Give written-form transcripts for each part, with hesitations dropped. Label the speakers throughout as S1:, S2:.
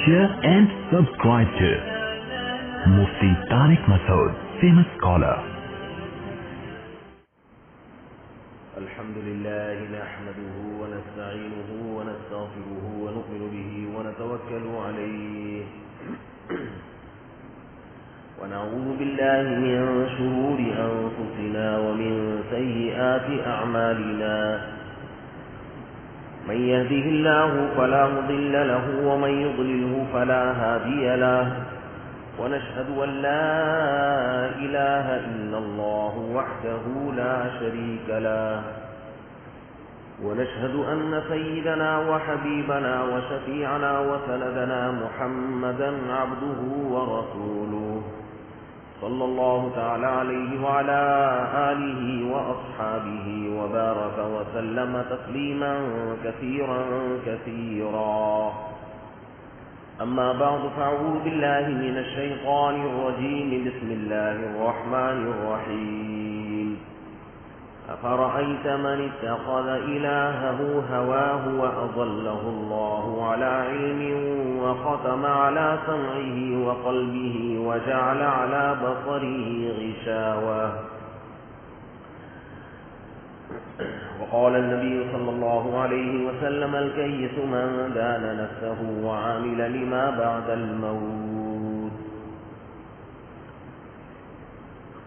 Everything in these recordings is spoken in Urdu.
S1: share and subscribe to Mufti Tariq Masood, famous scholar.
S2: الحمد لله نحمده ونستعينه ونستغفره ونؤمن به ونتوكل عليه ونعوذ بالله من شرور أنفسنا ومن سيئات أعمالنا من يهده الله فلا مضل له ومن يضلله فلا هادي له ونشهد أن لا إله إلا الله وحده لا شريك له ونشهد أن سيدنا وحبيبنا وشفيعنا وسندنا محمدا عبده ورسوله صلى الله تعالى عليه وعلى آله وأصحابه وبارك وسلم تسليما كثيرا كثيرا أما بعد فأعوذ بالله من الشيطان الرجيم بسم الله الرحمن الرحيم أفرأيت من اتخذ إلهه هواه وأضله الله على علم وختم على سمعه وقلبه وجعل على بصره غشاوة وقال النبي صلى الله عليه وسلم الكيس من دان نفسه وعامل لما بعد الموت.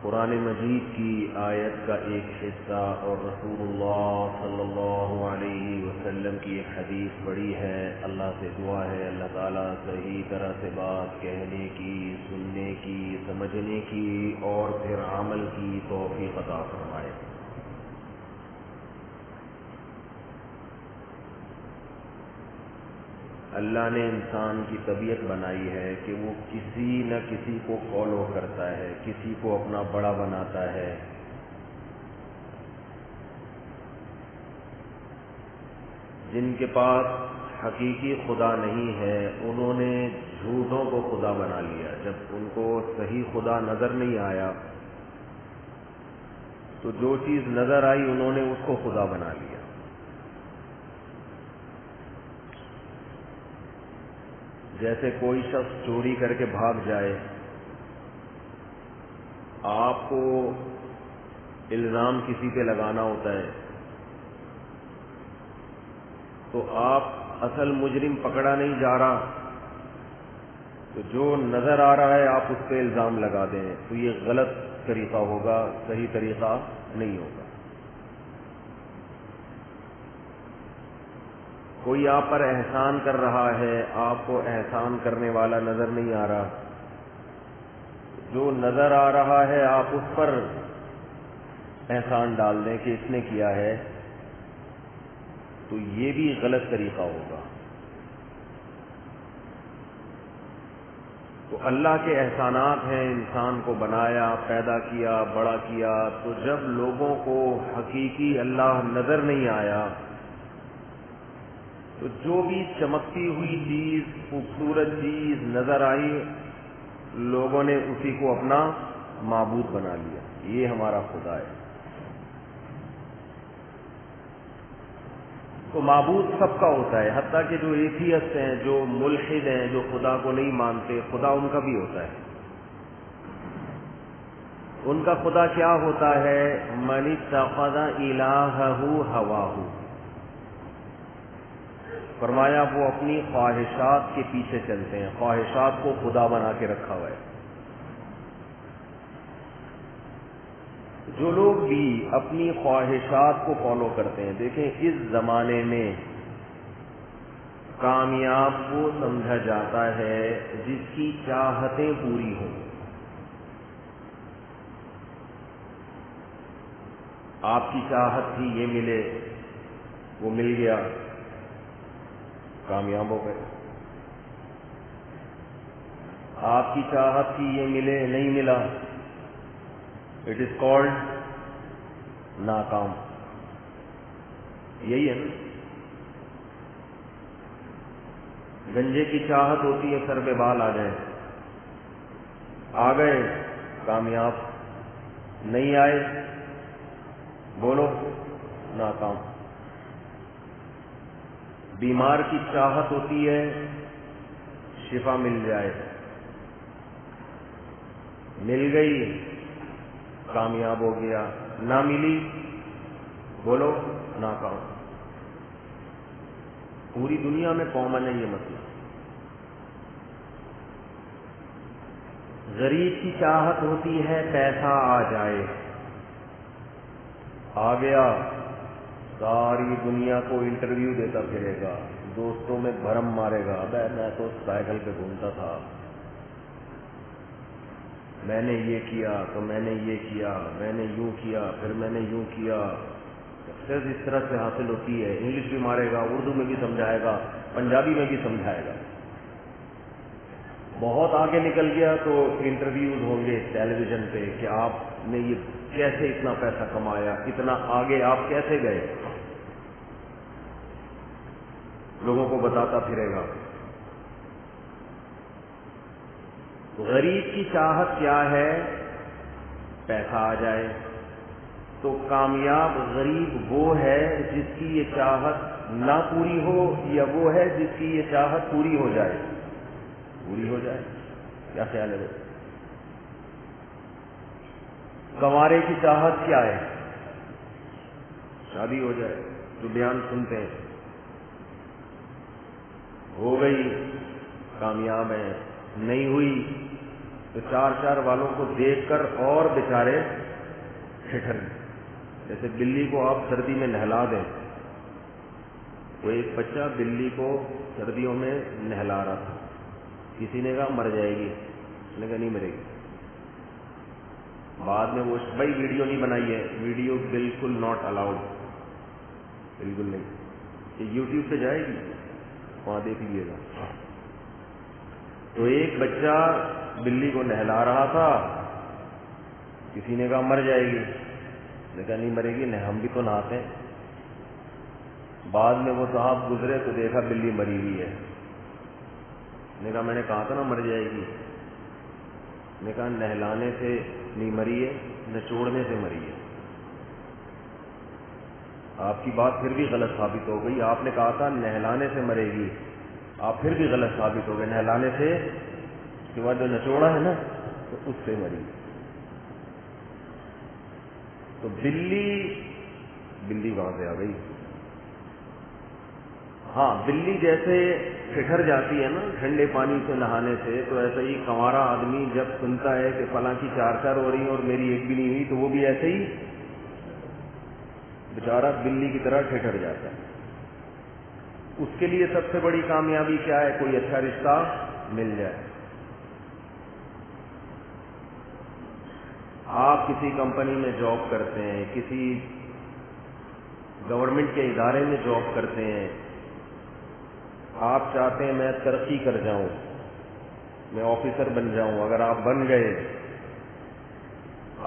S2: قرآن مجید کی آیت کا ایک حصہ اور رسول اللہ صلی اللہ علیہ وسلم کی ایک حدیث پڑھی ہے. اللہ سے دعا ہے اللہ تعالیٰ صحیح طرح سے بات کہنے کی، سننے کی، سمجھنے کی اور پھر عمل کی توفیق عطا فرمائے. اللہ نے انسان کی طبیعت بنائی ہے کہ وہ کسی نہ کسی کو فالو کرتا ہے، کسی کو اپنا بڑا بناتا ہے. جن کے پاس حقیقی خدا نہیں ہے انہوں نے جھوٹوں کو خدا بنا لیا. جب ان کو صحیح خدا نظر نہیں آیا تو جو چیز نظر آئی انہوں نے اس کو خدا بنا لیا. جیسے کوئی شخص چوری کر کے بھاگ جائے، آپ کو الزام کسی پہ لگانا ہوتا ہے تو آپ اصل مجرم پکڑا نہیں جا رہا تو جو نظر آ رہا ہے آپ اس پہ الزام لگا دیں تو یہ غلط طریقہ ہوگا، صحیح طریقہ نہیں ہوگا. کوئی آپ پر احسان کر رہا ہے، آپ کو احسان کرنے والا نظر نہیں آ رہا، جو نظر آ رہا ہے آپ اس پر احسان ڈال دیں کہ اس نے کیا ہے تو یہ بھی غلط طریقہ ہوگا. تو اللہ کے احسانات ہیں، انسان کو بنایا، پیدا کیا، بڑا کیا. تو جب لوگوں کو حقیقی اللہ نظر نہیں آیا تو جو بھی چمکتی ہوئی چیز، خوبصورت چیز نظر آئی لوگوں نے اسی کو اپنا معبود بنا لیا. یہ ہمارا خدا ہے. تو معبود سب کا ہوتا ہے، حتیٰ کہ جو ایتھیسٹ ہیں، جو ملحد ہیں، جو خدا کو نہیں مانتے، خدا ان کا بھی ہوتا ہے. ان کا خدا کیا ہوتا ہے؟ من اتخذ الہہ ہواہ. فرمایا وہ اپنی خواہشات کے پیچھے چلتے ہیں، خواہشات کو خدا بنا کے رکھا ہوا ہے. جو لوگ بھی اپنی خواہشات کو فالو کرتے ہیں، دیکھیں اس زمانے میں کامیاب وہ سمجھا جاتا ہے جس کی چاہتیں پوری ہوں. آپ کی چاہت تھی یہ ملے، وہ مل گیا، کامیاب ہو گئے. آپ کی چاہت تھی یہ ملے، نہیں ملا، اٹ از کالڈ ناکام. یہی ہے نا. گنجے کی چاہت ہوتی ہے سر پہ بال آ جائیں، آ گئے کامیاب، نہیں آئے بولو ناکام. بیمار کی چاہت ہوتی ہے شفا مل جائے، مل گئی کامیاب ہو گیا، نہ ملی بولو ناکام۔ پوری دنیا میں کامن ہے یہ مسئلہ۔ غریب کی چاہت ہوتی ہے پیسہ آ جائے، آ گیا ساری دنیا کو انٹرویو دیتا پھرے گا، دوستوں میں بھرم مارے گا، ابے میں تو سائیکل پہ گھومتا تھا، میں نے یہ کیا تو میں نے یہ کیا، میں نے یوں کیا پھر میں نے یوں کیا۔ سکسیس اس طرح سے حاصل ہوتی ہے، انگلش بھی مارے گا، اردو میں بھی سمجھائے گا، پنجابی میں بھی سمجھائے گا۔ بہت آگے نکل گیا تو انٹرویوز ہوں گے ٹیلی ویژن پہ کہ آپ نے یہ کیسے اتنا پیسہ کمایا، اتنا آگے آپ کیسے گئے، لوگوں کو بتاتا پھرے گا۔ غریب کی چاہت کیا ہے؟ پیسہ آ جائے۔ تو کامیاب غریب وہ ہے جس کی یہ چاہت نہ پوری ہو، یا وہ ہے جس کی یہ چاہت پوری ہو جائے؟ پوری ہو جائے۔ کیا خیال ہے؟ کنوارے کی چاہت کیا ہے؟ شادی ہو جائے۔ جو بیان سنتے ہیں ہو گئی کامیاب ہے، نہیں ہوئی تو چار چار والوں کو دیکھ کر اور بیچارے ٹھٹر۔ جیسے بلی کو آپ سردی میں نہلا دیں، وہ ایک بچہ بلی کو سردیوں میں نہلا رہا تھا، کسی نے کہا مر جائے گی، اس نے کہا نہیں مرے گی۔ بعد میں وہ بھائی ویڈیو نہیں بنائی ہے، ویڈیو بالکل ناٹ الاؤڈ، بالکل نہیں، یہ یوٹیوب پہ جائے گی، وہاں دیکھ لیجیے گا۔ تو ایک بچہ بلی کو نہلا رہا تھا، کسی نے کہا مر جائے گی، اس نے کہا نہیں مرے گی، نہیں ہم بھی تو نہاتے ہیں۔ بعد میں وہ صاحب گزرے تو دیکھا بلی مری ہوئی ہے، نے کہا میں نے کہا تھا نا مر جائے گی، نے کہا نہلانے سے نہیں مری ہے، نچوڑنے سے مری ہے۔ آپ کی بات پھر بھی غلط ثابت ہو گئی، آپ نے کہا تھا نہلانے سے مرے گی، آپ پھر بھی غلط ثابت ہو گئے، نہلانے سے اس کے بعد جو نچوڑا ہے نا تو اس سے مری۔ تو بلی کہاں سے آ گئی؟ ہاں بلی جیسے ٹھٹر جاتی ہے نا ٹھنڈے پانی سے نہانے سے، تو ایسا ہی کنوارا آدمی جب سنتا ہے کہ فلاں کی چار چار ہو رہی ہیں اور میری ایک بھی نہیں ہوئی، تو وہ بھی ایسے ہی بیچارہ بلی کی طرح ٹھٹر جاتا ہے۔ اس کے لیے سب سے بڑی کامیابی کیا ہے؟ کوئی اچھا رشتہ مل جائے۔ آپ کسی کمپنی میں جاب کرتے ہیں، کسی گورنمنٹ کے ادارے میں جاب کرتے ہیں، آپ چاہتے ہیں میں ترقی کر جاؤں، میں آفیسر بن جاؤں، اگر آپ بن گئے،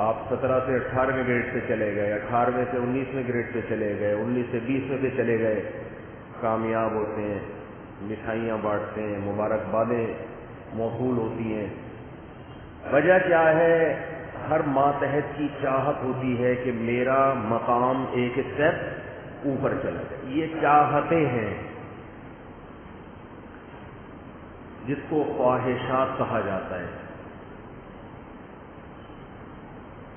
S2: آپ 17 سے 18ویں گریڈ پہ چلے گئے، 18ویں سے 19ویں گریڈ پہ چلے گئے، 19 سے 20ویں پہ چلے گئے، کامیاب ہوتے ہیں، مٹھائیاں بانٹتے ہیں، مبارکبادیں موصول ہوتی ہیں۔ وجہ کیا ہے؟ ہر ماتحت کی چاہت ہوتی ہے کہ میرا مقام ایک اسٹیپ اوپر چلا جائے۔ یہ چاہتیں ہیں جس کو خواہشات کہا جاتا ہے،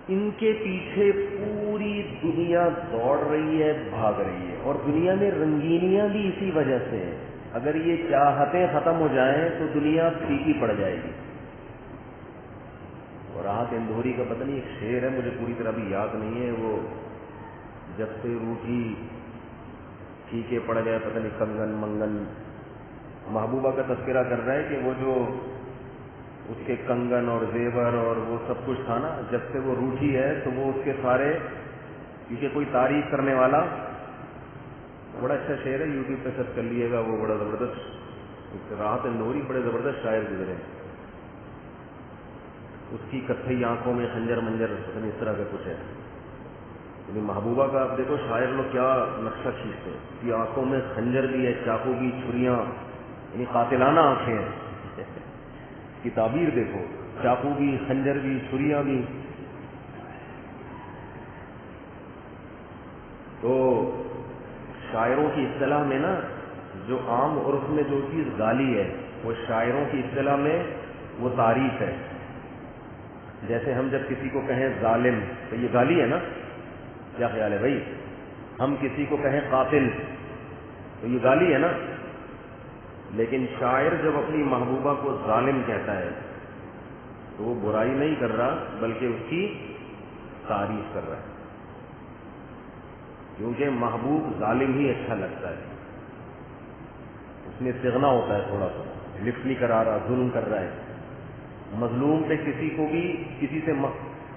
S2: ان کے پیچھے پوری دنیا دوڑ رہی ہے، بھاگ رہی ہے، اور دنیا میں رنگینیاں بھی اسی وجہ سے ہیں۔ اگر یہ چاہتیں ختم ہو جائیں تو دنیا پھیکی پڑ جائے گی۔ اور راحت اندھوری کا پتہ نہیں ایک شعر ہے، مجھے پوری طرح بھی یاد نہیں ہے، وہ جب سے روٹھی پھیکے پڑ گئے، پتہ نہیں کنگن منگن، محبوبہ کا تذکرہ کر رہا ہے کہ وہ جو اس کے کنگن اور زیور اور وہ سب کچھ تھا نا، جب سے وہ روٹھی ہے تو وہ اس کے سارے، کیونکہ کوئی تعریف کرنے والا، بڑا اچھا شعر ہے، یوٹیوب پہ سرچ کر لیے گا، وہ بڑا زبردست، راحت اندھوری بڑے زبردست شاعر گزرے، اس کی کتھئی آنکھوں میں خنجر منجر، پتہ نہیں اس طرح کا کچھ ہے، یعنی محبوبہ کا آپ دیکھو شاعر لوگ کیا نقشہ کھینچتے ہیں، اس کی آنکھوں میں خنجر بھی ہے، چاقو بھی، چھریاں، یعنی قاتلانہ آنکھیں ہیں، اس کی تعبیر دیکھو، چاقو بھی، خنجر بھی، چھریاں بھی۔ تو شاعروں کی اصطلاح میں نا جو عام عرف میں جو چیز غالی ہے وہ شاعروں کی اصطلاح میں وہ تعریف ہے. جیسے ہم جب کسی کو کہیں ظالم تو یہ گالی ہے نا, کیا خیال ہے بھائی؟ ہم کسی کو کہیں قاتل تو یہ گالی ہے نا. لیکن شاعر جب اپنی محبوبہ کو ظالم کہتا ہے تو وہ برائی نہیں کر رہا بلکہ اس کی تعریف کر رہا ہے, کیونکہ محبوب ظالم ہی اچھا لگتا ہے. اس میں استغنا ہوتا ہے, تھوڑا سا لفٹ نہیں کرا رہا, ظلم کر رہا ہے. مظلوم پہ کسی کو بھی کسی سے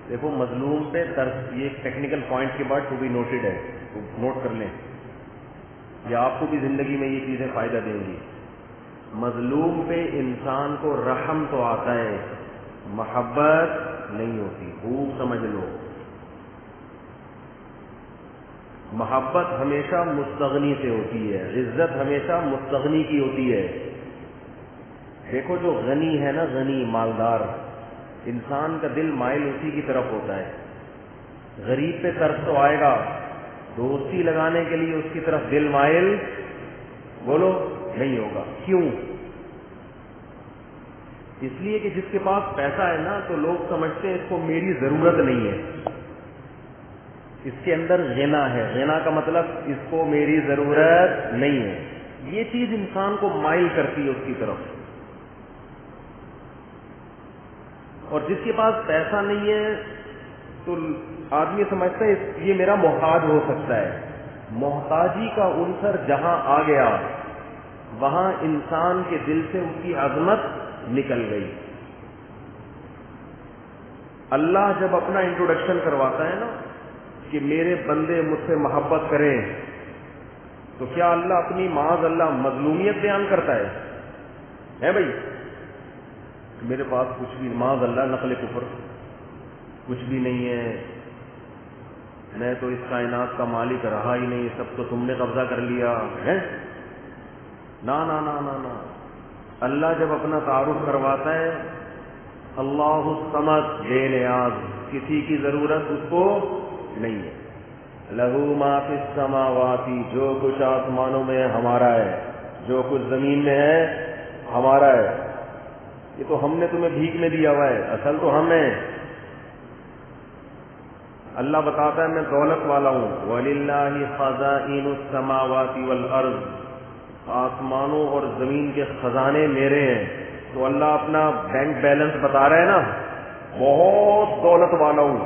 S2: دیکھو مظلوم پہ یہ ایک ٹیکنیکل پوائنٹ کے بعد ٹو بی نوٹڈ ہے, تو نوٹ کر لیں, یہ آپ کو بھی زندگی میں یہ چیزیں فائدہ دیں گی. مظلوم پہ انسان کو رحم تو آتا ہے, محبت نہیں ہوتی. خوب سمجھ لو, محبت ہمیشہ مستغنی سے ہوتی ہے, عزت ہمیشہ مستغنی کی ہوتی ہے. دیکھو جو غنی ہے نا, غنی مالدار, انسان کا دل مائل اسی کی طرف ہوتا ہے. غریب پہ ترس تو آئے گا, دوستی لگانے کے لیے اس کی طرف دل مائل بولو نہیں ہوگا. کیوں؟ اس لیے کہ جس کے پاس پیسہ ہے نا تو لوگ سمجھتے ہیں اس کو میری ضرورت نہیں ہے, اس کے اندر غنا ہے. غنا کا مطلب اس کو میری ضرورت نہیں ہے. یہ چیز انسان کو مائل کرتی ہے اس کی طرف. اور جس کے پاس پیسہ نہیں ہے تو آدمی سمجھتا ہے یہ میرا محتاج ہو سکتا ہے. محتاجی کا عنصر جہاں آ گیا وہاں انسان کے دل سے اس کی عظمت نکل گئی. اللہ جب اپنا انٹروڈکشن کرواتا ہے نا کہ میرے بندے مجھ سے محبت کریں, تو کیا اللہ اپنی معاذ اللہ مظلومیت بیان کرتا ہے بھائی؟ میرے پاس کچھ بھی معاذ اللہ نقل کفر کچھ بھی نہیں ہے, میں تو اس کائنات کا مالک رہا ہی نہیں, سب تو تم نے قبضہ کر لیا ہے. نا نا نا نا نا. اللہ جب اپنا تعارف کرواتا ہے, اللہ الصمد, بے نیاز, کسی کی ضرورت اس کو نہیں ہے. لہو ما فی السماوات, جو کچھ آسمانوں میں ہے ہمارا ہے, جو کچھ زمین میں ہے ہمارا ہے. یہ تو ہم نے تمہیں بھیک میں دیا ہوا ہے, اصل تو ہم ہیں. اللہ بتاتا ہے میں دولت والا ہوں. وَلِلَّهِ خَزَائِنُ السَّمَاوَاتِ وَالْأَرْضِ, آسمانوں اور زمین کے خزانے میرے ہیں. تو اللہ اپنا بینک بیلنس بتا رہا ہے نا, بہت دولت والا ہوں.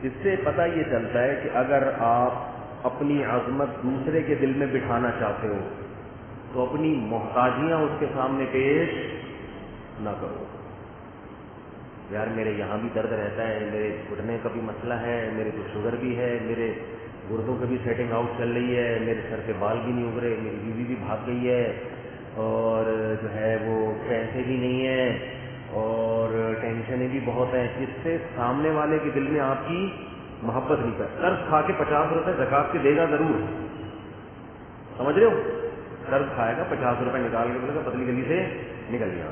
S2: اس سے پتہ یہ چلتا ہے کہ اگر آپ اپنی عظمت دوسرے کے دل میں بٹھانا چاہتے ہو تو اپنی محتاجیاں اس کے سامنے پیش نہ کرو. یار میرے یہاں بھی درد رہتا ہے, میرے گھٹنے کا بھی مسئلہ ہے, میرے کو شوگر بھی ہے, میرے گردوں کا بھی سیٹنگ آؤٹ چل رہی ہے, میرے سر کے بال بھی نہیں ابھرے, میری بیوی بھی بھاگ گئی ہے, اور جو ہے وہ پیسے بھی نہیں ہیں, اور ٹینشنیں بھی بہت ہیں. اس سے سامنے والے کے دل میں آپ کی محبت نہیں کر. قرض کھا کے 50 روپے زکات کے دے گا ضرور, سمجھ رہے ہو؟ قرض کھائے گا 50 روپے نکال کے بولے گا پتلی گلی سے نکل گیا.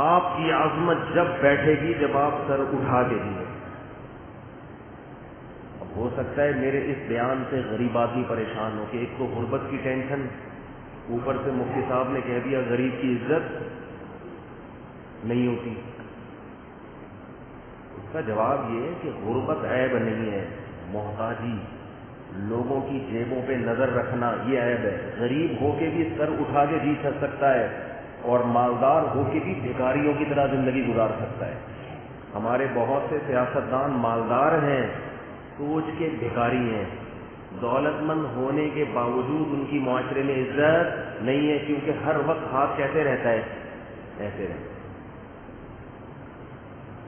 S2: آپ کی عظمت جب بیٹھے گی جب آپ سر اٹھا کے دیے. اب ہو سکتا ہے میرے اس بیان سے غریب آدمی پریشان ہو کہ ایک تو غربت کی ٹینشن, اوپر سے مفتی صاحب نے کہہ دیا غریب کی عزت نہیں ہوتی. اس کا جواب یہ ہے کہ غربت عیب نہیں ہے, محتاجی, لوگوں کی جیبوں پہ نظر رکھنا یہ عیب ہے. غریب ہو کے بھی سر اٹھا کے جی سکتا ہے, اور مالدار ہو کے بھی بھکاریوں کی طرح زندگی گزار سکتا ہے. ہمارے بہت سے سیاستدان مالدار ہیں, سوچ کے بھکاری ہیں. دولت مند ہونے کے باوجود ان کی معاشرے میں عزت نہیں ہے, کیونکہ ہر وقت ہاتھ کیسے رہتا ہے, ایسے رہتا ہے.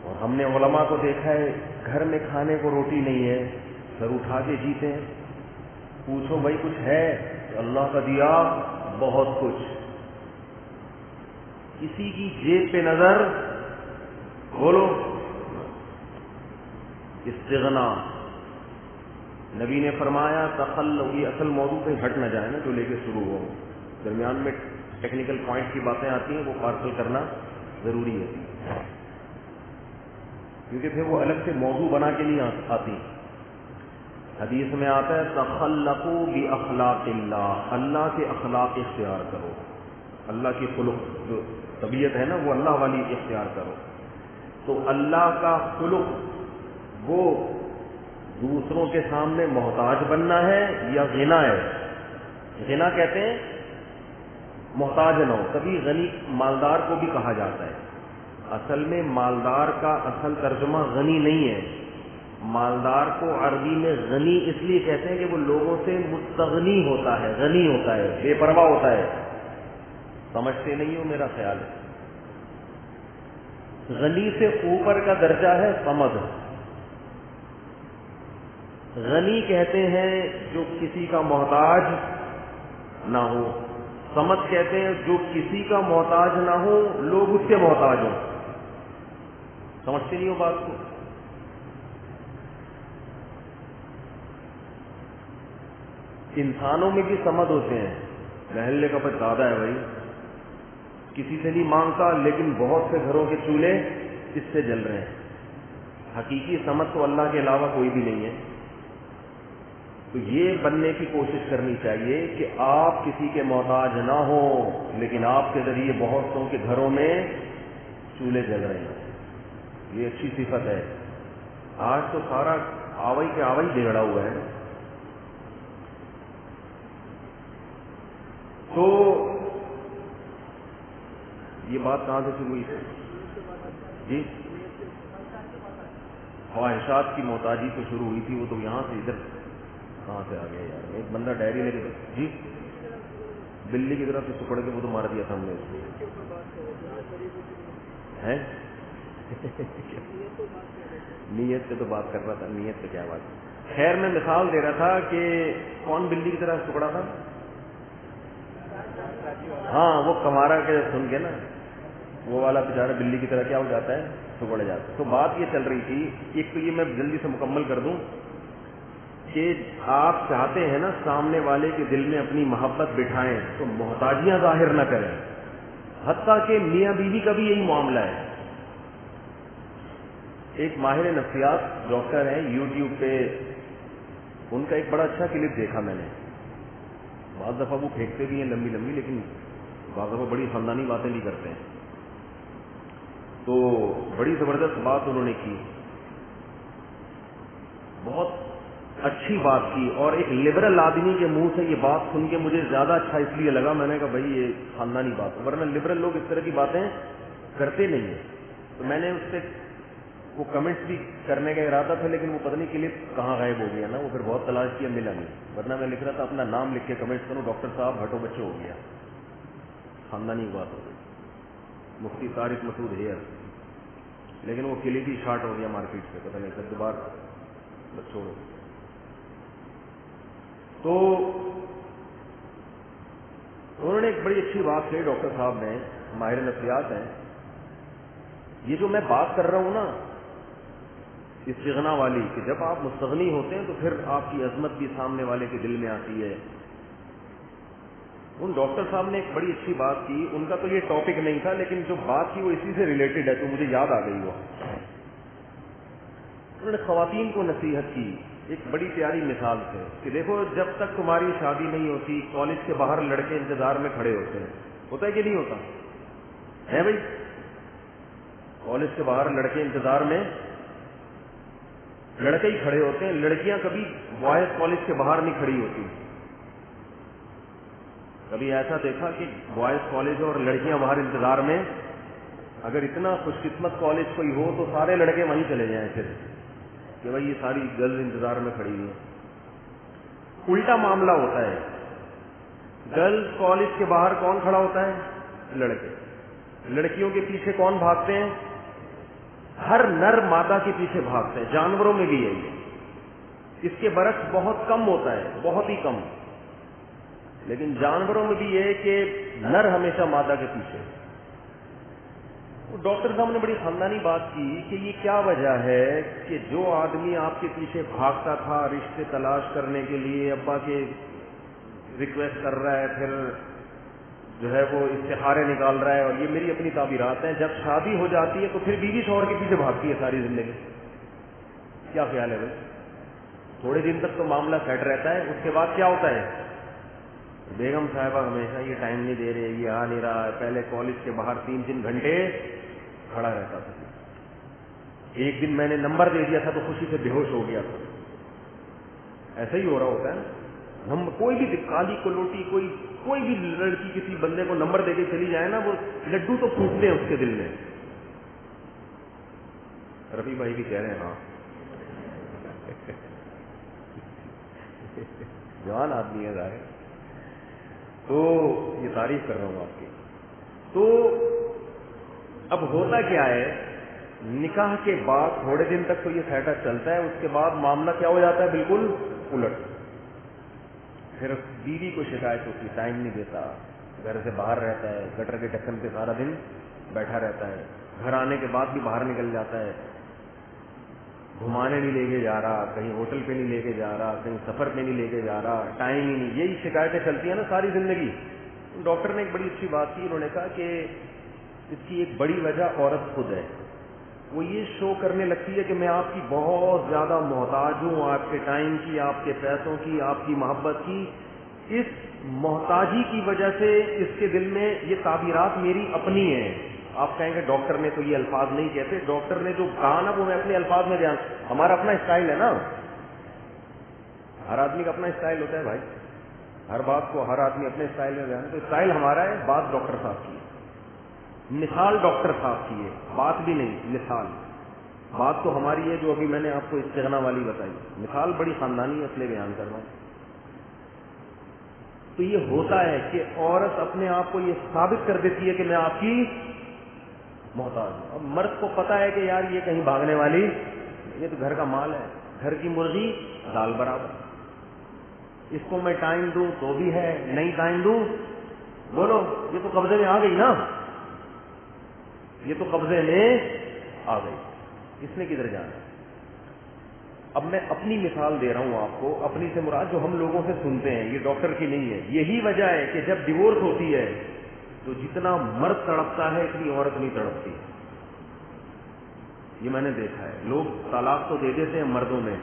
S2: اور ہم نے علماء کو دیکھا ہے گھر میں کھانے کو روٹی نہیں ہے, سر اٹھا کے جیتے ہیں. پوچھو بھائی کچھ ہے, اللہ کا دیا بہت کچھ. کسی کی جیب پہ نظر بولو, استغنا. نبی نے فرمایا تخلو, یہ اصل موضوع پہ ہٹ نہ جائے نا جو لے کے شروع ہو, درمیان میں ٹیکنیکل پوائنٹ کی باتیں آتی ہیں وہ پارسل کرنا ضروری ہے, کیونکہ پھر وہ الگ سے موضوع بنا کے نہیں آتی. حدیث میں آتا ہے تخلقوا باخلاق اللہ، اللہ کے اخلاق اختیار کرو، اللہ کی خلق جو طبیعت ہے نا وہ اللہ والی اختیار کرو. تو اللہ کا خلق وہ دوسروں کے سامنے محتاج بننا ہے یا غنا ہے؟ غنا کہتے ہیں محتاج نہ ہو. کبھی غنی مالدار کو بھی کہا جاتا ہے. اصل میں مالدار کا اصل ترجمہ غنی نہیں ہے. مالدار کو عربی میں غنی اس لیے کہتے ہیں کہ وہ لوگوں سے مستغنی ہوتا ہے، غنی ہوتا ہے، بے پرواہ ہوتا ہے. سمجھتے نہیں ہو میرا خیال ہے. غنی سے اوپر کا درجہ ہے صمد. غنی کہتے ہیں جو کسی کا محتاج نہ ہو، صمد کہتے ہیں جو کسی کا محتاج نہ ہو، لوگ اس کے محتاج ہوں. سمجھتے نہیں ہو بات کو؟ انسانوں میں بھی صمد ہوتے ہیں. محلے کا بس دادا ہے بھائی، کسی سے نہیں مانگتا لیکن بہت سے گھروں کے چولہے اس سے جل رہے ہیں. حقیقی صمد تو اللہ کے علاوہ کوئی بھی نہیں ہے. تو یہ بننے کی کوشش کرنی چاہیے کہ آپ کسی کے محتاج نہ ہوں لیکن آپ کے ذریعے بہتوں کے گھروں میں چولہے جل رہے ہیں. یہ اچھی صفت ہے. آج تو سارا آوائی کے آوائی بگڑا ہوا ہے. تو یہ بات کہاں سے شروع ہوئی تھی؟ جی خواہشات کی محتاجی سے شروع ہوئی تھی. وہ تو یہاں سے ادھر کہاں سے آ گیا یار؟ ایک بندہ ڈائری لے کے جی بلی کی طرف سے پکڑ کے وہ تو مار دیا تھا ہم نے اس کو. ہے نیت سے تو بات کر رہا تھا. نیت سے کیا بات؟ خیر میں مثال دے رہا تھا کہ کون بلی کی طرح پکڑا تھا؟ ہاں وہ کمارا کے سن کے نا وہ والا بیچارہ بلی کی طرح کیا ہو جاتا ہے؟ پکڑ جاتا ہے. تو بات یہ چل رہی تھی. ایک تو یہ میں جلدی سے مکمل کر دوں کہ آپ چاہتے ہیں نا سامنے والے کے دل میں اپنی محبت بٹھائیں تو محتاجیاں ظاہر نہ کریں. حتیٰ کہ میاں بیوی کا بھی یہی معاملہ ہے. ایک ماہر نفسیات ڈاکٹر ہیں یوٹیوب پہ، ان کا ایک بڑا اچھا کلپ دیکھا میں نے. بعض دفعہ وہ پھینکتے بھی ہیں لمبی لمبی لیکن بعض دفعہ بڑی خاندانی باتیں بھی کرتے ہیں. تو بڑی زبردست بات انہوں نے کی، بہت اچھی بات کی. اور ایک لبرل آدمی کے منہ سے یہ بات سن کے مجھے زیادہ اچھا اس لیے لگا. میں نے کہا بھائی یہ خاندانی بات ہے، ورنہ لبرل لوگ اس طرح کی باتیں کرتے نہیں ہیں. تو میں نے اس سے وہ کمنٹس بھی کرنے کا ارادہ تھا لیکن وہ پتہ نہیں کلپ کہاں غائب ہو گیا نا. وہ پھر بہت تلاش کیا ملا نہیں. ورنہ میں لکھ رہا تھا اپنا نام لکھ کے کمنٹس کروں ڈاکٹر صاحب ہٹو بچے ہو گیا. خاندانی بات ہو گئی. مفتی طارق مسعود ہیئر، لیکن وہ کلپ ہی شارٹ ہو گیا مارکیٹ سے. پتہ نہیں پھر دوبارہ بچوں. تو انہوں نے ایک بڑی اچھی بات کہی ڈاکٹر صاحب نے، ماہر نفسیات ہیں. یہ جو میں بات کر رہا ہوں نا استغنا والی، کہ جب آپ مستغنی ہوتے ہیں تو پھر آپ کی عظمت بھی سامنے والے کے دل میں آتی ہے. ان ڈاکٹر صاحب نے ایک بڑی اچھی بات کی. ان کا تو یہ ٹاپک نہیں تھا لیکن جو بات کی وہ اسی سے ریلیٹڈ ہے تو مجھے یاد آ گئی. وہ انہوں نے خواتین کو نصیحت کی ایک بڑی پیاری مثال سے کہ دیکھو جب تک تمہاری شادی نہیں ہوتی کالج کے باہر لڑکے انتظار میں کھڑے ہوتے ہیں. ہوتا ہے کہ نہیں ہوتا ہے بھائی؟ کالج کے باہر لڑکے انتظار میں لڑکے ہی کھڑے ہوتے ہیں. لڑکیاں کبھی بوائز کالج کے باہر نہیں کھڑی ہوتی. کبھی ایسا دیکھا کہ بوائز کالج اور لڑکیاں باہر انتظار میں؟ اگر اتنا خوش قسمت کالج کوئی ہو تو سارے لڑکے وہیں چلے جائیں پھر کہ بھائی یہ ساری گرلز انتظار میں کھڑی ہوئی ہیں. الٹا معاملہ ہوتا ہے. گرلز کالج کے باہر کون کھڑا ہوتا ہے؟ لڑکے. لڑکیوں کے پیچھے کون بھاگتے ہیں؟ ہر نر مادہ کے پیچھے بھاگتے ہیں. جانوروں میں بھی یہی ہے. اس کے برعکس بہت کم ہوتا ہے، بہت ہی کم. لیکن جانوروں میں بھی یہ ہے کہ نر ہمیشہ مادہ کے پیچھے. ڈاکٹر صاحب نے بڑی خاندانی بات کی کہ یہ کیا وجہ ہے کہ جو آدمی آپ کے پیچھے بھاگتا تھا رشتے تلاش کرنے کے لیے، ابا کے ریکویسٹ کر رہا ہے، پھر جو ہے وہ استخارے نکال رہا ہے، اور یہ میری اپنی تعبیرات ہیں، جب شادی ہو جاتی ہے تو پھر بیوی شوہر کے پیچھے بھاگتی ہے ساری زندگی. کیا خیال ہے بھائی؟ تھوڑے دن تک تو معاملہ سیٹ رہتا ہے، اس کے بعد کیا ہوتا ہے؟ بیگم صاحبہ ہمیشہ یہ ٹائم نہیں دے رہے، یہ آ نہیں رہا، پہلے کالج کے باہر 3 گھنٹے کھڑا رہتا تھا، ایک دن میں نے نمبر دے دیا تھا تو خوشی سے بے ہوش ہو گیا تھا. ایسا ہی ہو رہا ہوتا ہے. کوئی بھی کالی کلوٹی کوئی بھی لڑکی کسی بندے کو نمبر دے کے چلی جائے نا، وہ لڈو تو پھوٹتے ہیں اس کے دل میں. رفیع بھائی بھی کہہ رہے ہیں ہاں جوان آدمی ہے ظاہر، تو یہ تعریف کر رہا ہوں آپ کی. تو اب ہوتا کیا ہے، نکاح کے بعد تھوڑے دن تک تو یہ سیٹ اپ چلتا ہے، اس کے بعد معاملہ کیا ہو جاتا ہے؟ بالکل الٹ. پھر بیوی کو شکایت ہوتی، ٹائم نہیں دیتا، گھر سے باہر رہتا ہے، گٹر کے ڈھکن پہ سارا دن بیٹھا رہتا ہے، گھر آنے کے بعد بھی باہر نکل جاتا ہے، گھمانے نہیں لے کے جا رہا، کہیں ہوٹل پہ نہیں لے کے جا رہا، کہیں سفر پہ نہیں لے کے جا رہا، ٹائم ہی نہیں. یہی شکایتیں چلتی ہیں نا ساری زندگی. ڈاکٹر نے ایک بڑی اچھی بات کی، انہوں نے کہا کہ اس کی ایک بڑی وجہ عورت خود ہے. وہ یہ شو کرنے لگتی ہے کہ میں آپ کی بہت زیادہ محتاج ہوں، آپ کے ٹائم کی، آپ کے پیسوں کی، آپ کی محبت کی. اس محتاجی کی وجہ سے اس کے دل میں یہ تعبیرات میری اپنی ہیں. آپ کہیں گے ڈاکٹر نے تو یہ الفاظ نہیں کہتے، ڈاکٹر نے جو کہا نا وہ میں اپنے الفاظ میں بیان. ہمارا اپنا اسٹائل ہے نا، ہر آدمی کا اپنا اسٹائل ہوتا ہے بھائی، ہر بات کو ہر آدمی اپنے اسٹائل میں بیان. تو اسٹائل ہمارا ہے، بات ڈاکٹر صاحب کی ہے، مثال ڈاکٹر صاحب کی ہے، بات بھی نہیں مثال. بات تو ہماری ہے جو ابھی میں نے آپ کو استغنا والی بتائی، مثال بڑی خاندانی ہے اس لیے بیان کر رہا ہوں. تو یہ ہوتا ہے کہ عورت اپنے آپ کو یہ ثابت کر دیتی ہے کہ میں آپ کی محتاج ہوں. اب مرد کو پتا ہے کہ یار یہ کہیں بھاگنے والی، یہ تو گھر کا مال ہے، گھر کی مرغی دال برابر. اس کو میں ٹائم دوں تو بھی ہے، نہیں ٹائم دوں بولو یہ تو قبضے میں آ گئی نا، یہ تو قبضے میں آ گئی، اس نے کدھر جانا. اب میں اپنی مثال دے رہا ہوں آپ کو، اپنی سے مراد جو ہم لوگوں سے سنتے ہیں، یہ ڈاکٹر کی نہیں ہے. یہی وجہ ہے کہ جب ڈیورس ہوتی ہے تو جتنا مرد تڑپتا ہے اتنی عورت نہیں تڑپتی. یہ میں نے دیکھا ہے. لوگ طلاق تو دے دیتے ہیں مردوں میں،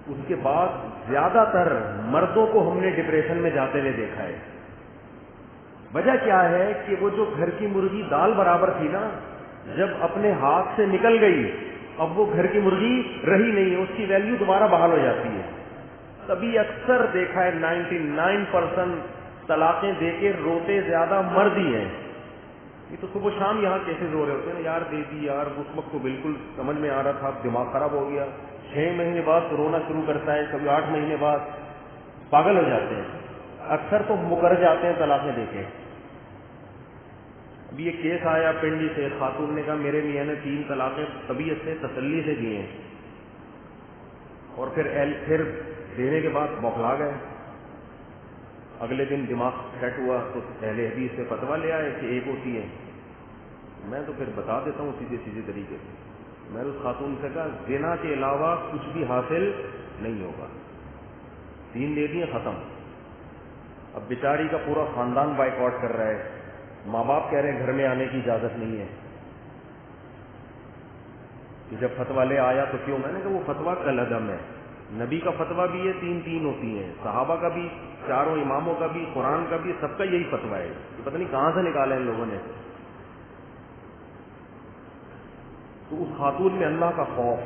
S2: اس کے بعد زیادہ تر مردوں کو ہم نے ڈپریشن میں جاتے ہوئے دیکھا ہے. وجہ کیا ہے کہ وہ جو گھر کی مرغی دال برابر تھی نا، جب اپنے ہاتھ سے نکل گئی اب وہ گھر کی مرغی رہی نہیں ہے، اس کی ویلیو دوبارہ بحال ہو جاتی ہے. تبھی اکثر دیکھا ہے 99% طلاقیں دے کے روتے زیادہ مرد ہی ہیں. یہ تو صبح شام یہاں کیسے رو رہے ہوتے ہیں، یار دے دی یار، اس وقت تو بالکل سمجھ میں آ رہا تھا، دماغ خراب ہو گیا. 6 مہینے بعد رونا شروع کرتا ہے، کبھی 8 مہینے بعد پاگل ہو جاتے ہیں. اکثر تو مکر جاتے ہیں طلاقیں دے کے. ابھی ایک کیس آیا پنڈی سے، خاتون نے کہا میرے میاں نے 3 طلاقیں طبیعت سے تسلی سے دیے ہیں، اور پھر دینے کے بعد بوکھلا گئے. اگلے دن دماغ سیٹ ہوا تو اہل حدیث سے فتویٰ لے آئے کہ ایک ہوتی ہے. میں تو پھر بتا دیتا ہوں سیدھے طریقے سے. میں اس خاتون سے کہا زنا کے علاوہ کچھ بھی حاصل نہیں ہوگا، 3 دے دیے ختم. اب بیچاری کا پورا خاندان بائیکاٹ کر رہا ہے، ماں باپ کہہ رہے ہیں گھر میں آنے کی اجازت نہیں ہے. کہ جب فتویٰ لے آیا تو کیوں؟ میں نے کہا وہ فتویٰ کالعدم ہے. نبی کا فتویٰ بھی یہ 3 ہوتی ہیں، صحابہ کا بھی، 4 اماموں کا بھی، قرآن کا بھی، سب کا یہی فتویٰ ہے. یہ پتہ نہیں کہاں سے نکالا ان لوگوں نے. تو اس خاتون میں اللہ کا خوف،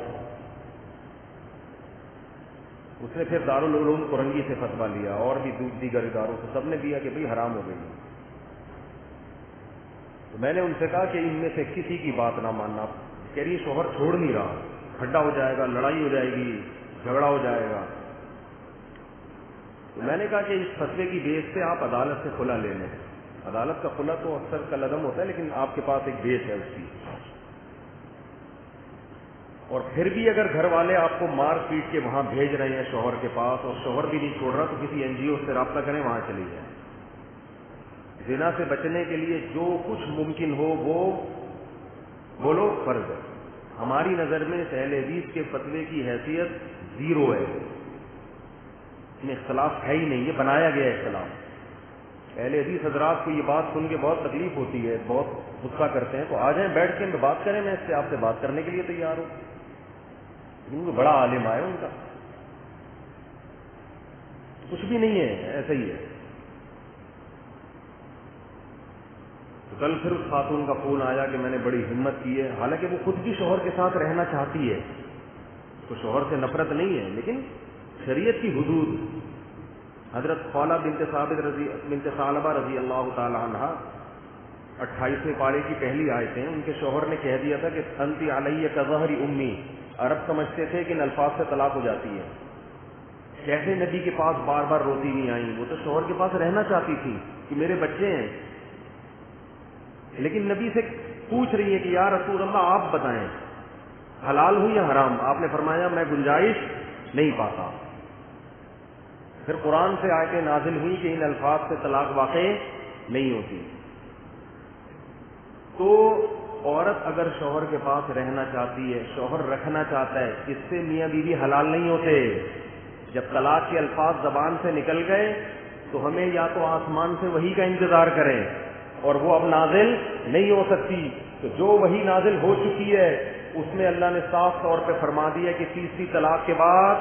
S2: اس نے پھر دارالعلوم کرنگی سے فتویٰ لیا اور بھی دیگر اداروں سے، سب نے دیا کہ بھئی حرام ہو گئی. تو میں نے ان سے کہا کہ ان میں سے کسی کی بات نہ ماننا. کہہ رہی شوہر چھوڑ نہیں رہا، کھڈا ہو جائے گا، لڑائی ہو جائے گی، جھگڑا ہو جائے گا. تو میں نے کہا کہ اس فتوے کی بیس سے آپ عدالت سے خلا لے لیں. عدالت کا خلا تو اکثر کالعدم ہوتا ہے، لیکن آپ کے پاس ایک بیس ہے اس کی. اور پھر بھی اگر گھر والے آپ کو مار پیٹ کے وہاں بھیج رہے ہیں شوہر کے پاس، اور شوہر بھی نہیں چھوڑ رہا، تو کسی NGO سے رابطہ کریں، وہاں چلی جائیں. زنا سے بچنے کے لیے جو کچھ ممکن ہو وہ بولو فرض ہے. ہماری نظر میں اہل حدیث کے فتوے کی حیثیت 0 ہے، اس میں اختلاف ہے ہی نہیں، یہ بنایا گیا اختلاف. اہل حدیث حضرات کو یہ بات سن کے بہت تکلیف ہوتی ہے، بہت غصہ کرتے ہیں. تو آ جائیں بیٹھ کے بات کریں، میں اس سے آپ سے بات کرنے کے لیے تیار ہوں. کیونکہ بڑا عالم آیا ان کا. کچھ بھی نہیں ہے، ایسا ہی ہے. تو کل پھر اس خاتون کا فون آیا کہ میں نے بڑی ہمت کی ہے، حالانکہ وہ خود بھی شوہر کے ساتھ رہنا چاہتی ہے، تو شوہر سے نفرت نہیں ہے، لیکن شریعت کی حدود. حضرت خولہ بنت ثعلبہ رضی اللہ تعالی عنہ 28ویں پارے کی پہلی آیتیں، ان کے شوہر نے کہہ دیا تھا کہ انتی علیہ کظہر امی. عرب سمجھتے تھے کہ ان الفاظ سے طلاق ہو جاتی ہے. کیسے نبی کے پاس بار بار روتی نہیں آئیں؟ وہ تو شوہر کے پاس رہنا چاہتی تھی کہ میرے بچے ہیں، لیکن نبی سے پوچھ رہی ہے کہ یا رسول اللہ آپ بتائیں حلال ہو یا حرام؟ آپ نے فرمایا میں گنجائش نہیں پاتا. پھر قرآن سے آیتیں نازل ہوئی کہ ان الفاظ سے طلاق واقع نہیں ہوتی. تو عورت اگر شوہر کے پاس رہنا چاہتی ہے، شوہر رکھنا چاہتا ہے، اس سے میاں بیوی حلال نہیں ہوتے. جب طلاق کے الفاظ زبان سے نکل گئے تو ہمیں یا تو آسمان سے وحی کا انتظار کریں، اور وہ اب نازل نہیں ہو سکتی. تو جو وحی نازل ہو چکی ہے اس میں اللہ نے صاف طور پہ فرما دیا کہ تیسری طلاق کے بعد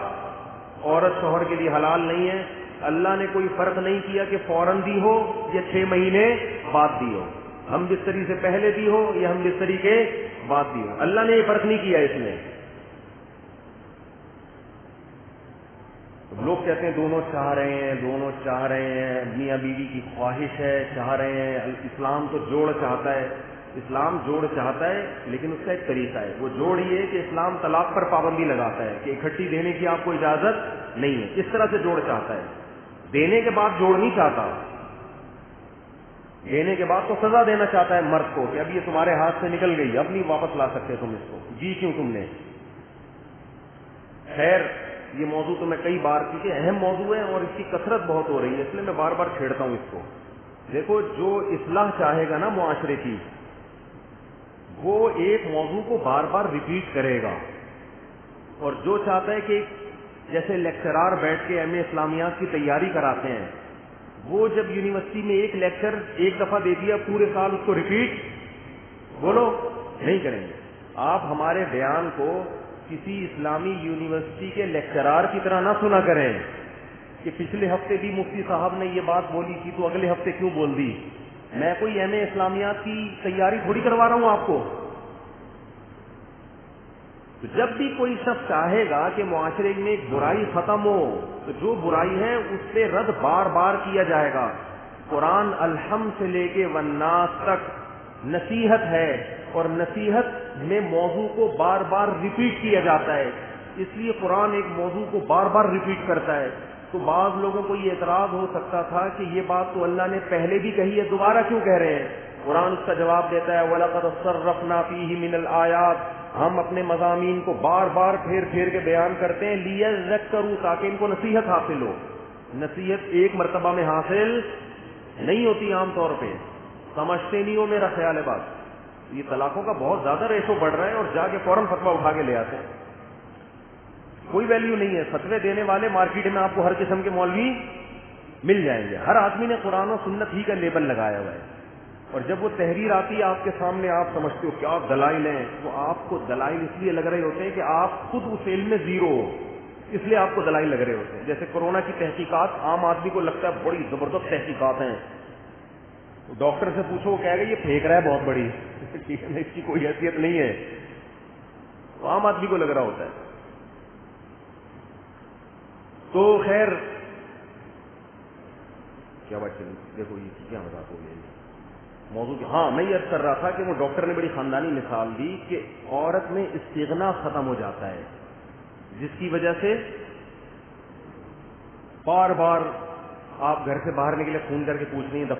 S2: عورت شوہر کے لیے حلال نہیں ہے. اللہ نے کوئی فرق نہیں کیا کہ فوراً دی ہو یا 6 مہینے بعد دی ہو، ہم بستری سے پہلے دی ہو یا ہم بستری کے بعد دی ہو. اللہ نے یہ فرق نہیں کیا اس میں. لوگ کہتے ہیں دونوں چاہ رہے ہیں، میاں بیوی کی خواہش ہے، چاہ رہے ہیں. اسلام تو جوڑ چاہتا ہے، اسلام جوڑ چاہتا ہے، لیکن اس کا ایک طریقہ ہے. وہ جوڑ یہ کہ اسلام طلاق پر پابندی لگاتا ہے کہ اکٹھی دینے کی آپ کو اجازت نہیں ہے. اس طرح سے جوڑ چاہتا ہے. دینے کے بعد جوڑ نہیں چاہتا. دینے کے بعد تو سزا دینا چاہتا ہے مرد کو کہ اب یہ تمہارے ہاتھ سے نکل گئی، اب نہیں واپس لا سکتے تم اس کو، جی کیوں تم نے. خیر یہ موضوع تو میں کئی بار، کیونکہ اہم موضوع ہے اور اس کی کثرت بہت ہو رہی ہے، اس لیے میں بار بار چھیڑتا ہوں اس کو. دیکھو جو اصلاح چاہے گا نا معاشرے کی، وہ ایک موضوع کو بار بار ریپیٹ کرے گا. اور جو چاہتا ہے کہ جیسے لیکچرار بیٹھ کے ایم اے اسلامیات کی تیاری کراتے ہیں، وہ جب یونیورسٹی میں ایک لیکچر ایک دفعہ دے دیا پورے سال اس کو ریپیٹ بولو نہیں کریں گے. آپ ہمارے بیان کو کسی اسلامی یونیورسٹی کے لیکچرار کی طرح نہ سنا کریں کہ پچھلے ہفتے بھی مفتی صاحب نے یہ بات بولی تھی تو اگلے ہفتے کیوں بول دی. میں کوئی ایم اے اسلامیات کی تیاری تھوڑی کروا رہا ہوں آپ کو. تو جب بھی کوئی شخص چاہے گا کہ معاشرے میں ایک برائی ختم ہو تو جو برائی ہے اس پہ رد بار بار کیا جائے گا. قرآن الحمد سے لے کے والناس تک نصیحت ہے، اور نصیحت میں موضوع کو بار بار ریپیٹ کیا جاتا ہے. اس لیے قرآن ایک موضوع کو بار بار ریپیٹ کرتا ہے. تو بعض لوگوں کو یہ اعتراض ہو سکتا تھا کہ یہ بات تو اللہ نے پہلے بھی کہی ہے، دوبارہ کیوں کہہ رہے ہیں؟ قرآن اس کا جواب دیتا ہے وَلَقَدْ صَرَّفْنَا فِيهِ مِنَ الْآيَاتِ. ہم اپنے مضامین کو بار بار پھیر پھیر کے بیان کرتے ہیں لِيَذَّكَّرُوا، تاکہ ان کو نصیحت حاصل ہو. نصیحت ایک مرتبہ میں حاصل نہیں ہوتی، عام طور پہ سمجھتے نہیں ہو. میرا خیال ہے بات یہ طلاقوں کا بہت زیادہ ریشو بڑھ رہا ہے اور جا کے فوراً فتویٰ اٹھا کے لے آتے ہیں. کوئی ویلیو نہیں ہے. فتوے دینے والے مارکیٹ میں آپ کو ہر قسم کے مولوی مل جائیں گے. ہر آدمی نے قرآن و سنت ہی کا لیبل لگایا ہوا ہے. اور جب وہ تحریر آتی ہے آپ کے سامنے، آپ سمجھتے ہو کیا دلائل ہیں، تو آپ کو دلائل اس لیے لگ رہے ہوتے ہیں کہ آپ خود اس علم میں زیرو ہو، اس لیے آپ کو دلائل لگ رہے ہوتے ہیں. جیسے کورونا کی تحقیقات عام آدمی کو لگتا ہے بڑی زبردست تحقیقات ہیں، ڈاکٹر سے پوچھو وہ کہے گا یہ پھینک رہا ہے بہت بڑی اس کی کوئی حیثیت نہیں ہے، تو عام آدمی کو لگ رہا ہوتا ہے. تو خیر کیا بات چلی، دیکھو یہ کیا مذاق ہو گیا موضوع کی. ہاں میں یہ عرض کر رہا تھا کہ وہ ڈاکٹر نے بڑی خاندانی مثال دی کہ عورت میں استغنا ختم ہو جاتا ہے، جس کی وجہ سے بار بار آپ گھر سے باہر نکلے فون کر کے پوچھ رہی ہیں،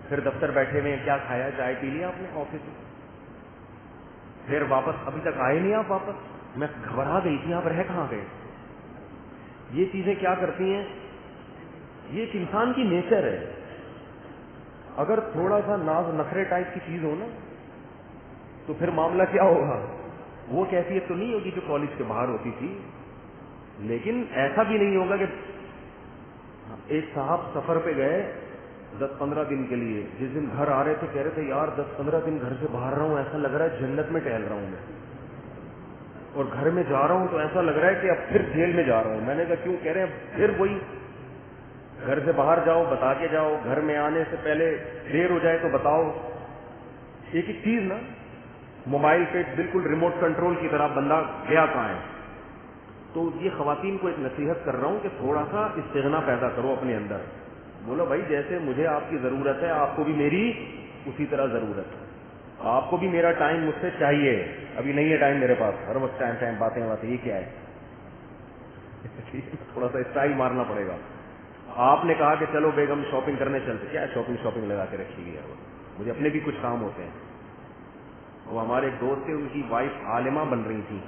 S2: پھر دفتر بیٹھے ہوئے کیا کھایا، چائے پی لیا آپ نے آفس میں، پھر واپس ابھی تک آئے نہیں آپ واپس، میں گھبرا گئی تھی آپ رہ کہاں گئے. یہ چیزیں کیا کرتی ہیں، یہ ایک انسان کی نیچر ہے. اگر تھوڑا سا ناز نخرے ٹائپ کی چیز ہو نا تو پھر معاملہ کیا ہوگا، وہ کیفیت تو نہیں ہوگی جو کالج کے باہر ہوتی تھی. لیکن ایسا بھی نہیں ہوگا کہ ایک صاحب سفر پہ گئے 10-15 دن کے لیے، جس دن گھر آ رہے تھے کہہ رہے تھے یار 10-15 دن گھر سے باہر رہا ہوں، ایسا لگ رہا ہے جنت میں ٹہل رہا ہوں میں. اور گھر میں جا رہا ہوں تو ایسا لگ رہا ہے کہ اب پھر جیل میں جا رہا ہوں. میں نے کہا کیوں؟ کہہ رہے ہیں پھر وہی گھر سے باہر جاؤ بتا کے جاؤ, گھر میں آنے سے پہلے دیر ہو جائے تو بتاؤ. ایک ایک چیز نا موبائل پہ بالکل ریموٹ کنٹرول کی طرح بندہ گیا کہاں ہے. تو یہ خواتین کو ایک نصیحت کر رہا ہوں کہ تھوڑا سا استغنا پیدا کرو اپنے اندر. بولو بھائی جیسے مجھے آپ کی ضرورت ہے آپ کو بھی میری اسی طرح ضرورت ہے, آپ کو بھی میرا ٹائم مجھ سے چاہیے. ابھی نہیں ہے ٹائم میرے پاس, ہر وقت ٹائم باتیں یہ کیا ہے. تھوڑا سا اسٹائل مارنا پڑے گا. آپ نے کہا کہ چلو بیگم شاپنگ کرنے چلتے, کیا شاپنگ لگا کے رکھی گئی ہے, مجھے اپنے بھی کچھ کام ہوتے ہیں. وہ ہمارے ایک دوست تھے, ان کی وائف عالمہ بن رہی تھی.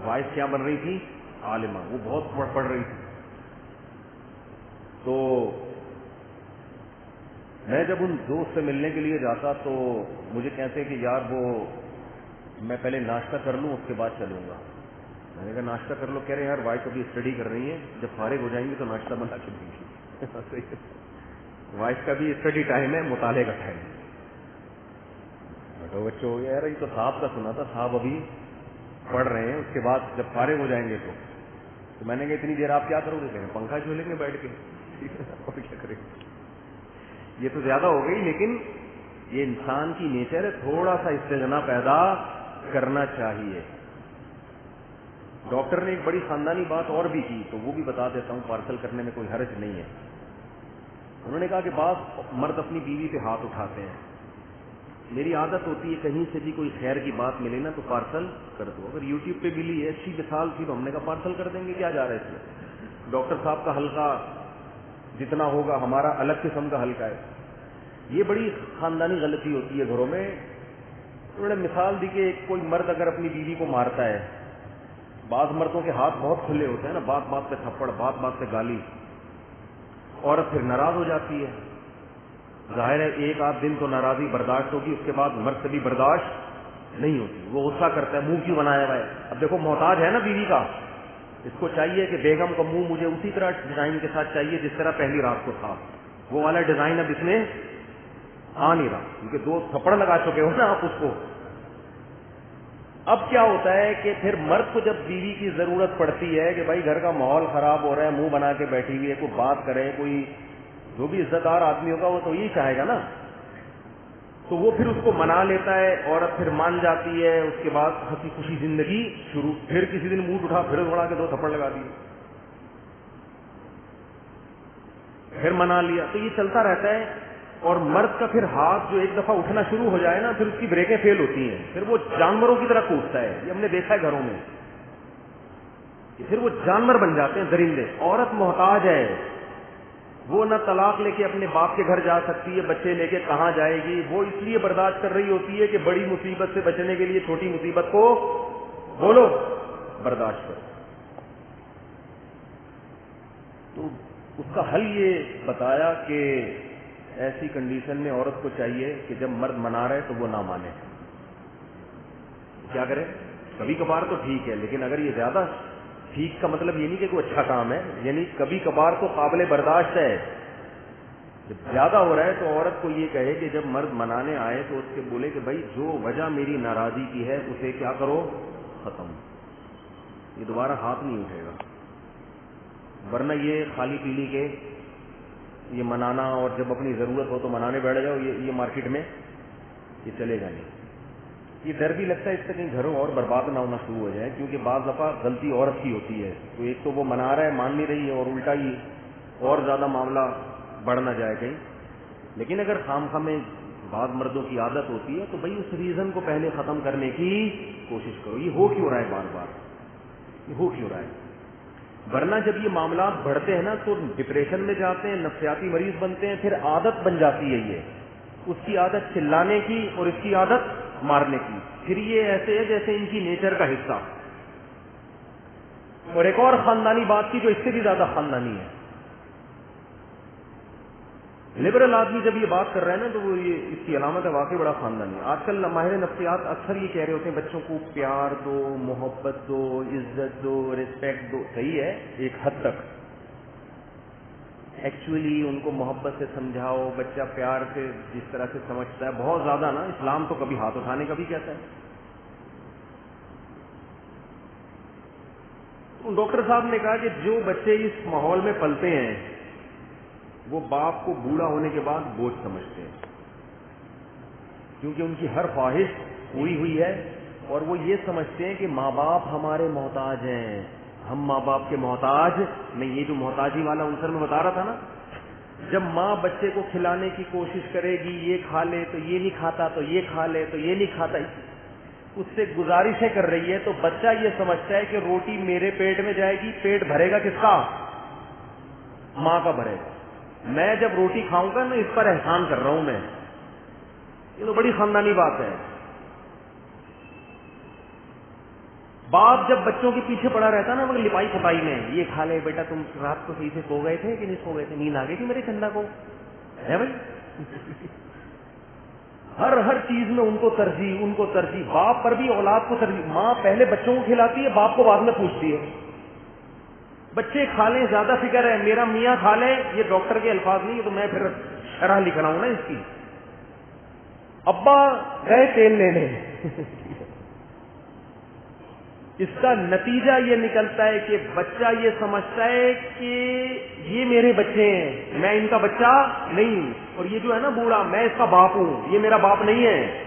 S2: وائف کیا بن رہی تھی؟ عالمہ. وہ بہت پڑھ رہی تھی. تو میں جب ان دوست سے ملنے کے لیے جاتا تو مجھے کہتے کہ یار وہ میں پہلے ناشتہ کر لوں اس کے بعد چلوں گا. میں نے کہا ناشتہ کر لو. کہہ رہے یار وائف ابھی اسٹڈی کر رہی ہیں, جب فارغ ہو جائیں گی تو ناشتہ بنا کے دیں گی. وائف کا بھی اسٹڈی ٹائم ہے, مطالعے کا ٹائم ہے. بچوں ہو گیا یار, یہ تو صاحب کا سنا تھا, صاحب ابھی پڑھ رہے ہیں, اس کے بعد جب فارغ ہو جائیں گے تو میں نے کہا اتنی دیر آپ کیا کرو گے؟ کہیں پنکھا جھولیں گے بیٹھ کے, اور کیا کریں گے. یہ تو زیادہ ہو گئی, لیکن یہ انسان کی نیچر ہے, تھوڑا سا استغنا پیدا کرنا چاہیے. ڈاکٹر نے ایک بڑی خاندانی بات اور بھی کی, تو وہ بھی بتا دیتا ہوں, پارسل کرنے میں کوئی حرج نہیں ہے. انہوں نے کہا کہ بعض مرد اپنی بیوی پہ ہاتھ اٹھاتے ہیں. میری عادت ہوتی ہے کہیں سے بھی کوئی خیر کی بات ملے نا تو پارسل کر دو. اگر یوٹیوب پہ ملی ہے اچھی مثال تھی تو ہم نے کہا پارسل کر دیں گے, کیا جا رہا ہے اس میں. ڈاکٹر صاحب کا حلقہ جتنا ہوگا ہمارا الگ قسم کا حلقہ ہے. یہ بڑی خاندانی غلطی ہوتی ہے گھروں میں. انہوں نے مثال دی کہ کوئی مرد اگر اپنی بیوی کو مارتا ہے, بعض مردوں کے ہاتھ بہت کھلے ہوتے ہیں نا, بات بات پہ تھپڑ, بات بات پہ گالی, عورت پھر ناراض ہو جاتی ہے. ظاہر ہے ایک آدھ دن تو ناراضی برداشت ہوگی, اس کے بعد مرد سے بھی برداشت نہیں ہوتی. وہ غصہ کرتا ہے, منہ کیوں بنایا ہوا ہے. اب دیکھو محتاج ہے نا بیوی کا, اس کو چاہیے کہ بیگم کا منہ مجھے اسی طرح ڈیزائن کے ساتھ چاہیے جس طرح پہلی رات کو تھا. وہ والا ڈیزائن اب اس میں آ نہیں رہا, کیونکہ 2 تھپڑ لگا چکے ہو نا آپ اس کو. اب کیا ہوتا ہے کہ پھر مرد کو جب بیوی کی ضرورت پڑتی ہے کہ بھائی گھر کا ماحول خراب ہو رہا ہے, منہ بنا کے بیٹھی ہوئی ہے, کوئی بات کرے, کوئی جو بھی عزت دار آدمی ہوگا وہ تو یہی چاہے گا نا, تو وہ پھر اس کو منا لیتا ہے. عورت پھر مان جاتی ہے, اس کے بعد ہنسی خوشی زندگی شروع. پھر کسی دن موڈ اٹھا, پھر بڑھا کے 2 تھپڑ لگا دیے, پھر منا لیا. تو یہ چلتا رہتا ہے. اور مرد کا پھر ہاتھ جو ایک دفعہ اٹھنا شروع ہو جائے نا, پھر اس کی بریکیں فیل ہوتی ہیں, پھر وہ جانوروں کی طرح کودتا ہے. یہ ہم نے دیکھا ہے گھروں میں, پھر وہ جانور بن جاتے ہیں, درندے. عورت محتاج ہے, وہ نہ طلاق لے کے اپنے باپ کے گھر جا سکتی ہے, بچے لے کے کہاں جائے گی. وہ اس لیے برداشت کر رہی ہوتی ہے کہ بڑی مصیبت سے بچنے کے لیے چھوٹی مصیبت کو بولو برداشت کرو. تو اس کا حل یہ بتایا کہ ایسی کنڈیشن میں عورت کو چاہیے کہ جب مرد منا رہے تو وہ نہ مانے. کیا کرے؟ کبھی کبھار تو ٹھیک ہے, لیکن اگر یہ زیادہ, ٹھیک کا مطلب یہ نہیں کہ کوئی اچھا کام ہے, یعنی کبھی کبھار تو قابل برداشت ہے. جب زیادہ ہو رہا ہے تو عورت کو یہ کہے کہ جب مرد منانے آئے تو اس کے بولے کہ بھائی جو وجہ میری ناراضی کی ہے اسے کیا کرو, ختم. یہ دوبارہ ہاتھ نہیں اٹھے گا. ورنہ یہ خالی پیلی کے یہ منانا اور جب اپنی ضرورت ہو تو منانے بیٹھ جاؤ, یہ مارکیٹ میں یہ چلے گا نہیں. یہ ڈر بھی لگتا ہے اس سے کہیں گھروں اور برباد نہ ہونا شروع ہو جائے, کیونکہ بعض دفعہ غلطی عورت کی ہوتی ہے. تو ایک تو وہ منا رہا ہے, مان نہیں رہی ہے, اور الٹا ہی اور زیادہ معاملہ بڑھ نہ جائے کہیں. لیکن اگر خامخواہ میں بعض مردوں کی عادت ہوتی ہے تو بھائی اس ریزن کو پہلے ختم کرنے کی کوشش کرو. یہ ہو کیوں رہا ہے بار بار, یہ ہو کیوں رہا ہے. ورنہ جب یہ معاملات بڑھتے ہیں نا تو ڈپریشن میں جاتے ہیں, نفسیاتی مریض بنتے ہیں, پھر عادت بن جاتی ہے. یہ اس کی عادت چلانے کی اور اس کی عادت مارنے کی. پھر یہ ایسے ہے جیسے ان کی نیچر کا حصہ. اور ایک اور خاندانی بات کی جو اس سے بھی زیادہ خاندانی ہے. لبرل آدمی جب یہ بات کر رہے ہیں نا تو وہ یہ اس کی علامت ہے واقعی بڑا خاندانی. آج کل ماہر نفسیات اکثر یہ کہہ رہے ہوتے ہیں بچوں کو پیار دو, محبت دو, عزت دو, رسپیکٹ دو. صحیح ہے ایک حد تک, ایکچولی ان کو محبت سے سمجھاؤ, بچہ پیار سے جس طرح سے سمجھتا ہے, بہت زیادہ نا. اسلام تو کبھی ہاتھ اٹھانے کا بھی کہتا ہے, ڈاکٹر صاحب نے کہا کہ جو بچے اس ماحول میں پلتے ہیں وہ باپ کو بوڑھا ہونے کے بعد بوجھ سمجھتے ہیں، کیونکہ ان کی ہر خواہش پوری ہوئی ہے، اور وہ یہ سمجھتے ہیں کہ ماں باپ ہمارے محتاج ہیں، ہم ماں باپ کے محتاج نہیں۔ یہ جو محتاجی والا عنصر میں بتا رہا تھا نا، جب ماں بچے کو کھلانے کی کوشش کرے گی، یہ کھا لے تو یہ نہیں کھاتا، تو یہ کھا لے تو یہ نہیں کھاتا، اس سے گزارشیں کر رہی ہے، تو بچہ یہ سمجھتا ہے کہ روٹی میرے پیٹ میں جائے گی، پیٹ بھرے گا کس کا؟ ماں کا بھرے گا۔ میں جب روٹی کھاؤں گا نا، اس پر احسان کر رہا ہوں میں۔ یہ تو بڑی خاندانی بات ہے۔ باپ جب بچوں کے پیچھے پڑا رہتا نا، وہ لپائی پھپائی میں، یہ کھا لے بیٹا، تم رات کو صحیح سے سو گئے تھے کہ نہیں سو گئے تھے، نیند آ گئی تھی میرے چندا کو، ہے بھائی؟ ہر چیز میں ان کو ترجیح، باپ پر بھی اولاد کو ترجیح۔ ماں پہلے بچوں کو کھلاتی ہے، باپ کو بعد میں پوچھتی ہے۔ بچے کھا لیں زیادہ فکر ہے، میرا میاں کھا لے، یہ ڈاکٹر کے الفاظ نہیں، تو میں پھر شرح لکھ رہا ہوں نا اس کی۔ ابا گئے تیل لینے، اس کا نتیجہ یہ نکلتا ہے کہ بچہ یہ سمجھتا ہے کہ یہ میرے بچے ہیں، میں ان کا بچہ نہیں، اور یہ جو ہے نا بوڑھا، میں اس کا باپ ہوں، یہ میرا باپ نہیں ہے۔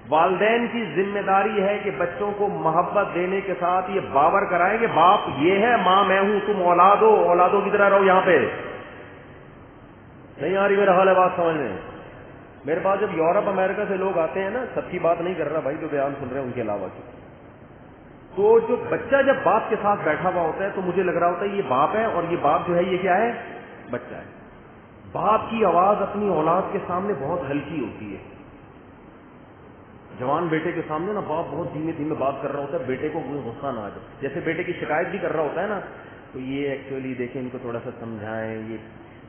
S2: والدین کی ذمہ داری ہے کہ بچوں کو محبت دینے کے ساتھ یہ باور کرائیں کہ باپ یہ ہے، ماں میں ہوں، تم اولاد ہو، اولادوں کی طرح رہو۔ یہاں پہ نہیں آ رہی میرا حال ہے بات سمجھ میں؟ میرے پاس جب یورپ امریکہ سے لوگ آتے ہیں نا، سب کی بات نہیں کر رہا بھائی، جو بیان سن رہے ہیں ان کے علاوہ کی، تو جو بچہ جب باپ کے ساتھ بیٹھا ہوا ہوتا ہے تو مجھے لگ رہا ہوتا ہے یہ باپ ہے، اور یہ باپ جو ہے یہ کیا ہے؟ بچہ ہے۔ باپ کی آواز اپنی اولاد کے سامنے بہت ہلکی ہوتی ہے۔ جوان بیٹے کے سامنے نا باپ بہت دھیمے دھیمے بات کر رہا ہوتا ہے، بیٹے کو کوئی غصہ نہ آ جائے، جیسے بیٹے کی شکایت بھی کر رہا ہوتا ہے نا، تو یہ ایکچولی دیکھیں، ان کو تھوڑا سا سمجھائیں،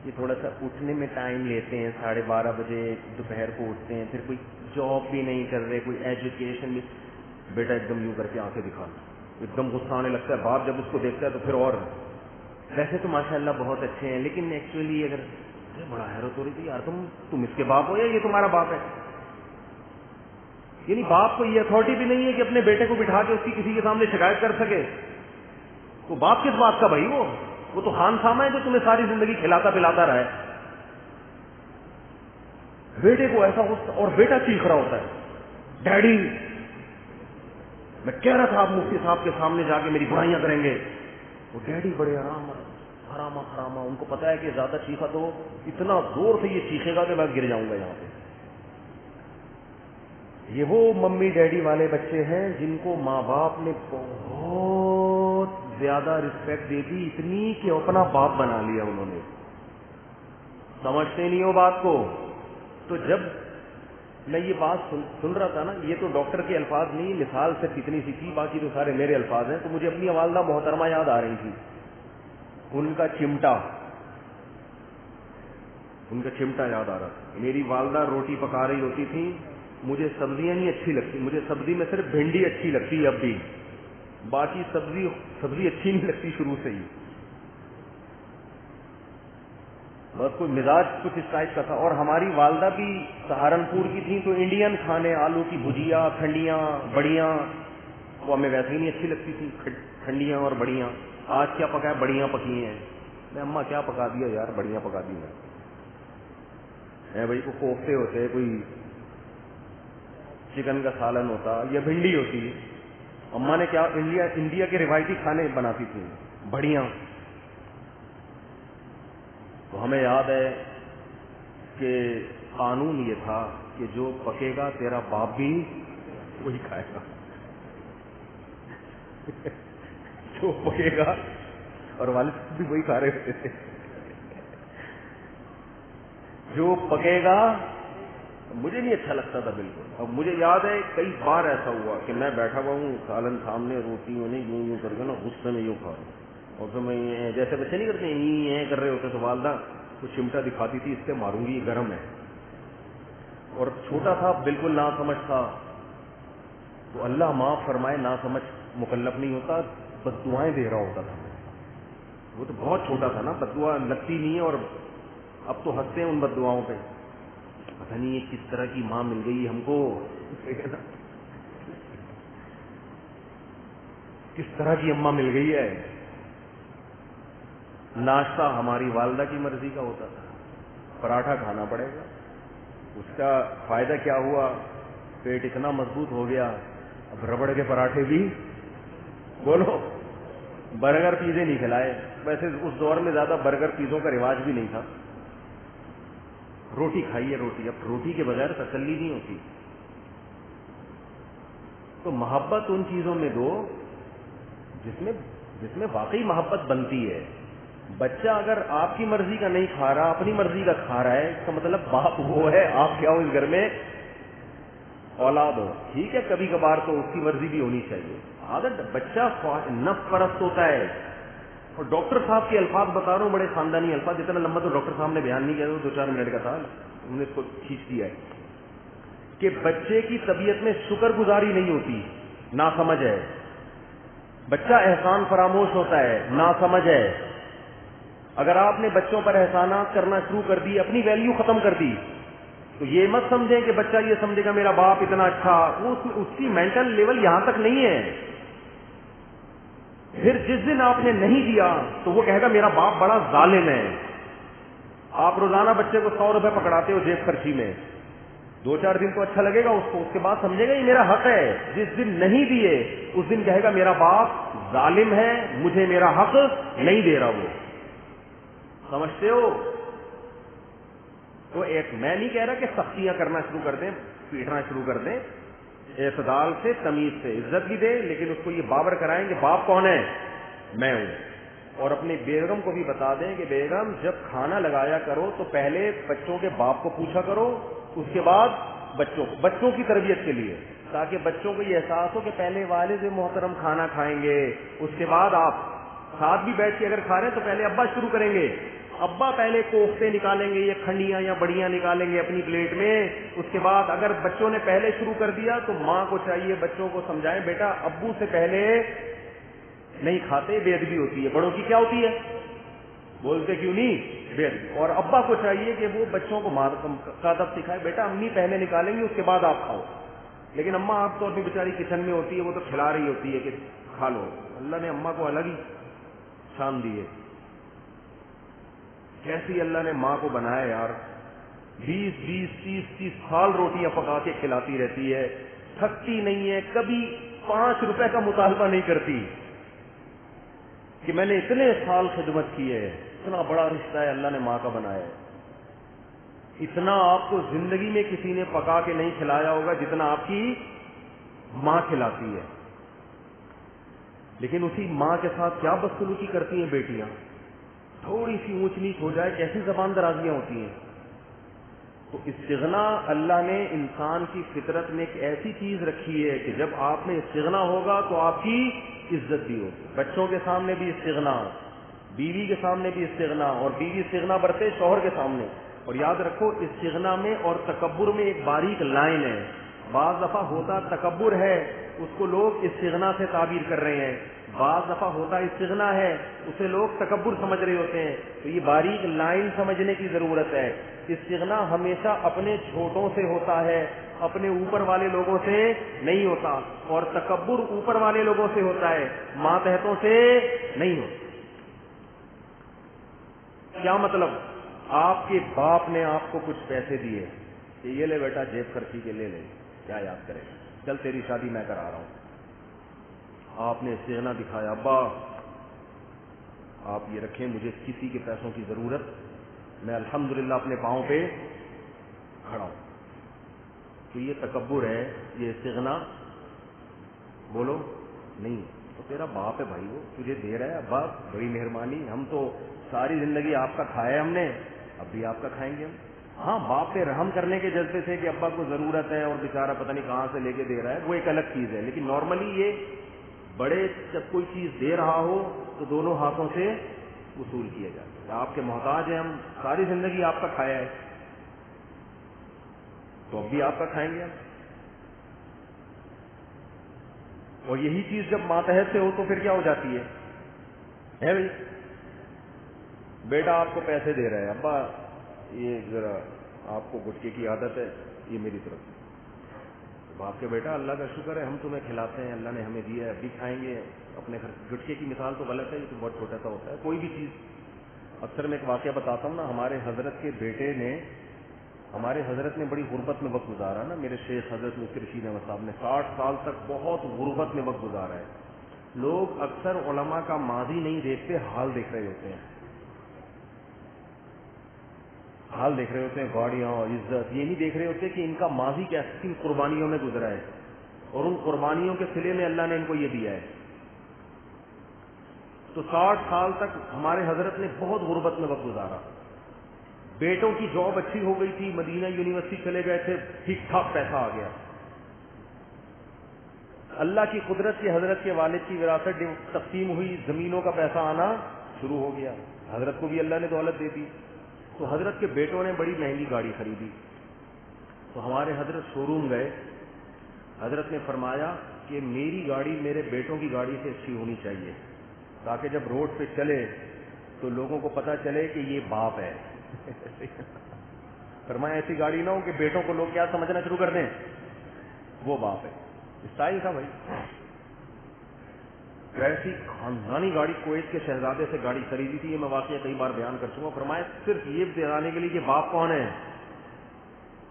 S2: یہ تھوڑا سا اٹھنے میں ٹائم لیتے ہیں، 12:30 بجے دوپہر کو اٹھتے ہیں، پھر کوئی جاب بھی نہیں کر رہے، کوئی ایجوکیشن بھی۔ بیٹا ایک دم یوں کر کے آنکھیں دکھانا، ایک دم غصہ آنے لگتا ہے، باپ جب اس کو دیکھتا ہے تو پھر اور ویسے تو ماشاءاللہ بہت اچھے ہیں، لیکن ایکچولی اگر بڑا حیرت ہو رہی تھی یار، تم اس کے باپ ہو یا یہ تمہارا باپ ہے؟ یعنی باپ کو یہ اتھارٹی بھی نہیں ہے کہ اپنے بیٹے کو بٹھا کے اس کی کسی کے سامنے شکایت کر سکے۔ تو باپ کس بات کا بھائی؟ وہ تو خان سامہ ہے جو تمہیں ساری زندگی کھلاتا پلاتا رہا ہے۔ بیٹے کو ایسا غصہ، اور بیٹا چیخ رہا ہوتا ہے، ڈیڈی میں کہہ رہا تھا آپ مفتی صاحب کے سامنے جا کے میری برائیاں کریں گے۔ وہ ڈیڈی بڑے حرامہ، ان کو پتا ہے کہ زیادہ چیخا تو اتنا زور سے یہ چیخے گا کہ میں گر جاؤں گا یہاں پہ۔ یہ وہ ممی ڈیڈی والے بچے ہیں جن کو ماں باپ نے بہت زیادہ رسپیکٹ دے دی، اتنی کہ اپنا باپ بنا لیا انہوں نے۔ سمجھتے نہیں ہو بات کو؟ تو جب میں یہ بات سن رہا تھا نا، یہ تو ڈاکٹر کے الفاظ نہیں، مثال صرف اتنی سی تھی، باقی تو سارے میرے الفاظ ہیں، تو مجھے اپنی والدہ محترمہ یاد آ رہی تھی، ان کا چمٹا یاد آ رہا تھا۔ میری والدہ روٹی پکا رہی ہوتی تھی، مجھے سبزیاں نہیں اچھی لگتی، مجھے سبزی میں صرف بھنڈی اچھی لگتی ہے اب بھی، باقی سبزی اچھی نہیں لگتی شروع سے ہی، بس کوئی مزاج کچھ اس ٹائپ کا تھا۔ اور ہماری والدہ بھی سہارنپور کی تھیں، تو انڈین کھانے، آلو کی بھجیا، کھنڈیاں، بڑیاں، وہ ہمیں ویسے ہی نہیں اچھی لگتی تھی، کھنڈیاں اور بڑیاں۔ آج کیا پکا ہے؟ بڑیاں پکی ہیں۔ میں اماں کیا پکا دیا یار؟ بڑیاں پکا دی میں بھائی، کوئی کوفتے ہوتے، کوئی چکن کا سالن ہوتا یا بھنڈی ہوتی۔ اماں نے کیا، انڈیا کے روایتی کھانے بناتی تھی، بڑیاں۔ تو ہمیں یاد ہے کہ قانون یہ تھا کہ جو پکے گا تیرا باپ بھی وہی کھائے گا، جو پکے گا، اور والد بھی وہی کھا رہے ہوتے تھے، جو پکے گا۔ مجھے نہیں اچھا لگتا تھا بالکل۔ اب مجھے یاد ہے کئی بار ایسا ہوا کہ میں بیٹھا ہوا ہوں، سالن سامنے، روٹی انہیں یوں کر کے نا غصے میں یوں کھا رہا ہوں، اور پھر میں جیسے بچے نہیں کرتے ہیں کر رہے ہوتے، تو والدہ کچھ چمٹا دکھاتی تھی، اس سے ماروں گی، یہ گرم ہے، اور چھوٹا تھا بالکل نا سمجھ تھا، تو اللہ معاف فرمائے، نا سمجھ مکلف نہیں ہوتا، بد دعائیں دے رہا ہوتا تھا۔ وہ تو بہت چھوٹا تھا نا، بد دعا لگتی نہیں ہے، اور اب تو ہنستے ہیں ان بد دعاؤں پہ، پتہ نہیں یہ کس طرح کی ماں مل گئی ہم کو، کس طرح کی اماں مل گئی ہے. ناشتہ ہماری والدہ کی مرضی کا ہوتا تھا, پراٹھا کھانا پڑے گا. اس کا فائدہ کیا ہوا, پیٹ اتنا مضبوط ہو گیا, اب ربڑ کے پراٹھے بھی بولو, برگر پیزے نہیں کھلائے. ویسے اس دور میں زیادہ برگر پیزوں کا رواج بھی نہیں تھا. روٹی کھائیے روٹی, اب روٹی کے بغیر تسلی نہیں ہوتی. تو محبت ان چیزوں میں دو جس میں واقعی محبت بنتی ہے. بچہ اگر آپ کی مرضی کا نہیں کھا رہا, اپنی مرضی کا کھا رہا ہے, اس کا مطلب باپ وہ ہے, آپ کیا ہو اس گھر میں اولاد ہو. ٹھیک ہے کبھی کبھار تو اس کی مرضی بھی ہونی چاہیے. عادت بچہ نفس پرست ہوتا ہے. اور ڈاکٹر صاحب کے الفاظ بتا رہا ہوں, بڑے خاندانی الفاظ, اتنا لمبا تو ڈاکٹر صاحب نے بیان نہیں کیا, 2-4 منٹ کا تھا, ہم نے اس کو کھینچ دیا ہے کہ بچے کی طبیعت میں شکر گزاری نہیں ہوتی, ناسمجھ ہے. بچہ احسان فراموش ہوتا ہے, ناسمجھ ہے. اگر آپ نے بچوں پر احسانات کرنا شروع کر دی, اپنی ویلیو ختم کر دی, تو یہ مت سمجھیں کہ بچہ یہ سمجھے گا میرا باپ اتنا اچھا. اس کی مینٹل لیول یہاں تک نہیں ہے. پھر جس دن آپ نے نہیں دیا تو وہ کہے گا میرا باپ بڑا ظالم ہے. آپ روزانہ بچے کو 100 روپے پکڑاتے ہو جیب خرچی میں, 2-4 دن تو اچھا لگے گا اس کو, اس کے بعد سمجھے گا یہ میرا حق ہے. جس دن نہیں دیے اس دن کہے گا میرا باپ ظالم ہے, مجھے میرا حق نہیں دے رہا. وہ سمجھتے ہو؟ تو ایک میں نہیں کہہ رہا کہ سختیاں کرنا شروع کر دیں, پیٹنا شروع کر دیں. اعتدال سے, تمیز سے, عزت بھی دے, لیکن اس کو یہ بابر کرائیں کہ باپ کون ہے, میں ہوں. اور اپنی بیگم کو بھی بتا دیں کہ بیگم جب کھانا لگایا کرو تو پہلے بچوں کے باپ کو پوچھا کرو, اس کے بعد بچوں کی تربیت کے لیے, تاکہ بچوں کو یہ احساس ہو کہ پہلے والد محترم کھانا کھائیں گے, اس کے بعد آپ ساتھ بھی بیٹھ کے اگر کھا رہے ہیں تو پہلے ابا شروع کریں گے. ابا پہلے کوفتے نکالیں گے, یہ کھنڈیاں یا بڑیاں نکالیں گے اپنی پلیٹ میں. اس کے بعد اگر بچوں نے پہلے شروع کر دیا تو ماں کو چاہیے بچوں کو سمجھائیں, بیٹا ابو سے پہلے نہیں کھاتے, بے ادبی ہوتی ہے. بڑوں کی کیا ہوتی ہے, بولتے کیوں نہیں, بے ادبی. اور ابا کو چاہیے کہ وہ بچوں کو کا ادب سکھائے, بیٹا امی پہلے نکالیں گی اس کے بعد آپ کھاؤ. لیکن اماں آپ تو اپنی بیچاری کچن میں ہوتی ہے, وہ تو کھلا رہی ہوتی ہے کہ کھا لو. اللہ نے اماں کو الگ ہی شان دی ہے. کیسی اللہ نے ماں کو بنایا یار, 20-20, 30-30 سال روٹیاں پکا کے کھلاتی رہتی ہے, تھکتی نہیں ہے, کبھی 5 روپے کا مطالبہ نہیں کرتی کہ میں نے اتنے سال خدمت کی ہے. اتنا بڑا رشتہ ہے اللہ نے ماں کا بنایا ہے. اتنا آپ کو زندگی میں کسی نے پکا کے نہیں کھلایا ہوگا جتنا آپ کی ماں کھلاتی ہے. لیکن اسی ماں کے ساتھ کیا بدسلوکی کرتی ہیں بیٹیاں, تھوڑی سی اونچ نیچ ہو جائے کیسی زبان درازیاں ہوتی ہیں. تو استغنا اللہ نے انسان کی فطرت میں ایک ایسی چیز رکھی ہے کہ جب آپ میں استغنا ہوگا تو آپ کی عزت بھی ہوگی. بچوں کے سامنے بھی استغنا, بیوی کے سامنے بھی استغنا, اور بیوی استغنا برتے شوہر کے سامنے. اور یاد رکھو استغنا میں اور تکبر میں ایک باریک لائن ہے. بعض دفعہ ہوتا تکبر ہے, اس کو لوگ استغنا سے تعبیر کر رہے ہیں. بعض دفعہ ہوتا استغنا ہے, اسے لوگ تکبر سمجھ رہے ہوتے ہیں. تو یہ باریک لائن سمجھنے کی ضرورت ہے. استغنا ہمیشہ اپنے چھوٹوں سے ہوتا ہے, اپنے اوپر والے لوگوں سے نہیں ہوتا. اور تکبر اوپر والے لوگوں سے ہوتا ہے, ماتحتوں سے نہیں ہوتا. کیا مطلب, آپ کے باپ نے آپ کو کچھ پیسے دیے کہ یہ لے بیٹا جیب خرچی کے لے لے, کیا یاد کرے گا, چل تیری شادی میں کرا رہا ہوں. آپ نے استغنا دکھایا, ابا آپ یہ رکھیں, مجھے کسی کے پیسوں کی ضرورت, میں الحمدللہ اپنے پاؤں پہ کھڑا ہوں. تو یہ تکبر ہے, یہ استغنا بولو نہیں. تو تیرا باپ ہے بھائی, وہ تجھے دے رہا ہے, ابا بڑی مہربانی, ہم تو ساری زندگی آپ کا کھایا ہم نے, اب بھی آپ کا کھائیں گے ہم. ہاں باپ پہ رحم کرنے کے جذبے سے کہ ابا کو ضرورت ہے اور بیچارہ پتہ نہیں کہاں سے لے کے دے رہا ہے, وہ ایک الگ چیز ہے. لیکن نارملی یہ بڑے جب کوئی چیز دے رہا ہو تو دونوں ہاتھوں سے وصول کیا جاتا ہے. آپ کے محتاج ہیں ہم, ساری زندگی آپ کا کھایا ہے, تو اب بھی آپ کا کھائیں گے ہم. اور یہی چیز جب ماتحت سے ہو تو پھر کیا ہو جاتی ہے بھائی, بیٹا آپ کو پیسے دے رہے ہیں, ابا یہ ذرا آپ کو گٹکے کی عادت ہے, یہ میری طرف سے. باپ کے بیٹا اللہ کا شکر ہے ہم تمہیں کھلاتے ہیں, اللہ نے ہمیں دیا ہے, اب بھی کھائیں گے, اپنے گھر گٹکے کی مثال تو غلط ہے، یہ تو بہت چھوٹا سا ہوتا ہے، کوئی بھی چیز. اکثر میں ایک واقعہ بتاتا ہوں نا، ہمارے حضرت کے بیٹے نے، ہمارے حضرت نے بڑی غربت میں وقت گزارا نا، میرے شیخ حضرت مفتی رشید احمد صاحب نے 60 سال تک بہت غربت میں وقت گزارا ہے. لوگ اکثر علماء کا ماضی نہیں دیکھتے، حال دیکھ رہے ہوتے ہیں، حال دیکھ رہے ہوتے ہیں، گاڑیاں، عزت، یہ نہیں دیکھ رہے ہوتے کہ ان کا ماضی کیسی قربانیوں میں گزرا ہے اور ان قربانیوں کے صلے میں اللہ نے ان کو یہ دیا ہے. تو 60 سال تک ہمارے حضرت نے بہت غربت میں وقت گزارا. بیٹوں کی جاب اچھی ہو گئی تھی، مدینہ یونیورسٹی چلے گئے تھے، ٹھیک ٹھاک پیسہ آ گیا. اللہ کی قدرت سے حضرت کے والد کی وراثت تقسیم ہوئی، زمینوں کا پیسہ آنا شروع ہو گیا، حضرت کو بھی اللہ نے دولت دے دی. تو حضرت کے بیٹوں نے بڑی مہنگی گاڑی خریدی. تو ہمارے حضرت شو روم گئے، حضرت نے فرمایا کہ میری گاڑی میرے بیٹوں کی گاڑی سے اچھی ہونی چاہیے، تاکہ جب روڈ پہ چلے تو لوگوں کو پتا چلے کہ یہ باپ ہے. فرمایا ایسی گاڑی نہ ہو کہ بیٹوں کو لوگ کیا سمجھنا شروع کر دیں، وہ باپ ہے. اسٹائل تھا بھائی. ایسی خاندانی گاڑی کویت کے شہزادے سے گاڑی خریدی تھی، یہ میں واقعہ کئی بار بیان کر چکا. فرمایا صرف یہ بتانے کے لیے کہ باپ کون ہے،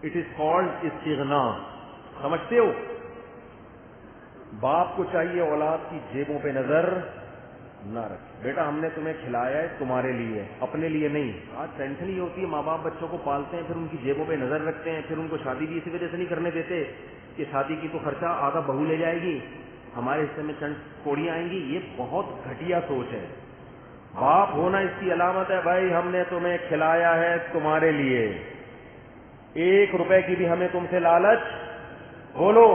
S2: اٹ از کالڈ استغنا. سمجھتے ہو، باپ کو چاہیے اولاد کی جیبوں پہ نظر نہ رکھے. بیٹا ہم نے تمہیں کھلایا ہے تمہارے لیے، اپنے لیے نہیں. آج ٹینشن ہی ہوتی ہے، ماں باپ بچوں کو پالتے ہیں، پھر ان کی جیبوں پہ نظر رکھتے ہیں، پھر ان کو شادی بھی اسی وجہ سے نہیں کرنے دیتے کہ شادی کی تو خرچہ آدھا بہو لے جائے گی، ہمارے حصے میں چند کوڑیاں آئیں گی. یہ بہت گھٹیا سوچ ہے. باپ ہونا اس کی علامت ہے، بھائی ہم نے تمہیں کھلایا ہے تمہارے لیے، 1 روپے کی بھی ہمیں تم سے لالچ بولو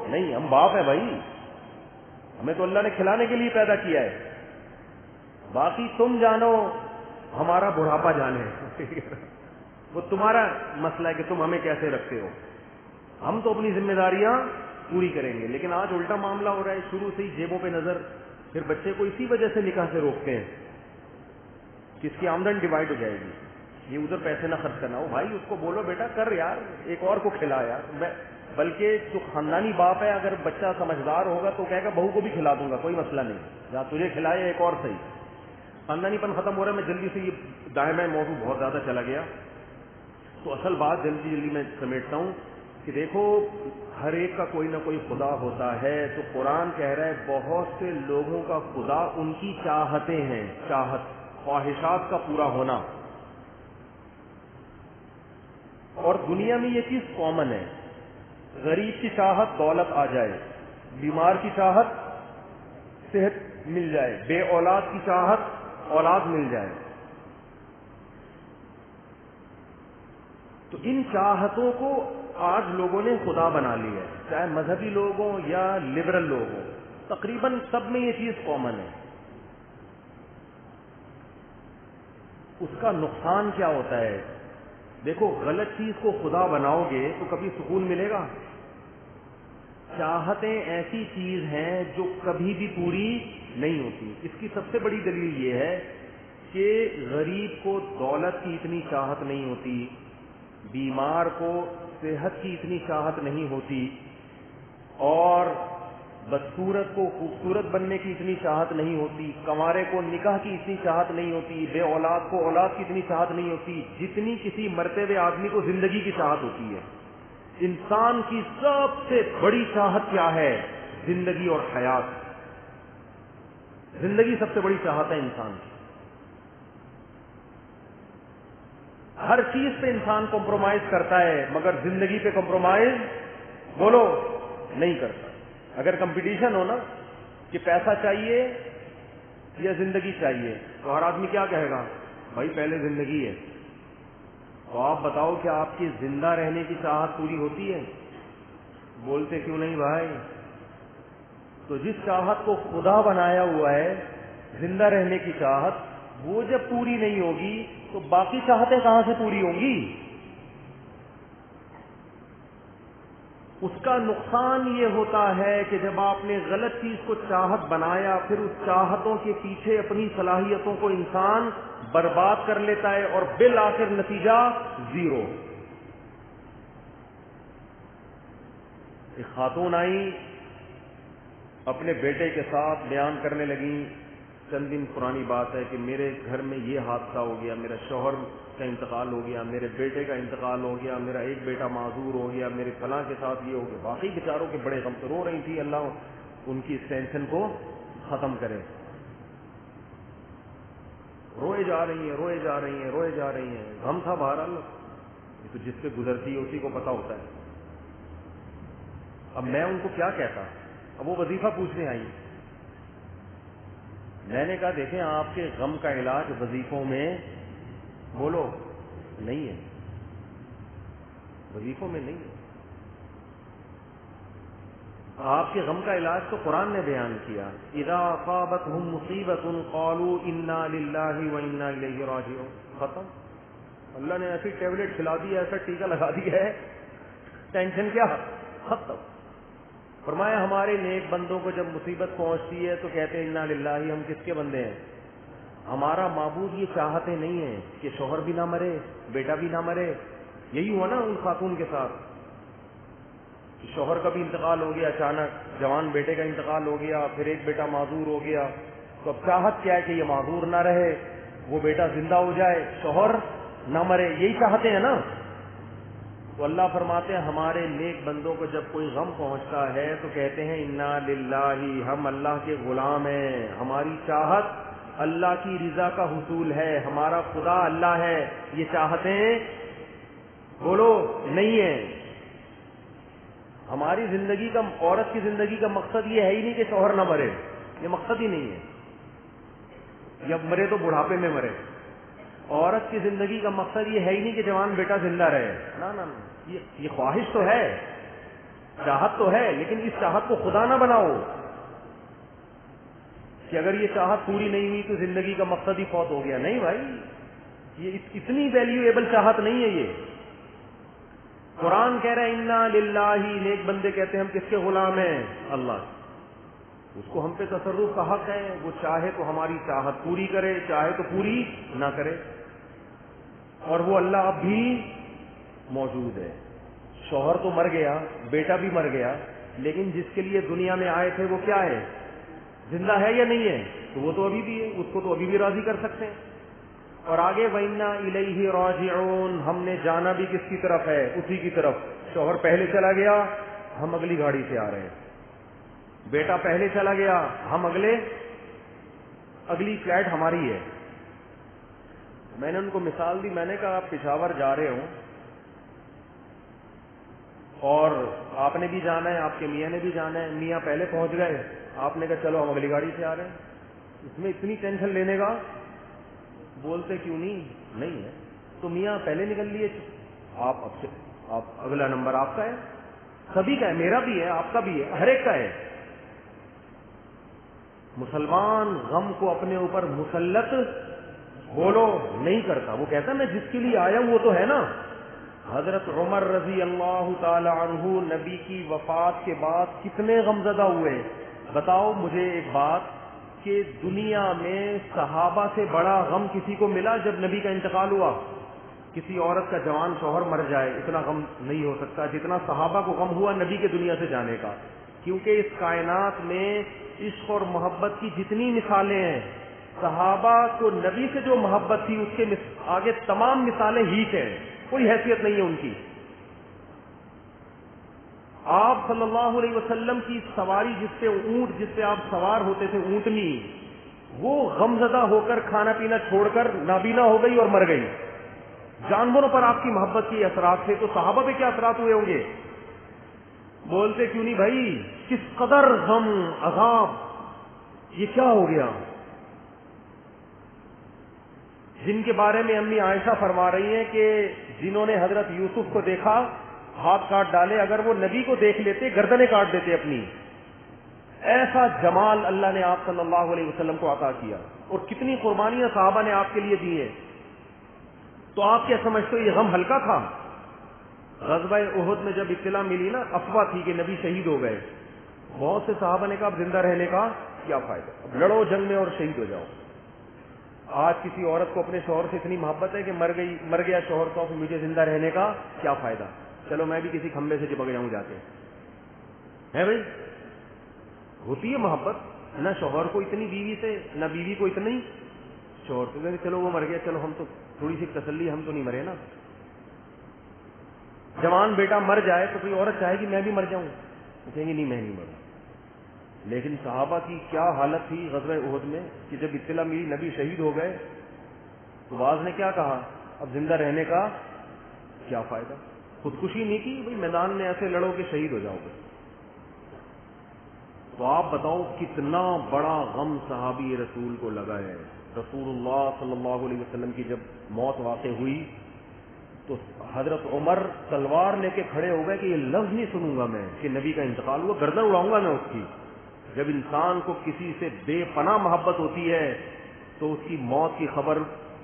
S2: نہیں. ہم باپ ہیں بھائی، ہمیں تو اللہ نے کھلانے کے لیے پیدا کیا ہے. باقی تم جانو، ہمارا بڑھاپا جانے، وہ تمہارا مسئلہ ہے کہ تم ہمیں کیسے رکھتے ہو. ہم تو اپنی ذمہ داریاں پوری کریں گے. لیکن آج الٹا معاملہ ہو رہا ہے، شروع سے ہی جیبوں پہ نظر. پھر بچے کو اسی وجہ سے نکاح سے روکتے ہیں کہ اس کی آمدن ڈیوائڈ ہو جائے گی، یہ ادھر پیسے نہ خرچ کرنا ہو. بھائی اس کو بولو بیٹا کر یار، ایک اور کو کھلا یار. بلکہ جو خاندانی باپ ہے، اگر بچہ سمجھدار ہوگا تو کہے گا بہو کو بھی کھلا دوں گا، کوئی مسئلہ نہیں، جہاں تجھے کھلائے ایک اور صحیح. خاندانی پن ختم ہو رہا ہے. میں جلدی سے، یہ دائیں بائیں موضوع بہت زیادہ چلا گیا، تو اصل بات جلدی میں سمیٹتا ہوں کہ دیکھو ہر ایک کا کوئی نہ کوئی خدا ہوتا ہے. تو قرآن کہہ رہا ہے بہت سے لوگوں کا خدا ان کی چاہتیں ہیں، چاہت، خواہشات کا پورا ہونا. اور دنیا میں یہ چیز کامن ہے. غریب کی چاہت دولت آ جائے، بیمار کی چاہت صحت مل جائے، بے اولاد کی چاہت اولاد مل جائے. تو ان چاہتوں کو آج لوگوں نے خدا بنا لی ہے، چاہے مذہبی لوگ ہوں یا لبرل لوگ ہوں، تقریباً سب میں یہ چیز کامن ہے. اس کا نقصان کیا ہوتا ہے؟ دیکھو غلط چیز کو خدا بناؤ گے تو کبھی سکون ملے گا؟ چاہتیں ایسی چیز ہیں جو کبھی بھی پوری نہیں ہوتی. اس کی سب سے بڑی دلیل یہ ہے کہ غریب کو دولت کی اتنی چاہت نہیں ہوتی، بیمار کو صحت کی اتنی چاہت نہیں ہوتی، اور بدصورت کو خوبصورت بننے کی اتنی چاہت نہیں ہوتی، کنوارے کو نکاح کی اتنی چاہت نہیں ہوتی، بے اولاد کو اولاد کی اتنی چاہت نہیں ہوتی جتنی کسی مرتے ہوئے آدمی کو زندگی کی چاہت ہوتی ہے. انسان کی سب سے بڑی چاہت کیا ہے؟ زندگی اور حیات. زندگی سب سے بڑی چاہت ہے انسان کی. ہر چیز پہ انسان کمپرومائز کرتا ہے، مگر زندگی پہ کمپرومائز بولو نہیں کرتا. اگر کمپٹیشن ہو نا کہ پیسہ چاہیے یا زندگی چاہیے، تو ہر آدمی کیا کہے گا؟ بھائی پہلے زندگی ہے. تو آپ بتاؤ کہ آپ کی زندہ رہنے کی چاہت پوری ہوتی ہے؟ بولتے کیوں نہیں بھائی؟ تو جس چاہت کو خدا بنایا ہوا ہے، زندہ رہنے کی چاہت، وہ جب پوری نہیں ہوگی تو باقی چاہتیں کہاں سے پوری ہوں گی؟ اس کا نقصان یہ ہوتا ہے کہ جب آپ نے غلط چیز کو چاہت بنایا، پھر اس چاہتوں کے پیچھے اپنی صلاحیتوں کو انسان برباد کر لیتا ہے اور بالآخر نتیجہ زیرو. ایک خاتون آئی اپنے بیٹے کے ساتھ بیان کرنے لگیں، چند دن پرانی بات ہے کہ میرے گھر میں یہ حادثہ ہو گیا، میرا شوہر کا انتقال ہو گیا، میرے بیٹے کا انتقال ہو گیا، میرا ایک بیٹا معذور ہو گیا، میرے فلاں کے ساتھ یہ ہو گیا. باقی بیچاروں کے بڑے غم سے رو رہی تھی، اللہ ان کی اس ٹینشن کو ختم کرے. روئے جا رہی ہیں، روئے جا رہی ہیں، روئے جا رہی ہیں. غم تھا بہرحال، تو جس سے گزرتی ہے اسی کو پتا ہوتا ہے. اب میں ان کو کیا کہتا؟ اب وہ وظیفہ پوچھنے آئی. میں نے کہا دیکھیں آپ کے غم کا علاج وظیفوں میں بولو نہیں ہے، وظیفوں میں نہیں ہے. آپ کے غم کا علاج تو قرآن نے بیان کیا. اذا اصابتهم مصیبت قالوا انا للہ وانا الیہ راجعون. ختم. اللہ نے ایسی ٹیبلٹ کھلا دی ہے، ایسا ٹیکا لگا دیا ہے، ٹینشن کیا ختم. فرمایا ہمارے نیک بندوں کو جب مصیبت پہنچتی ہے تو کہتے ہیں انا للہ، ہم کس کے بندے ہیں؟ ہمارا معبود یہ چاہتے نہیں ہیں کہ شوہر بھی نہ مرے، بیٹا بھی نہ مرے. یہی ہوا نا ان خاتون کے ساتھ، شوہر کا بھی انتقال ہو گیا، اچانک جوان بیٹے کا انتقال ہو گیا، پھر ایک بیٹا معذور ہو گیا. تو اب چاہت کیا ہے کہ یہ معذور نہ رہے، وہ بیٹا زندہ ہو جائے، شوہر نہ مرے. یہی چاہتے ہیں نا. تو اللہ فرماتے ہیں ہمارے نیک بندوں کو جب کوئی غم پہنچتا ہے تو کہتے ہیں انا للہ، ہم اللہ کے غلام ہیں، ہماری چاہت اللہ کی رضا کا حصول ہے، ہمارا خدا اللہ ہے. یہ چاہتیں بولو نہیں ہے. ہماری زندگی کا، عورت کی زندگی کا مقصد یہ ہے ہی نہیں کہ شوہر نہ مرے، یہ مقصد ہی نہیں ہے. یا مرے تو بڑھاپے میں مرے. عورت کی زندگی کا مقصد یہ ہے ہی نہیں کہ جوان بیٹا زندہ رہے. نہ یہ خواہش تو ہے، چاہت تو ہے، لیکن اس چاہت کو خدا نہ بناؤ کہ اگر یہ چاہت پوری نہیں ہوئی تو زندگی کا مقصد ہی فوت ہو گیا. نہیں بھائی، یہ اتنی ویلیویبل چاہت نہیں ہے. یہ قرآن کہہ رہے ہیں انا للہ، نیک بندے کہتے ہیں ہم کس کے غلام ہیں؟ اللہ. اس کو ہم پہ تصرف کا حق ہے. وہ چاہے تو ہماری چاہت پوری کرے، چاہے تو پوری نہ کرے. اور وہ اللہ اب بھی موجود ہے. شوہر تو مر گیا، بیٹا بھی مر گیا، لیکن جس کے لیے دنیا میں آئے تھے وہ کیا ہے؟ زندہ ہے یا نہیں ہے؟ تو وہ تو ابھی بھی ہے، اس کو تو ابھی بھی راضی کر سکتے ہیں. اور آگے وَإِنَّا إِلَيْهِ رَاجِعُونَ، ہم نے جانا بھی کس کی طرف ہے؟ اسی کی طرف. شوہر پہلے چلا گیا، ہم اگلی گاڑی سے آ رہے ہیں. بیٹا پہلے چلا گیا، ہم اگلی فلائٹ ہماری ہے. میں نے ان کو مثال دی. میں نے کہا آپ پشاور جا رہے ہوں اور آپ نے بھی جانا ہے، آپ کے میاں نے بھی جانا ہے. میاں پہلے پہنچ گئے، آپ نے کہا چلو ہم اگلی گاڑی سے آ رہے ہیں. اس میں اتنی ٹینشن لینے کا بولتے کیوں نہیں ہے. تو میاں پہلے نکل لیے، آپ اگلا نمبر آپ کا ہے، سبھی کا ہے، میرا بھی ہے، آپ کا بھی ہے، ہر ایک کا ہے. مسلمان غم کو اپنے اوپر مسلط بولو نہیں کرتا. وہ کہتا میں جس کے لیے آیا ہوں وہ تو ہے نا. حضرت عمر رضی اللہ تعالی عنہ نبی کی وفات کے بعد کتنے غمزدہ ہوئے. بتاؤ مجھے ایک بات کہ دنیا میں صحابہ سے بڑا غم کسی کو ملا جب نبی کا انتقال ہوا؟ کسی عورت کا جوان شوہر مر جائے اتنا غم نہیں ہو سکتا جتنا صحابہ کو غم ہوا نبی کے دنیا سے جانے کا. کیونکہ اس کائنات میں عشق اور محبت کی جتنی مثالیں ہیں، صحابہ کو نبی سے جو محبت تھی اس کے آگے تمام مثالیں ہیٹ ہیں، کوئی حیثیت نہیں ہے ان کی. آپ صلی اللہ علیہ وسلم کی سواری جس پہ اونٹ، جس پہ آپ سوار ہوتے تھے، اونٹنی، وہ غمزدہ ہو کر کھانا پینا چھوڑ کر نابینا ہو گئی اور مر گئی. جانوروں پر آپ کی محبت کے اثرات تھے، تو صحابہ پہ کیا اثرات ہوئے ہوں گے؟ بولتے کیوں نہیں بھائی؟ کس قدر غم، عذاب، یہ کیا ہو گیا؟ جن کے بارے میں امی عائشہ فرما رہی ہیں کہ جنہوں نے حضرت یوسف کو دیکھا ہاتھ کاٹ ڈالے، اگر وہ نبی کو دیکھ لیتے گردنیں کاٹ دیتے اپنی. ایسا جمال اللہ نے آپ صلی اللہ علیہ وسلم کو عطا کیا، اور کتنی قربانیاں صحابہ نے آپ کے لیے دی ہیں. تو آپ کیا سمجھتے ہو یہ غم ہلکا تھا؟ غزوہ احد میں جب اطلاع ملی نا، افواہ تھی کہ نبی شہید ہو گئے، بہت سے صحابہ نے کہا اب زندہ رہنے کا کیا فائدہ، اب لڑو جنگ میں اور شہید ہو جاؤ. آج کسی عورت کو اپنے شوہر سے اتنی محبت ہے کہ مر گیا شوہر تو مجھے زندہ رہنے کا کیا فائدہ، چلو میں بھی کسی کھمبے سے چپک جاؤں جاتے. ہے بھائی، ہوتی ہے محبت، نہ شوہر کو اتنی بیوی سے، نہ بیوی کو اتنی شوہر سے، کہ چلو وہ مر گیا، چلو ہم تو تھوڑی سی تسلی، ہم تو نہیں مرے نا. جوان بیٹا مر جائے تو کوئی عورت چاہے گی میں بھی مر جاؤں، کہیں گی نہیں میں نہیں مروں. لیکن صحابہ کی کیا حالت تھی غزوہ احد میں کہ جب اطلاع ملی نبی شہید ہو گئے تو باز نے کیا کہا، اب زندہ رہنے کا کیا فائدہ. خودکشی نہیں کی، بھائی میدان میں ایسے لڑو کہ شہید ہو جاؤ گے. تو آپ بتاؤ کتنا بڑا غم صحابی رسول کو لگا ہے. رسول اللہ صلی اللہ علیہ وسلم کی جب موت واقع ہوئی تو حضرت عمر تلوار لے کے کھڑے ہو گئے کہ یہ لفظ نہیں سنوں گا میں کہ نبی کا انتقال ہوا، گردن اڑاؤں گا میں اس کی. جب انسان کو کسی سے بے پناہ محبت ہوتی ہے تو اس کی موت کی خبر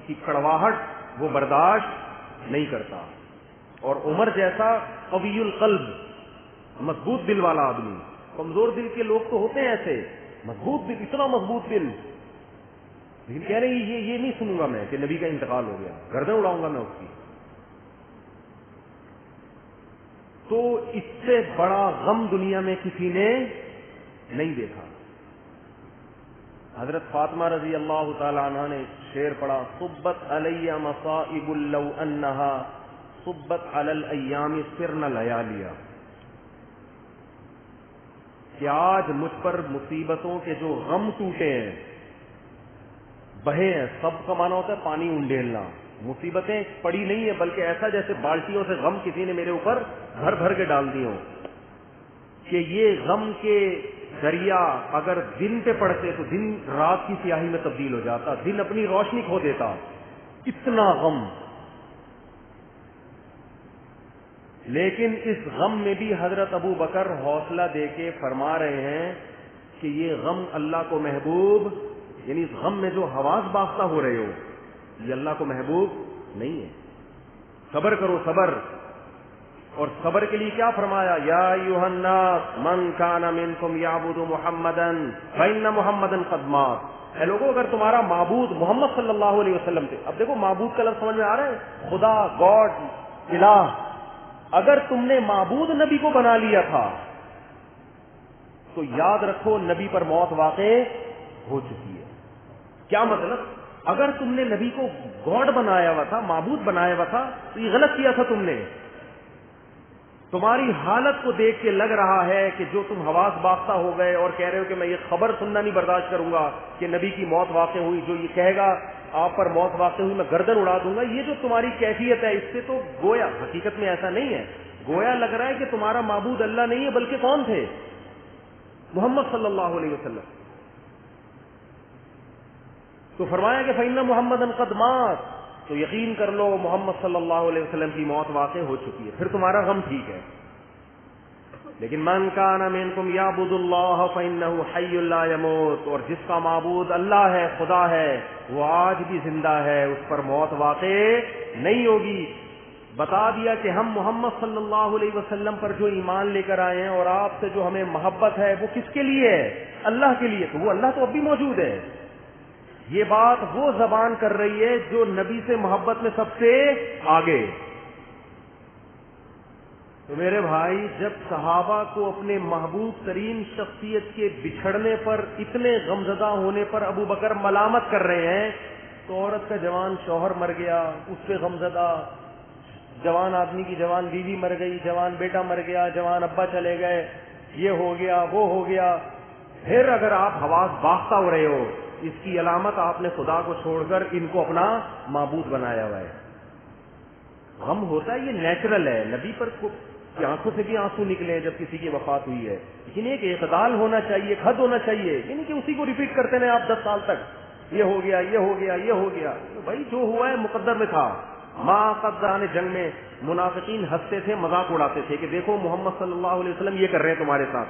S2: کی کڑواہٹ وہ برداشت نہیں کرتا. اور عمر جیسا قوی القلب، مضبوط دل والا آدمی، کمزور دل کے لوگ تو ہوتے ہیں ایسے، مضبوط دل، اتنا مضبوط دل، لیکن کہہ رہے ہیں یہ نہیں سنوں گا میں کہ نبی کا انتقال ہو گیا، گردن اڑاؤں گا میں اس کی. تو اس سے بڑا غم دنیا میں کسی نے نہیں دیکھا. حضرت فاطمہ رضی اللہ تعالی عنہ نے شعر پڑھا، صبت علی مصائب لو انہا صبت علی الایام سرن لیالیا، کہ آج مجھ پر مصیبتوں کے جو غم ٹوٹے ہیں، بہے ہیں، سب کا معنی ہوتا ہے پانی انڈیلنا، مصیبتیں پڑی نہیں ہے بلکہ ایسا جیسے بالٹیوں سے غم کسی نے میرے اوپر بھر بھر کے ڈال دی ہوں، کہ یہ غم کے دریا اگر دن پہ پڑتے تو دن رات کی سیاہی میں تبدیل ہو جاتا، دن اپنی روشنی کھو دیتا، اتنا غم. لیکن اس غم میں بھی حضرت ابو بکر حوصلہ دے کے فرما رہے ہیں کہ یہ غم اللہ کو محبوب، یعنی اس غم میں جو حواس باختہ ہو رہے ہو یہ اللہ کو محبوب نہیں ہے. صبر کرو صبر. اور صبر کے لیے کیا فرمایا، یا ایھا الناس من کان منکم یعبد محمدا فإن محمدا قد مات. اے لوگوں اگر تمہارا معبود محمد صلی اللہ علیہ وسلم تھے، اب دیکھو معبود کا لفظ سمجھ میں آ رہا ہے، خدا، گاڈ، الہ. اگر تم نے معبود نبی کو بنا لیا تھا تو یاد رکھو نبی پر موت واقع ہو چکی ہے. کیا مطلب، اگر تم نے نبی کو گاڈ بنایا ہوا تھا، معبود بنایا ہوا تھا تو یہ غلط کیا تھا تم نے. تمہاری حالت کو دیکھ کے لگ رہا ہے کہ جو تم حواس باختہ ہو گئے اور کہہ رہے ہو کہ میں یہ خبر سننا نہیں برداشت کروں گا کہ نبی کی موت واقع ہوئی، جو یہ کہے گا آپ پر موت واقع ہوئی میں گردن اڑا دوں گا، یہ جو تمہاری کیفیت ہے اس سے تو گویا حقیقت میں ایسا نہیں ہے، گویا لگ رہا ہے کہ تمہارا معبود اللہ نہیں ہے بلکہ کون تھے، محمد صلی اللہ علیہ وسلم. تو فرمایا کہ فإن محمدا قد مات، تو یقین کر لو محمد صلی اللہ علیہ وسلم کی موت واقع ہو چکی ہے، پھر تمہارا غم ٹھیک ہے. لیکن من کان منکم یعبد اللہ فإنہ حی لا یموت، اور جس کا معبود اللہ ہے، خدا ہے، وہ آج بھی زندہ ہے، اس پر موت واقع نہیں ہوگی. بتا دیا کہ ہم محمد صلی اللہ علیہ وسلم پر جو ایمان لے کر آئے ہیں اور آپ سے جو ہمیں محبت ہے وہ کس کے لیے ہے، اللہ کے لیے. تو وہ اللہ تو اب بھی موجود ہے. یہ بات وہ زبان کر رہی ہے جو نبی سے محبت میں سب سے آگے. تو میرے بھائی، جب صحابہ کو اپنے محبوب ترین شخصیت کے بچھڑنے پر، اتنے غمزدہ ہونے پر ابو بکر ملامت کر رہے ہیں، تو عورت کا جوان شوہر مر گیا اس پہ غمزدہ، جوان آدمی کی جوان بیوی مر گئی، جوان بیٹا مر گیا، جوان ابا چلے گئے، یہ ہو گیا وہ ہو گیا. پھر اگر آپ حواس باختہ ہو رہے ہو، اس کی علامت آپ نے خدا کو چھوڑ کر ان کو اپنا معبود بنایا ہوا ہے. غم ہوتا ہے، یہ نیچرل ہے. نبی پر کی آنکھوں سے بھی آنسو نکلے جب کسی کی وفات ہوئی ہے، لیکن ایک اعتدال ہونا چاہیے، حد ہونا چاہیے، یعنی کہ اسی کو ریپیٹ کرتے رہے آپ 10 سال تک، یہ ہو گیا یہ ہو گیا یہ ہو گیا. تو بھائی جو ہوا ہے مقدر میں تھا. ماں قدران جنگ میں منافقین ہنستے تھے، مذاق اڑاتے تھے کہ دیکھو محمد صلی اللہ علیہ وسلم یہ کر رہے ہیں تمہارے ساتھ،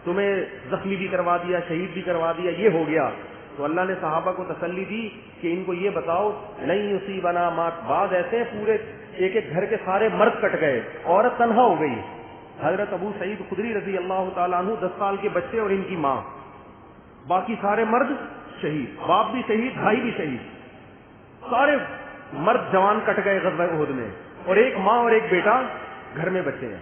S2: تمہیں زخمی بھی کروا دیا، شہید بھی کروا دیا، یہ ہو گیا. تو اللہ نے صحابہ کو تسلی دی کہ ان کو یہ بتاؤ نہیں یصیبنا ما، بعض ایسے پورے ایک ایک گھر کے سارے مرد کٹ گئے، عورت تنہا ہو گئی. حضرت ابو سعید خدری رضی اللہ تعالیٰ عنہ 10 سال کے بچے اور ان کی ماں، باقی سارے مرد شہید، باپ بھی شہید، بھائی بھی شہید، سارے مرد جوان کٹ گئے غزوہ احد میں، اور ایک ماں اور ایک بیٹا گھر میں بچے ہیں.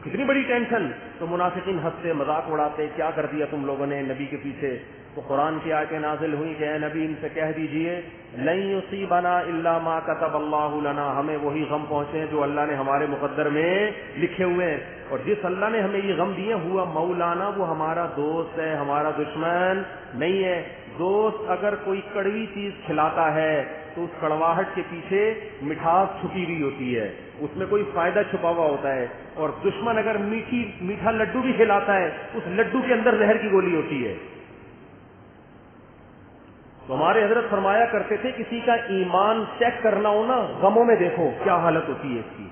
S2: کتنی بڑی ٹینشن. تو منافقین ہنستے مذاق اڑاتے, کیا کر دیا تم لوگوں نے نبی کے پیچھے. تو قرآن کی آیتیں نازل ہوئی کہ اے نبی ان سے کہہ دیجئے لن یصیبنا الا ما كتب اللہ لنا, ہمیں وہی غم پہنچے ہیں جو اللہ نے ہمارے مقدر میں لکھے ہوئے ہیں. اور جس اللہ نے ہمیں یہ غم دیے ہوا مولانا, وہ ہمارا دوست ہے, ہمارا دشمن نہیں ہے. دوست اگر کوئی کڑوی چیز کھلاتا ہے تو اس کڑواہٹ کے پیچھے مٹھاس چھپی ہوئی ہوتی ہے, اس میں کوئی فائدہ چھپا ہوا ہوتا ہے. اور دشمن اگر میٹھا لڈو بھی کھلاتا ہے, اس لڈو کے اندر زہر کی گولی ہوتی ہے. تو ہمارے حضرت فرمایا کرتے تھے کسی کا ایمان چیک کرنا ہو نا, غموں میں دیکھو کیا حالت ہوتی ہے اس کی.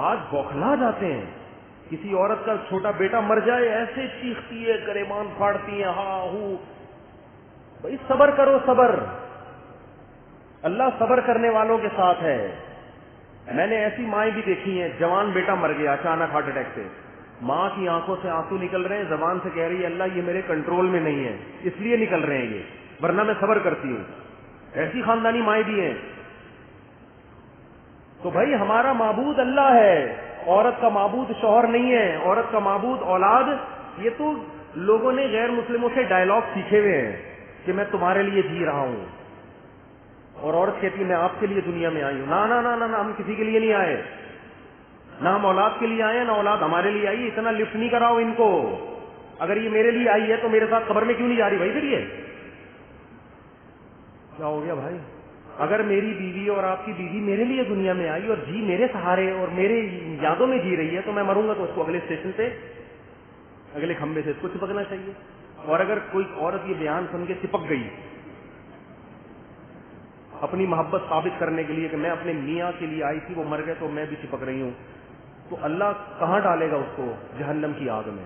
S2: آج بوکھلا جاتے ہیں, کسی عورت کا چھوٹا بیٹا مر جائے ایسے چیختی ہے, گریبان پھاڑتی ہے, ہاں ہوں. بھائی صبر کرو, صبر, اللہ صبر کرنے والوں کے ساتھ ہے. میں نے ایسی مائیں بھی دیکھی ہیں, جوان بیٹا مر گیا اچانک ہارٹ اٹیک سے, ماں کی آنکھوں سے آنسو نکل رہے ہیں, زبان سے کہہ رہی ہے اللہ یہ میرے کنٹرول میں نہیں ہے, اس لیے نکل رہے ہیں یہ, ورنہ میں صبر کرتی ہوں. ایسی خاندانی مائیں بھی ہیں. تو بھائی ہمارا معبود اللہ ہے, عورت کا معبود شوہر نہیں ہے, عورت کا معبود اولاد. یہ تو لوگوں نے غیر مسلموں سے ڈائلاگ سیکھے ہوئے ہیں کہ میں تمہارے لیے جی رہا ہوں, اور عورت کہتی ہے میں آپ کے لیے دنیا میں آئی ہوں. نہ ہم کسی کے لیے نہیں آئے, نہ ہم اولاد کے لیے آئے, نہ اولاد ہمارے لیے آئی. اتنا لفٹ نہیں کراؤ ان کو. اگر یہ میرے لیے آئی ہے تو میرے ساتھ قبر میں کیوں نہیں جا رہی بھائی؟ پھر یہ کیا ہو گیا بھائی؟ اگر میری بیوی اور آپ کی بیوی میرے لیے دنیا میں آئی اور جی میرے سہارے اور میرے یادوں میں جی رہی ہے, تو میں مروں گا تو اس کو اگلے اسٹیشن سے, اگلے کھمبے سے اس کو چپکنا چاہیے. اور اگر کوئی عورت یہ بیان سن کے چپک گئی اپنی محبت ثابت کرنے کے لیے کہ میں اپنے میاں کے لیے آئی تھی, وہ مر گئے تو میں بھی چپک رہی ہوں, تو اللہ کہاں ڈالے گا اس کو؟ جہنم کی آگ میں.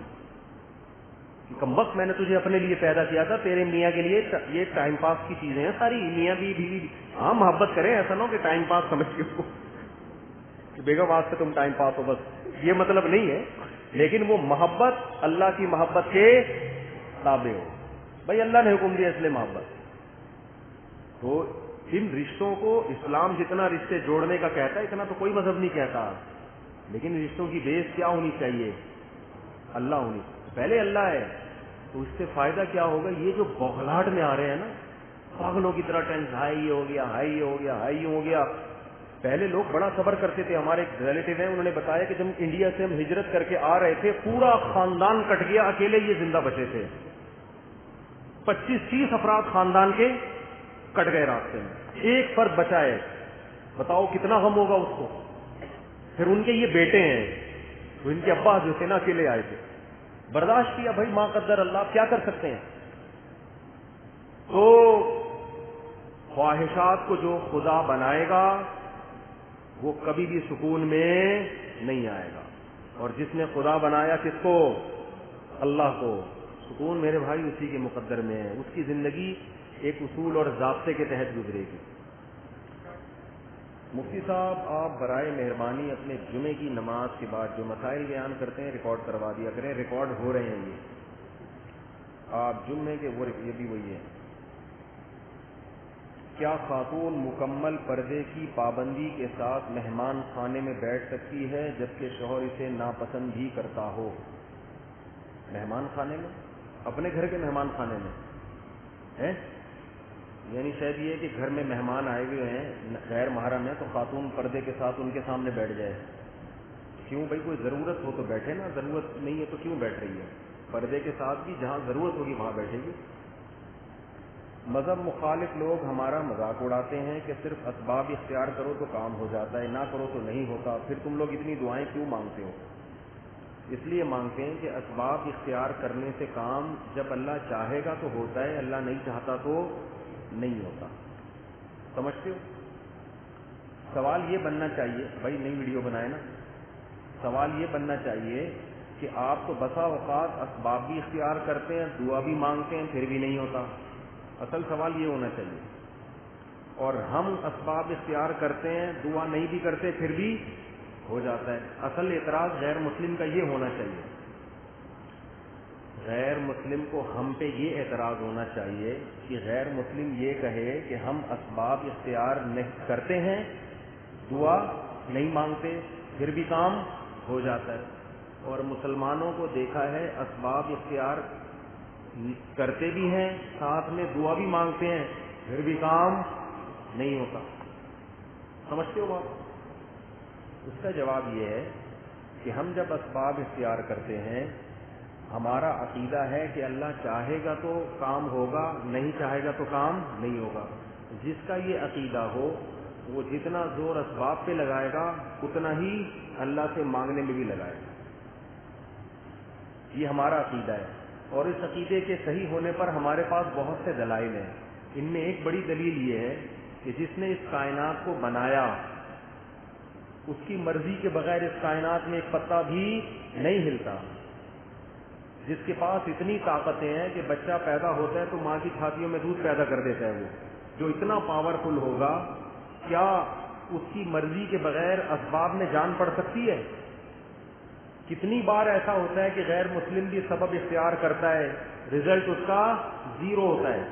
S2: کم وقت میں نے تجھے اپنے لیے پیدا کیا تھا, تیرے میاں کے لیے یہ ٹائم پاس کی چیزیں ہیں ساری. میاں بھی بیوی ہاں محبت کریں, ایسا نہ ہو کہ ٹائم پاس سمجھ کے اس کو کہ بیگم آج سے تم ٹائم پاس ہو, بس یہ مطلب نہیں ہے. لیکن وہ محبت اللہ کی محبت کے تابع ہو. بھائی اللہ نے حکم دیا اس لیے محبت. تو ان رشتوں کو اسلام جتنا رشتے جوڑنے کا کہتا ہے اتنا تو کوئی مذہب نہیں کہتا. لیکن رشتوں کی بیس کیا ہونی چاہیے؟ اللہ ہونی چاہیے. پہلے اللہ ہے تو اس سے فائدہ کیا ہوگا؟ یہ جو بوکھلاہٹ میں آ رہے ہیں نا پاگلوں کی طرح, ٹینشن ہائی یہ ہو گیا, ہائی یہ ہو گیا, ہائی یہ ہو گیا. پہلے لوگ بڑا صبر کرتے تھے. ہمارے ایک ریلیٹیو ہیں, انہوں نے بتایا کہ جب انڈیا سے ہم ہجرت کر کے آ رہے تھے پورا خاندان کٹ گیا, اکیلے یہ زندہ بچے تھے. 25-30 افراد خاندان کے کٹ گئے راستے میں, ایک فرد بچا ہے. بتاؤ کتنا غم ہوگا اس کو. پھر ان کے یہ بیٹے ہیں, تو ان کے ابا جو تھے نا اکیلے آئے تھے, برداشت کیا. بھائی ماں قدر اللہ, کیا کر سکتے ہیں. تو خواہشات کو جو خدا بنائے گا وہ کبھی بھی سکون میں نہیں آئے گا, اور جس نے خدا بنایا کس کو؟ اللہ کو. سکون میرے بھائی اسی کے مقدر میں ہے. اس کی زندگی ایک اصول اور ضابطے کے تحت گزرے گی. مفتی صاحب آپ برائے مہربانی اپنے جمعے کی نماز کے بعد جو مسائل بیان کرتے ہیں ریکارڈ کروا دیا کریں. ریکارڈ ہو رہے ہیں یہ آپ جمعے کے, وہ یہ بھی وہی ہے. کیا خاتون مکمل پردے کی پابندی کے ساتھ مہمان خانے میں بیٹھ سکتی ہے جبکہ شوہر اسے ناپسند بھی کرتا ہو؟ مہمان خانے میں, اپنے گھر کے مہمان خانے میں ہے, یعنی شاید یہ کہ گھر میں مہمان آئے ہوئے ہیں غیر محرم ہے, تو خاتون پردے کے ساتھ ان کے سامنے بیٹھ جائے. کیوں بھائی؟ کوئی ضرورت ہو تو بیٹھے نا, ضرورت نہیں ہے تو کیوں بیٹھ رہی ہے؟ پردے کے ساتھ بھی جہاں ضرورت ہوگی وہاں بیٹھے گی. مذہب مخالف لوگ ہمارا مذاق اڑاتے ہیں کہ صرف اسباب اختیار کرو تو کام ہو جاتا ہے, نہ کرو تو نہیں ہوتا. پھر تم لوگ اتنی دعائیں کیوں مانگتے ہو؟ اس لیے مانگتے ہیں کہ اسباب اختیار کرنے سے کام جب اللہ چاہے گا تو ہوتا ہے, اللہ نہیں چاہتا تو نہیں ہوتا. سمجھتے ہو؟ سوال یہ بننا چاہیے, بھائی نئی ویڈیو بنائے نا, سوال یہ بننا چاہیے کہ آپ تو بسا اوقات اسباب بھی اختیار کرتے ہیں, دعا بھی مانگتے ہیں, پھر بھی نہیں ہوتا. اصل سوال یہ ہونا چاہیے. اور ہم اسباب اختیار کرتے ہیں, دعا نہیں بھی کرتے, پھر بھی ہو جاتا ہے. اصل اعتراض غیر مسلم کا یہ ہونا چاہیے. غیر مسلم کو ہم پہ یہ اعتراض ہونا چاہیے کہ غیر مسلم یہ کہے کہ ہم اسباب اختیار نہیں کرتے ہیں, دعا نہیں مانگتے, پھر بھی کام ہو جاتا ہے. اور مسلمانوں کو دیکھا ہے اسباب اختیار کرتے بھی ہیں، ساتھ میں دعا بھی مانگتے ہیں، پھر بھی کام نہیں ہوتا. سمجھتے ہو بات؟ اس کا جواب یہ ہے کہ ہم جب اسباب اختیار کرتے ہیں، ہمارا عقیدہ ہے کہ اللہ چاہے گا تو کام ہوگا، نہیں چاہے گا تو کام نہیں ہوگا. جس کا یہ عقیدہ ہو وہ جتنا زور اسباب پہ لگائے گا اتنا ہی اللہ سے مانگنے میں بھی لگائے گا. یہ ہمارا عقیدہ ہے، اور اس عقیدے کے صحیح ہونے پر ہمارے پاس بہت سے دلائل ہیں. ان میں ایک بڑی دلیل یہ ہے کہ جس نے اس کائنات کو بنایا اس کی مرضی کے بغیر اس کائنات میں ایک پتا بھی نہیں ہلتا. جس کے پاس اتنی طاقتیں ہیں کہ بچہ پیدا ہوتا ہے تو ماں کی چھاتیوں میں دودھ پیدا کر دیتا ہے، وہ جو اتنا پاورفل ہوگا، کیا اس کی مرضی کے بغیر اسباب میں جان پڑ سکتی ہے؟ کتنی بار ایسا ہوتا ہے کہ غیر مسلم بھی سبب اختیار کرتا ہے، رزلٹ اس کا زیرو ہوتا ہے.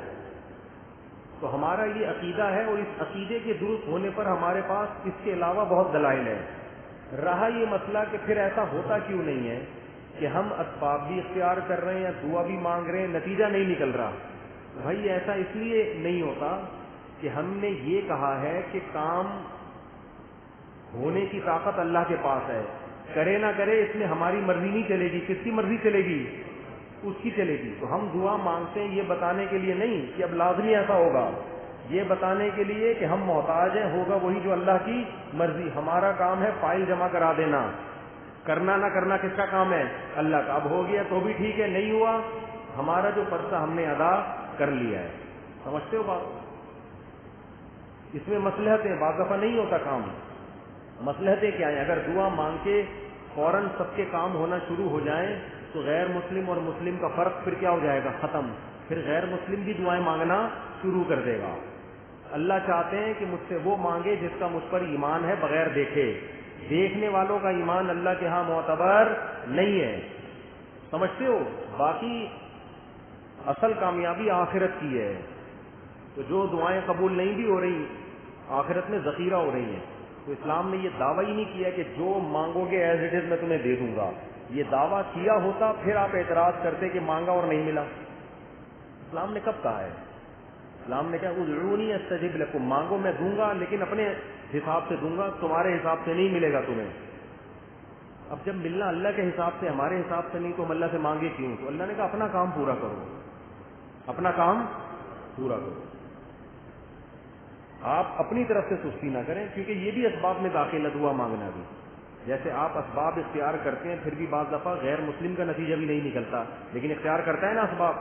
S2: تو ہمارا یہ عقیدہ ہے، اور اس عقیدے کے درست ہونے پر ہمارے پاس اس کے علاوہ بہت دلائل ہیں. رہا یہ مسئلہ کہ پھر ایسا ہوتا کیوں نہیں ہے کہ ہم اسباب بھی اختیار کر رہے ہیں یا دعا بھی مانگ رہے ہیں، نتیجہ نہیں نکل رہا. بھائی ایسا اس لیے نہیں ہوتا کہ ہم نے یہ کہا ہے کہ کام ہونے کی طاقت اللہ کے پاس ہے، کرے نہ کرے اس میں ہماری مرضی نہیں چلے گی. کس کی مرضی چلے گی؟ اس کی چلے گی. تو ہم دعا مانگتے ہیں یہ بتانے کے لیے نہیں کہ اب لازمی ایسا ہوگا، یہ بتانے کے لیے کہ ہم محتاج ہیں، ہوگا وہی جو اللہ کی مرضی. ہمارا کام ہے فائل جمع کرا دینا، کرنا نہ کرنا کس کا کام ہے؟ اللہ کا. اب ہو گیا تو بھی ٹھیک ہے، نہیں ہوا ہمارا جو پرچہ ہم نے ادا کر لیا ہے. سمجھتے ہو بات؟ اس میں مصلحتیں بعض دفعہ نہیں ہوتا کام. مصلحتیں کیا ہیں؟ اگر دعا مانگ کے فوراً سب کے کام ہونا شروع ہو جائیں تو غیر مسلم اور مسلم کا فرق پھر کیا ہو جائے گا؟ ختم. پھر غیر مسلم بھی دعائیں مانگنا شروع کر دے گا. اللہ چاہتے ہیں کہ مجھ سے وہ مانگے جس کا مجھ پر ایمان ہے بغیر دیکھے. دیکھنے والوں کا ایمان اللہ کے ہاں معتبر نہیں ہے. سمجھتے ہو؟ باقی اصل کامیابی آخرت کی ہے. تو جو دعائیں قبول نہیں بھی ہو رہی آخرت میں ذخیرہ ہو رہی ہیں. تو اسلام نے یہ دعویٰ ہی نہیں کیا کہ جو مانگو گے ایز اٹ از میں تمہیں دے دوں گا. یہ دعویٰ کیا ہوتا پھر آپ اعتراض کرتے کہ مانگا اور نہیں ملا. اسلام نے کب کہا ہے؟ اسلام نے کہا ادعونی استجب لکم، مانگو میں دوں گا لیکن اپنے حساب سے دوں گا، تمہارے حساب سے نہیں ملے گا تمہیں. اب جب ملنا اللہ کے حساب سے ہمارے حساب سے نہیں تو ہم اللہ سے مانگے کیوں؟ تو اللہ نے کہا اپنا کام پورا کرو، اپنا کام پورا کرو. آپ اپنی طرف سے سستی نہ کریں، کیونکہ یہ بھی اسباب میں داخل ہے دعا مانگنا بھی. جیسے آپ اسباب اختیار کرتے ہیں پھر بھی بعض دفعہ غیر مسلم کا نتیجہ بھی نہیں نکلتا، لیکن اختیار کرتا ہے نا اسباب.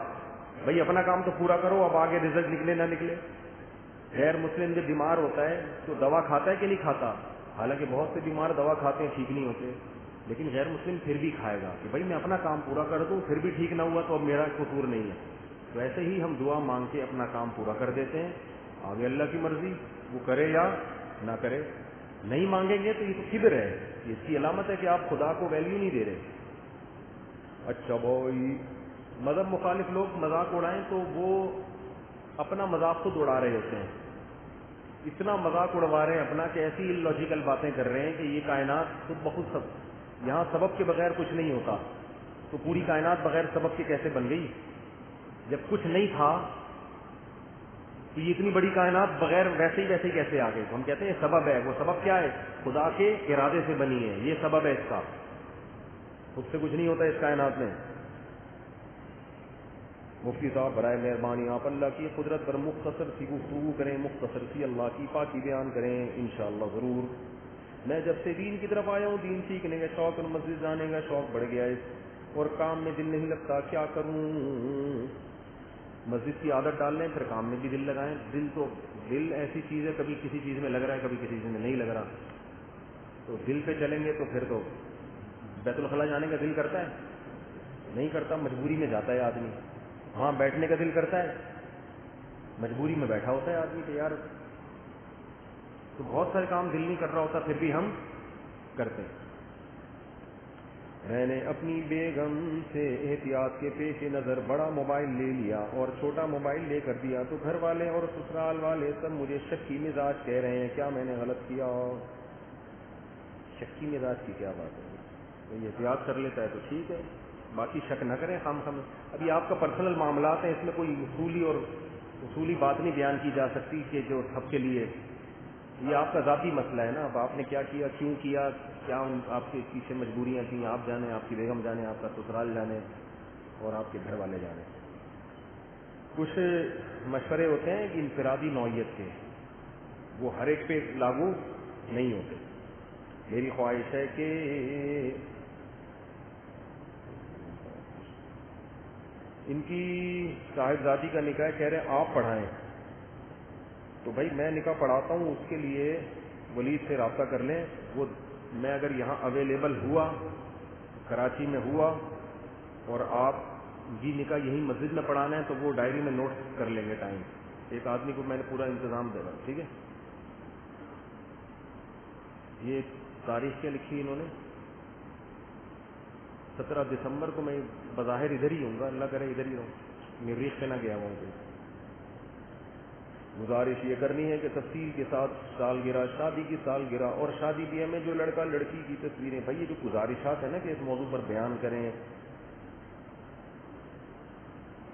S2: بھائی اپنا کام تو پورا کرو، اب آگے رزلٹ نکلے نہ نکلے. غیر مسلم جب بیمار ہوتا ہے تو دوا کھاتا ہے کہ نہیں کھاتا؟ حالانکہ بہت سے بیمار دوا کھاتے ہیں ٹھیک نہیں ہوتے، لیکن غیر مسلم پھر بھی کھائے گا کہ بھائی میں اپنا کام پورا کر دوں، پھر بھی ٹھیک نہ ہوا تو اب میرا قصور نہیں ہے. تو ایسے ہی ہم دعا مانگ کے اپنا کام پورا کر دیتے ہیں. آگے اللہ کی مرضی، وہ کرے یا نہ کرے. نہیں مانگیں گے تو یہ تو کبر ہے، اس کی علامت ہے کہ آپ خدا کو ویلیو نہیں دے رہے. اچھا بھائی مذہب مخالف لوگ مذاق اڑائیں تو وہ اپنا مذاق خود اڑا رہے ہوتے ہیں. اتنا مذاق اڑوا رہے ہیں اپنا کہ ایسی لاجیکل باتیں کر رہے ہیں کہ یہ کائنات خود بخود سب، یہاں سبب کے بغیر کچھ نہیں ہوتا، تو پوری کائنات بغیر سبب کے کیسے بن گئی؟ جب کچھ نہیں تھا تو یہ اتنی بڑی کائنات بغیر ویسے ہی کیسے آ گئی؟ تو ہم کہتے ہیں سبب ہے. وہ سبب کیا ہے؟ خدا کے ارادے سے بنی ہے، یہ سبب ہے اس کا. خود سے کچھ نہیں ہوتا اس کائنات میں. مفتی صاحب برائے مہربانی آپ اللہ کی قدرت پر مختصر سی گفتگو کریں، مختصر سی اللہ کی پاکی بیان کریں انشاءاللہ. ضرور. میں جب سے دین کی طرف آیا ہوں دین سیکھنے کا شوق اور مسجد جانے کا شوق بڑھ گیا ہے، اور کام میں دل نہیں لگتا، کیا کروں؟ مسجد کی عادت ڈال لیں، پھر کام میں بھی دل لگائیں. دل ایسی چیز ہے، کبھی کسی چیز میں لگ رہا ہے کبھی کسی چیز میں نہیں لگ رہا. تو دل پہ چلیں گے تو پھر تو بیت الخلاء جانے کا دل کرتا ہے؟ نہیں کرتا، مجبوری میں جاتا ہے آدمی. وہاں بیٹھنے کا دل کرتا ہے؟ مجبوری میں بیٹھا ہوتا ہے آدمی کہ یار. تو بہت سارے کام دل نہیں کر رہا ہوتا پھر بھی ہم کرتے ہیں. میں نے اپنی بیگم سے احتیاط کے پیش نظر بڑا موبائل لے لیا اور چھوٹا موبائل لے کر دیا، تو گھر والے اور سسرال والے سب مجھے شکی مزاج کہہ رہے ہیں. کیا میں نے غلط کیا؟ شکی مزاج کی کیا بات ہے؟ یہ احتیاط کر لیتا ہے تو ٹھیک ہے، باقی شک نہ کریں خام خام. ابھی آپ کا پرسنل معاملات ہیں، اس میں کوئی اصولی بات نہیں بیان کی جا سکتی کہ جو سب کے لیے، یہ آپ کا ذاتی مسئلہ ہے نا. اب آپ نے کیا کیا، کیوں کیا، کیا آپ کے پیچھے مجبوریاں تھیں، آپ جانیں، آپ کی بیگم جانے، آپ کا سسرال جانے اور آپ کے گھر والے جانے. کچھ مشورے ہوتے ہیں کہ انفرادی نوعیت کے، وہ ہر ایک پہ لاگو نہیں ہوتے. میری خواہش ہے کہ ان کی صاحبزادی کا نکاح کہہ رہے ہیں آپ پڑھائیں، تو بھائی میں نکاح پڑھاتا ہوں، اس کے لیے ولید سے رابطہ کر لیں. وہ میں اگر یہاں اویلیبل ہوا، کراچی میں ہوا، اور آپ جی نکاح یہی مسجد میں پڑھانا ہے تو وہ ڈائری میں نوٹ کر لیں گے ٹائم. ایک آدمی کو میں نے پورا انتظام دے رہا، ٹھیک ہے. یہ تاریخ کیا لکھی انہوں نے، 17 دسمبر کو. میں بظاہر ادھر ہی ہوں گا، اللہ کرے ادھر ہی رہوں، مریخ پہ نہ گیا ہوں. گزارش یہ کرنی ہے کہ تفصیل کے ساتھ سالگرہ، شادی کی سالگرہ اور شادی بیاہ میں جو لڑکا لڑکی کی تصویریں، بھائی یہ جو گزارشات ہیں نا کہ اس موضوع پر بیان کریں،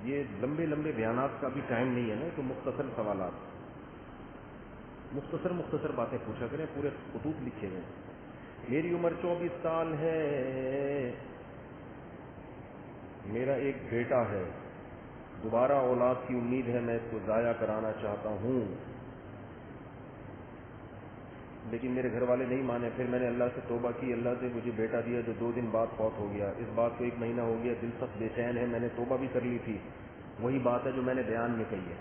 S2: یہ لمبے لمبے بیانات کا بھی ٹائم نہیں ہے نا. تو مختصر سوالات، مختصر باتیں پوچھا کریں، پورے خطوط لکھے گئے. میری عمر 24 سال ہے، میرا ایک بیٹا ہے، دوبارہ اولاد کی امید ہے، میں اس کو ضائع کرانا چاہتا ہوں لیکن میرے گھر والے نہیں مانے. پھر میں نے اللہ سے توبہ کی، اللہ سے مجھے بیٹا دیا جو 2 دن بعد فوت ہو گیا. اس بات کو 1 مہینہ ہو گیا، دل سخت بے چین ہے. میں نے توبہ بھی کر لی تھی، وہی بات ہے جو میں نے بیان میں کہی ہے.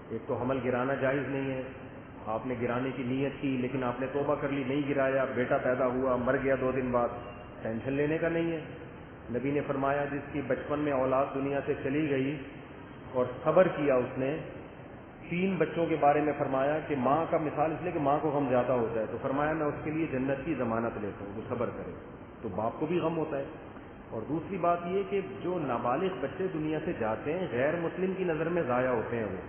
S2: ایک تو حمل گرانا جائز نہیں ہے، آپ نے گرانے کی نیت کی لیکن آپ نے توبہ کر لی، نہیں گرایا، بیٹا پیدا ہوا، مر گیا 2 دن بعد، ٹینشن لینے کا نہیں ہے. نبی نے فرمایا جس کی بچپن میں اولاد دنیا سے چلی گئی اور صبر کیا، اس نے 3 بچوں کے بارے میں فرمایا کہ ماں کا مثال اس لیے کہ ماں کو غم زیادہ ہوتا ہے، تو فرمایا میں اس کے لیے جنت کی ضمانت لیتا ہوں، وہ صبر کرے. تو باپ کو بھی غم ہوتا ہے. اور دوسری بات یہ کہ جو نابالغ بچے دنیا سے جاتے ہیں، غیر مسلم کی نظر میں ضائع ہوتے ہیں. وہ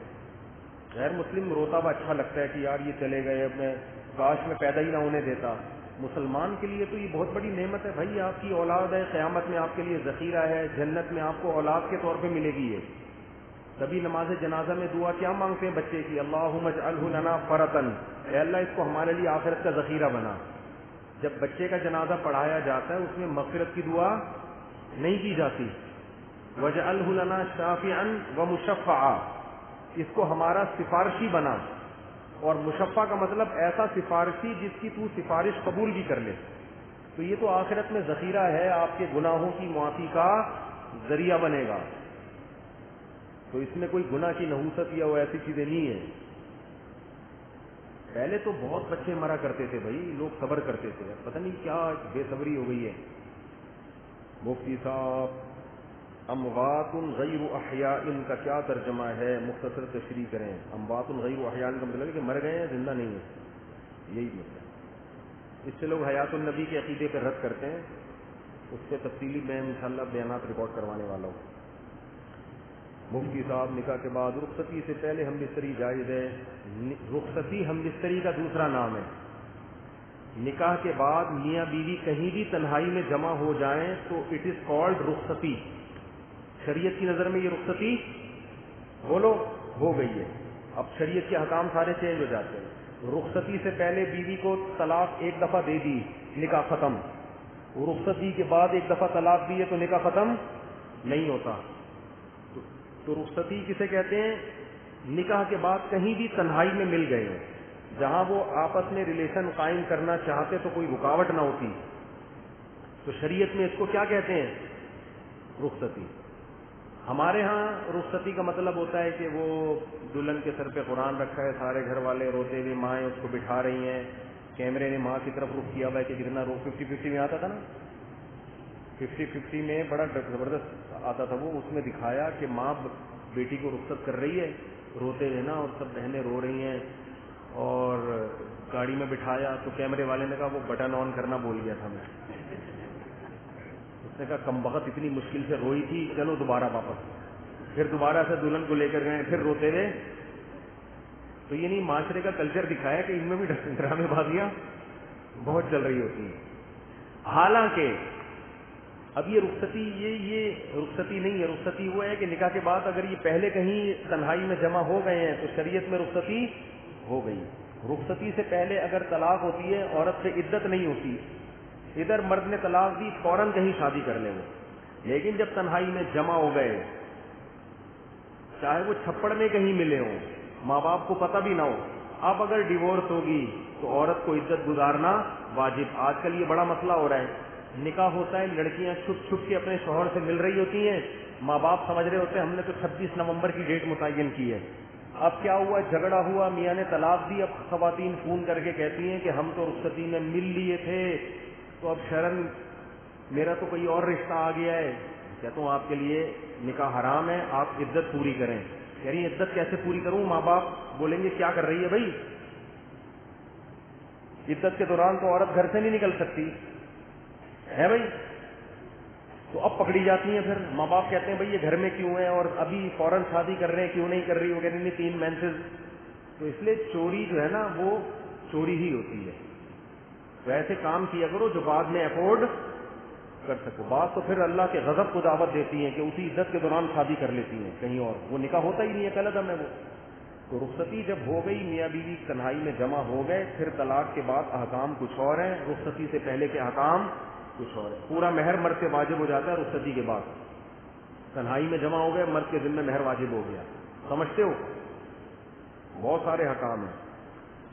S2: غیر مسلم روتا ہوا اچھا لگتا ہے کہ یار یہ چلے گئے، اب میں کاش میں پیدا ہی نہ ہونے دیتا. مسلمان کے لیے تو یہ بہت بڑی نعمت ہے بھائی، آپ کی اولاد ہے، قیامت میں آپ کے لیے ذخیرہ ہے، جنت میں آپ کو اولاد کے طور پہ ملے گی. یہ تبھی نماز جنازہ میں دعا کیا مانگتے ہیں بچے کی، اللہم اجعلہ لنا فرطن، اے اللہ اس کو ہمارے لیے آخرت کا ذخیرہ بنا. جب بچے کا جنازہ پڑھایا جاتا ہے اس میں مغفرت کی دعا نہیں کی جاتی. وجعلہ لنا شافعا ومشفعا، اس کو ہمارا سفارشی بنا. اور مشفع کا مطلب ایسا سفارشی جس کی تو سفارش قبول بھی کر لے. تو یہ تو آخرت میں ذخیرہ ہے، آپ کے گناہوں کی معافی کا ذریعہ بنے گا. تو اس میں کوئی گناہ کی نحوست یا وہ ایسی چیزیں نہیں ہیں. پہلے تو بہت بچے مرا کرتے تھے بھائی، لوگ صبر کرتے تھے، پتہ نہیں کیا بے صبری ہو گئی ہے. مفتی صاحب اموات غیر احیاء ان کا کیا ترجمہ ہے، مختصر تشریح کریں. اموات غیر احیاء کا مطلب ہے کہ مر گئے ہیں، زندہ نہیں ہیں، یہی مطلب. اس سے لوگ حیات النبی کے عقیدے پر رد کرتے ہیں. اس سے تفصیلی میں انشاءاللہ بیانات ریکارڈ کروانے والا ہوں. مفتی صاحب نکاح کے بعد رخصتی سے پہلے ہم بستری جائز ہے؟ رخصتی ہم بستری کا دوسرا نام ہے. نکاح کے بعد میاں بیوی کہیں بھی تنہائی میں جمع ہو جائیں تو اٹ از کالڈ رخصتی. شریعت کی نظر میں یہ رخصتی بولو ہو گئی ہے. اب شریعت کے حکام سارے چینج ہو جاتے ہیں. رخصتی سے پہلے بیوی کو طلاق 1 دفعہ دے دی، نکاح ختم. رخصتی کے بعد 1 دفعہ طلاق دی ہے تو نکاح ختم نہیں ہوتا. تو رخصتی کسے کہتے ہیں؟ نکاح کے بعد کہیں بھی تنہائی میں مل گئے ہوں، جہاں وہ آپس میں ریلیشن قائم کرنا چاہتے تو کوئی رکاوٹ نہ ہوتی. تو شریعت میں اس کو کیا کہتے ہیں؟ رخصتی. ہمارے ہاں رخصتی کا مطلب ہوتا ہے کہ وہ دلہن کے سر پہ قرآن رکھا ہے، سارے گھر والے روتے ہوئے، مائیں اس کو بٹھا رہی ہیں، کیمرے نے ماں کی طرف رخ کیا ہوا ہے کہ کتنا 50-50 میں آتا تھا نا، 50-50 میں بڑا زبردست آتا تھا وہ. اس میں دکھایا کہ ماں بیٹی کو رخصت کر رہی ہے روتے ہوئے نا، اور سب بہنیں رو رہی ہیں، اور گاڑی میں بٹھایا تو کیمرے والے نے کہا وہ بٹن آن کرنا بھول گیا تھا میں. اس نے کہا کم بخت اتنی مشکل سے روئی تھی، چلو دوبارہ واپس. پھر دوبارہ سے دلہن کو لے کر گئے، پھر روتے ہوئے. تو یہ نہیں معاشرے کا کلچر دکھایا کہ ان میں بھی ڈرامے بازیاں بہت چل رہی ہوتی ہیں. حالانکہ اب یہ رخصتی یہ رخصتی نہیں ہے. رخصتی وہ ہے کہ نکاح کے بعد اگر یہ پہلے کہیں تنہائی میں جمع ہو گئے ہیں تو شریعت میں رخصتی ہو گئی. رخصتی سے پہلے اگر طلاق ہوتی ہے عورت سے عدت نہیں ہوتی, ادھر مرد نے طلاق دی فوراً کہیں شادی کر لیں وہ. لیکن جب تنہائی میں جمع ہو گئے, چاہے وہ چھپڑ میں کہیں ملے ہوں, ماں باپ کو پتہ بھی نہ ہو, اب اگر ڈیورس ہوگی تو عورت کو عدت گزارنا واجب. آج کل یہ بڑا مسئلہ ہو رہا ہے, نکاح ہوتا ہے, لڑکیاں چھپ چھپ کے اپنے شوہر سے مل رہی ہوتی ہیں, ماں باپ سمجھ رہے ہوتے ہیں ہم نے تو 26 نومبر کی ڈیٹ متعین کی ہے. اب کیا ہوا, جھگڑا ہوا, میاں نے طلاق دی. اب خواتین فون کر کے کہتی ہیں کہ ہم تو رخصتی میں مل لیے تھے, تو اب شرن میرا تو کوئی اور رشتہ آ گیا ہے. کہتا ہوں آپ کے لیے نکاح حرام ہے, آپ عدت پوری کریں. کہہ رہی عدت کیسے پوری کروں, ماں باپ بولیں گے کیا کر رہی ہے بھائی. عدت کے دوران تو عورت گھر سے نہیں نکل سکتی ہے بھائی. تو اب پکڑی جاتی ہیں, پھر ماں باپ کہتے ہیں بھائی یہ گھر میں کیوں ہے اور ابھی فوراً شادی کر رہے ہیں, کیوں نہیں کر رہی. وہ کہہ رہی 3 مینسز. تو اس لیے چوری جو ہے نا وہ چوری ہی ہوتی ہے. تو ایسے کام کیا کرو جو بعد میں افورڈ کر سکو. بات تو پھر اللہ کے غضب کو دعوت دیتی ہیں کہ اسی عدت کے دوران شادی کر لیتی ہیں کہیں اور, وہ نکاح ہوتا ہی نہیں ہے, کل عدم ہے وہ. تو رخصتی جب ہو گئی, میاں بیوی تنہائی میں جمع ہو گئے, پھر طلاق کے بعد احکام کچھ اور ہیں, رخصتی سے پہلے کے احکام کچھ اور ہے. پورا مہر مرد سے واجب ہو جاتا ہے رخصتی کے بعد. تنہائی میں جمع ہو گئے, مرد کے ذمہ مہر واجب ہو گیا. سمجھتے ہو, بہت سارے احکام ہیں.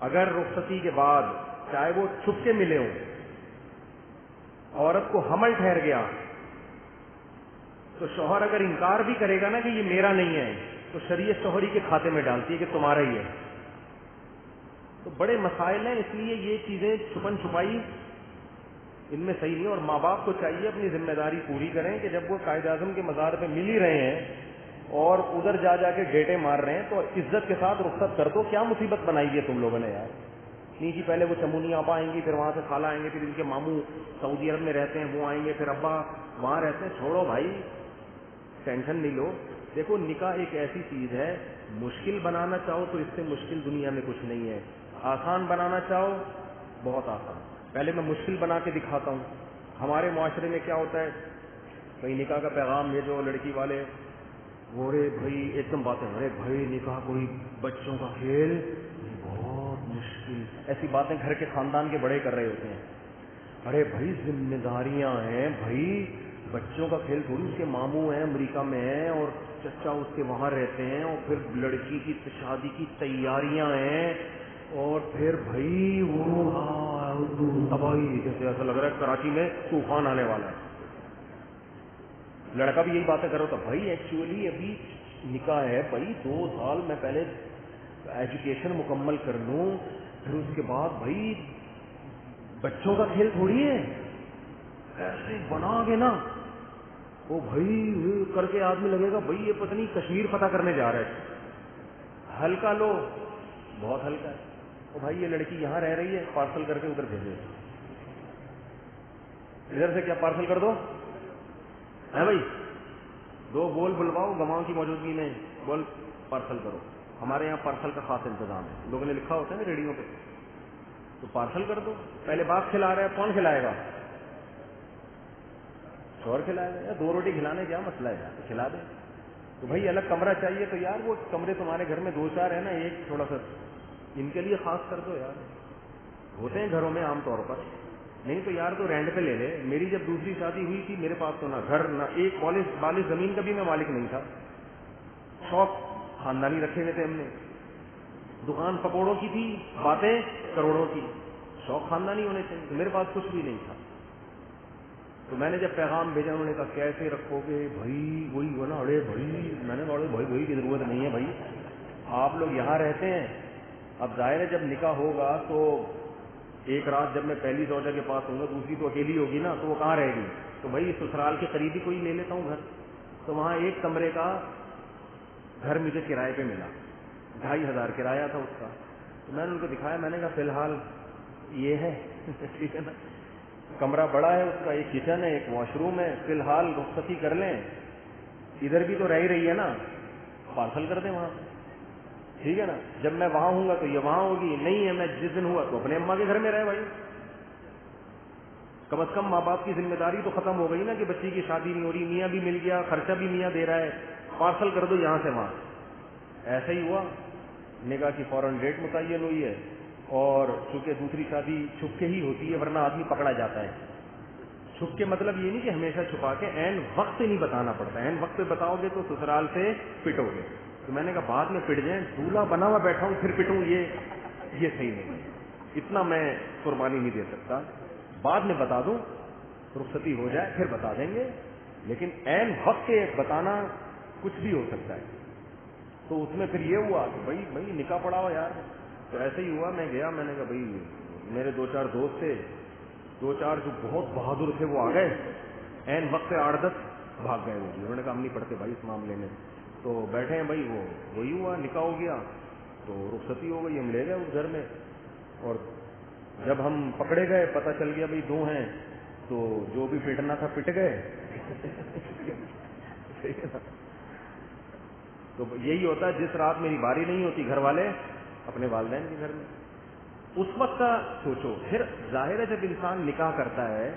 S2: اگر رخصتی کے بعد چاہے وہ چھپ کے ملے ہوں, عورت کو حمل ٹھہر گیا, تو شوہر اگر انکار بھی کرے گا نا کہ یہ میرا نہیں ہے, تو شریعت شوہری کے کھاتے میں ڈالتی ہے کہ تمہارا ہی ہے. تو بڑے مسائل ہیں, اس لیے یہ چیزیں چھپن چھپائی ان میں صحیح نہیں. اور ماں باپ کو چاہیے اپنی ذمہ داری پوری کریں کہ جب وہ قائد اعظم کے مزار پہ مل ہی رہے ہیں اور ادھر جا جا کے ڈیٹے مار رہے ہیں, تو عزت کے ساتھ رخصت کر دو. کیا مصیبت بنائی ہے تم لوگوں نے یار. نہیں جی پہلے وہ چمونی آپا آئیں گی, پھر وہاں سے خالہ آئیں گے, پھر ان کے ماموں سعودی عرب میں رہتے ہیں وہ آئیں گے, پھر ابا وہاں رہتے ہیں. چھوڑو بھائی, ٹینشن نہیں لو. دیکھو نکاح ایک ایسی چیز ہے, مشکل بنانا چاہو تو اس سے مشکل دنیا میں کچھ نہیں ہے, آسان بنانا چاہو بہت آسان. پہلے میں مشکل بنا کے دکھاتا ہوں. ہمارے معاشرے میں کیا ہوتا ہے, کہیں نکاح کا پیغام بھیجو لڑکی والے, ارے بھائی ایک دم باتیں, ارے بھائی نکاح کوئی بچوں کا کھیل, بہت مشکل. ایسی باتیں گھر کے خاندان کے بڑے کر رہے ہوتے ہیں. ارے بھائی ذمہ داریاں ہیں بھائی, بچوں کا کھیل تھوڑی. اس کے ماموں ہیں امریکہ میں ہیں اور چچا اس کے وہاں رہتے ہیں, اور پھر لڑکی کی شادی کی تیاریاں ہیں, اور پھر بھائی وہ تباہی, جیسے ایسا لگ رہا ہے کراچی میں طوفان آنے والا ہے. لڑکا بھی یہی باتیں کرو تو بھائی ایکچولی ابھی نکاح ہے بھائی, 2 سال میں پہلے ایجوکیشن مکمل کر لوں, پھر اس کے بعد بھائی بچوں کا کھیل تھوڑی ہے. ایسے بنا کے نا وہ بھائی کر کے آدمی لگے گا بھائی یہ پتہ نہیں کشمیر فتح کرنے جا رہا ہے. ہلکا لو, بہت ہلکا ہے. تو بھائی یہ لڑکی یہاں رہ رہی ہے, پارسل کر کے ادھر بھیجو. ادھر سے کیا پارسل کر دو ہے بھائی, 2 بول بلواؤ گواہوں کی موجودگی میں, بول پارسل کرو. ہمارے یہاں پارسل کا خاص انتظام ہے, لوگوں نے لکھا ہوتا ہے نا ریڈیو پہ, تو پارسل کر دو. پہلے باپ کھلا رہا ہے, کون کھلائے گا, شوہر کھلائے گا. یا 2 روٹی کھلانے کیا مسئلہ ہے, تو کھلا دے. تو بھائی الگ کمرہ چاہیے, تو یار وہ کمرے تمہارے گھر میں 2-4 ہیں نا, ایک تھوڑا سا ان کے لیے خاص کر دو یار. ہوتے ہیں گھروں میں عام طور پر, نہیں تو یار تو رینٹ پہ لے لے. میری جب دوسری شادی ہوئی تھی میرے پاس تو نہ گھر نہ ایک بالش زمین کا بھی میں مالک نہیں تھا. شوق خاندانی رکھے ہوئے تھے ہم نے, دکان پکوڑوں کی تھی, باتیں کروڑوں کی. شوق خاندانی ہونے چاہیے. تو میرے پاس کچھ بھی نہیں تھا. تو میں نے جب پیغام بھیجا انہوں نے کہا کیسے رکھو گے بھائی, وہی ہوا نا, ارے بھائی میں نے بڑے بھائی کی ضرورت نہیں ہے بھائی, آپ لوگ یہاں رہتے ہیں. اب ظاہر ہے جب نکاح ہوگا تو ایک رات جب میں پہلی زوجہ کے پاس ہوں گا, دوسری تو اکیلی ہوگی نا, تو وہ کہاں رہے گی. تو بھائی سسرال کے قریبی کوئی لے لیتا ہوں گھر. تو وہاں 1 کمرے کا گھر مجھے کرائے پہ ملا, 2500 کرایہ تھا اس کا. تو میں نے ان کو دکھایا, میں نے کہا فی الحال یہ ہے ٹھیک ہے نا, کمرہ بڑا ہے اس کا, ایک کچن ہے, ایک واش روم ہے, فی الحال رخصتی کر لیں, ادھر بھی تو رہ رہی ہے نا, پارسل کر دیں وہاں سے, ٹھیک ہے نا. جب میں وہاں ہوں گا تو یہ وہاں ہوگی, نہیں ہے میں جس دن ہوا تو اپنے اماں کے گھر میں رہے بھائی. کم از کم ماں باپ کی ذمہ داری تو ختم ہو گئی نا کہ بچی کی شادی نہیں ہو رہی, میاں بھی مل گیا, خرچہ بھی میاں دے رہا ہے, پارسل کر دو یہاں سے وہاں. ایسا ہی ہوا, نکاح کی فوراً ڈیٹ متعین ہوئی ہے, اور چونکہ دوسری شادی چھپ کے ہی ہوتی ہے ورنہ آدمی پکڑا جاتا ہے. چھپ کے مطلب یہ نہیں کہ ہمیشہ چھپا کے, عین وقت نہیں بتانا پڑتا. عین وقت پہ بتاؤ گے تو سسرال سے پٹو گے. تو میں نے کہا بعد میں پٹ جائیں, دولہا بنا ہوا بیٹھا ہوں پھر پٹوں, یہ صحیح نہیں ہے. اتنا میں قربانی نہیں دے سکتا. بعد میں بتا دوں, رخصتی ہو جائے پھر بتا دیں گے, لیکن عین وقت کے بتانا کچھ بھی ہو سکتا ہے. تو اس میں پھر یہ ہوا کہ بھائی نکاح پڑا ہو یار. تو ایسے ہی ہوا, میں گیا, میں نے کہا بھائی میرے 2-4 دوست تھے, 2-4 جو بہت بہادر تھے وہ آ گئے, عین وقت پہ 8-10 بھاگ گئے. وہ انہوں نے کہا ہم نہیں پڑھتے بھائی اس معاملے میں. تو بیٹھے ہیں بھائی, وہی ہوا, نکاح ہو گیا, تو رخصتی ہو گئی, ہم لے گئے اس گھر میں. اور جب ہم پکڑے گئے پتہ چل گیا بھائی 2 ہیں, تو جو بھی پٹنا تھا پٹ گئے. تو یہی ہوتا ہے, جس رات میری باری نہیں ہوتی گھر والے اپنے والدین کے گھر میں. اس وقت کا سوچو. پھر ظاہر ہے جب انسان نکاح کرتا ہے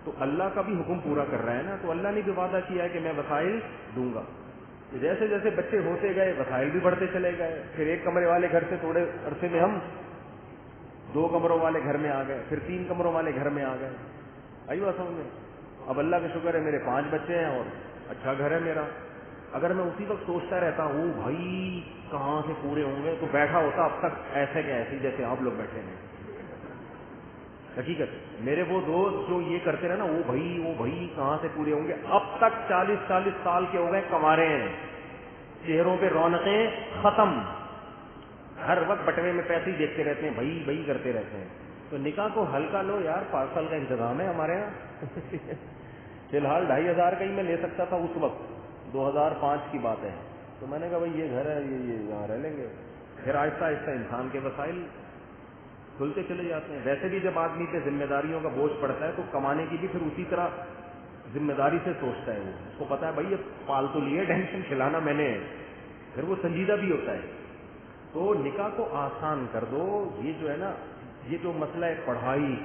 S2: تو اللہ کا بھی حکم پورا کر رہا ہے نا, تو اللہ نے بھی وعدہ کیا ہے کہ میں وسائل دوں گا. جیسے جیسے بچے ہوتے گئے وسائل بھی بڑھتے چلے گئے. پھر 1 کمرے والے گھر سے تھوڑے عرصے میں ہم 2 کمروں والے گھر میں آ گئے, پھر 3 کمروں والے گھر میں آ گئے. آئی بات سمجھ میں. اب اللہ کا شکر ہے میرے 5 بچے ہیں اور اچھا گھر ہے میرا. اگر میں اسی وقت سوچتا رہتا ہوں بھائی کہاں سے پورے ہوں گے, تو بیٹھا ہوتا اب تک ایسے کہ ایسے جیسے آپ لوگ بیٹھے ہیں. حقیقت میرے وہ دوست جو یہ کرتے رہے نا, وہ بھائی کہاں سے پورے ہوں گے. اب تک 40 سال کے ہو گئے, کمارے ہیں, چہروں پہ رونقیں ختم, ہر وقت بٹوے میں پیسے ہی دیکھتے رہتے ہیں, بھائی کرتے رہتے ہیں. تو نکاح کو ہلکا لو یار, پارسل کا انتظام ہے ہمارے یہاں. فی الحال 2500 کا ہی میں لے سکتا تھا اس وقت, 2005 کی بات ہے. تو میں نے کہا بھائی یہ گھر ہے, یہ یہاں رہ لیں گے. پھر آہستہ آہستہ انسان کے وسائل کھلتے چلے جاتے ہیں. ویسے بھی جب آدمی پہ ذمہ داریوں کا بوجھ پڑتا ہے تو کمانے کی بھی پھر اسی طرح ذمہ داری سے سوچتا ہے. وہ اس کو پتا ہے بھائی یہ پالتو لیے ٹینشن کھلانا میں نے, پھر وہ سنجیدہ بھی ہوتا ہے. تو نکاح کو آسان کر دو. یہ جو ہے نا, یہ جو مسئلہ ہے پڑھائی,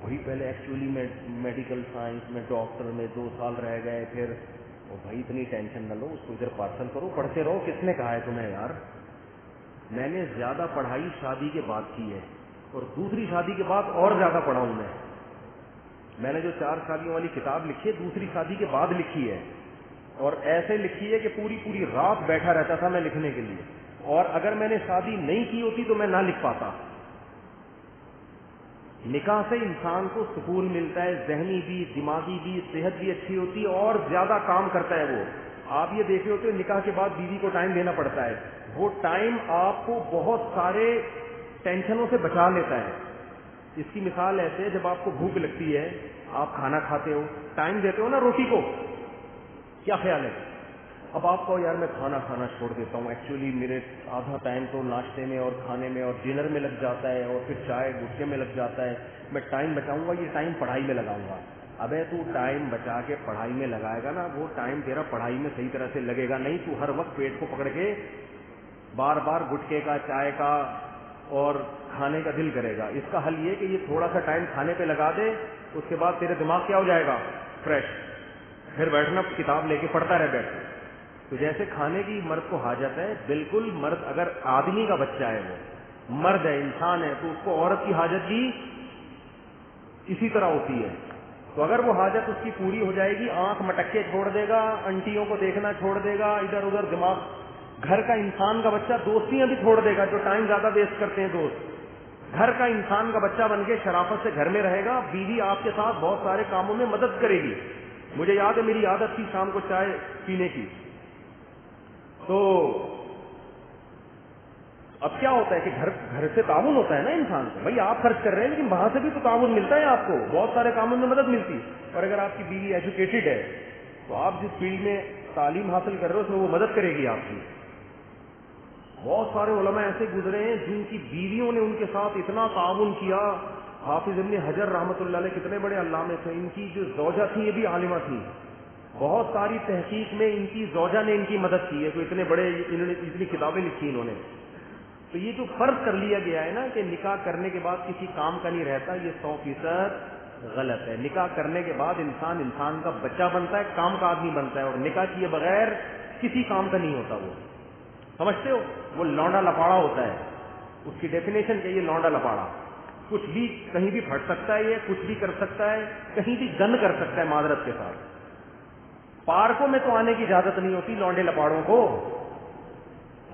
S2: وہی پہلے ایکچولی میں میڈیکل سائنس میں ڈاکٹر میں 2 سال رہ گئے, پھر بھائی اتنی ٹینشن نہ لو, اس کو ادھر پارسل کرو, پڑھتے رہو. کس نے کہا ہے تمہیں یار؟ میں نے زیادہ پڑھائی شادی کے بعد کی ہے, اور دوسری شادی کے بعد اور زیادہ پڑھا ہوں. میں نے جو 4 شادیوں والی کتاب لکھی ہے دوسری شادی کے بعد لکھی ہے, اور ایسے لکھی ہے کہ پوری رات بیٹھا رہتا تھا میں لکھنے کے لیے. اور اگر میں نے شادی نہیں کی ہوتی تو میں نہ لکھ پاتا. نکاح سے انسان کو سکون ملتا ہے, ذہنی بھی, دماغی بھی, صحت بھی اچھی ہوتی ہے, اور زیادہ کام کرتا ہے. وہ آپ یہ دیکھ رہے ہوتے ہیں نکاح کے بعد بیوی کو ٹائم دینا پڑتا ہے. وہ ٹائم آپ کو بہت سارے ٹینشنوں سے بچا لیتا ہے. اس کی مثال ایسے ہے, جب آپ کو بھوک لگتی ہے, آپ کھانا کھاتے ہو, ٹائم دیتے ہو نا روٹی کو, کیا خیال ہے؟ اب آپ کو یار میں کھانا چھوڑ دیتا ہوں, ایکچولی میرے آدھا ٹائم تو ناشتے میں اور کھانے میں اور ڈنر میں لگ جاتا ہے, اور پھر چائے گٹکے میں لگ جاتا ہے. میں ٹائم بچاؤں گا, یہ ٹائم پڑھائی میں لگاؤں گا. ابے تو ٹائم بچا کے پڑھائی میں لگائے گا نا, وہ ٹائم تیرا پڑھائی میں صحیح طرح سے لگے گا نہیں. تو ہر وقت پیٹ کو پکڑ کے بار بار گٹکے کا, چائے کا اور کھانے کا دل کرے گا. اس کا حل یہ کہ یہ تھوڑا سا ٹائم کھانے پہ لگا دے, اس کے بعد تیرے دماغ کیا ہو جائے گا, فریش. پھر بیٹھنا کتاب لے کے پڑھتا رہ بیٹھ. تو جیسے کھانے کی مرد کو حاجت ہے, بالکل مرد اگر آدمی کا بچہ ہے, وہ مرد ہے, انسان ہے, تو اس کو عورت کی حاجت بھی اسی طرح ہوتی ہے. تو اگر وہ حاجت اس کی پوری ہو جائے گی, آنکھ مٹکے چھوڑ دے گا, انٹیوں کو دیکھنا چھوڑ دے گا, ادھر ادھر دماغ. گھر کا انسان کا بچہ دوستیاں بھی چھوڑ دے گا, جو ٹائم زیادہ ویسٹ کرتے ہیں دوست. گھر کا انسان کا بچہ بن کے شرافت سے گھر میں رہے گا. بیوی آپ کے ساتھ بہت سارے کاموں میں مدد کرے گی. مجھے یاد ہے میری عادت تھی شام کو چائے پینے کی. تو اب کیا ہوتا ہے کہ گھر سے تعاون ہوتا ہے نا انسان کو. بھائی آپ خرچ کر رہے ہیں, لیکن وہاں سے بھی تو تعاون ملتا ہے آپ کو, بہت سارے کاموں میں مدد ملتی. اور اگر آپ کی بیوی ایجوکیٹڈ ہے تو آپ جس فیلڈ میں تعلیم حاصل کر رہے ہو اس میں وہ مدد کرے گی آپ کی. بہت سارے علماء ایسے گزرے ہیں جن کی بیویوں نے ان کے ساتھ اتنا تعاون کیا. حافظ ابن حجر رحمۃ اللہ علیہ کتنے بڑے علامے تھے, ان کی جو زوجہ تھی یہ بھی عالمہ تھی. بہت ساری تحقیق میں ان کی زوجہ نے ان کی مدد کی ہے, تو اتنے بڑے انہوں نے اتنی کتابیں لکھی انہوں نے. تو یہ جو فرض کر لیا گیا ہے نا کہ نکاح کرنے کے بعد کسی کام کا نہیں رہتا, یہ 100% غلط ہے. نکاح کرنے کے بعد انسان کا بچہ بنتا ہے, کام کا آدمی بنتا ہے, اور نکاح کیے بغیر کسی کام کا نہیں ہوتا. وہ سمجھتے ہو, وہ لونڈا لپاڑا ہوتا ہے. اس کی ڈیفینیشن کہیے لونڈا لپاڑا. کچھ بھی کہیں بھی پھٹ سکتا ہے, یہ کچھ بھی کر سکتا ہے, کہیں بھی گند کر سکتا ہے معذرت کے ساتھ. پارکوں میں تو آنے کی اجازت نہیں ہوتی لونڈے لپاڑوں کو.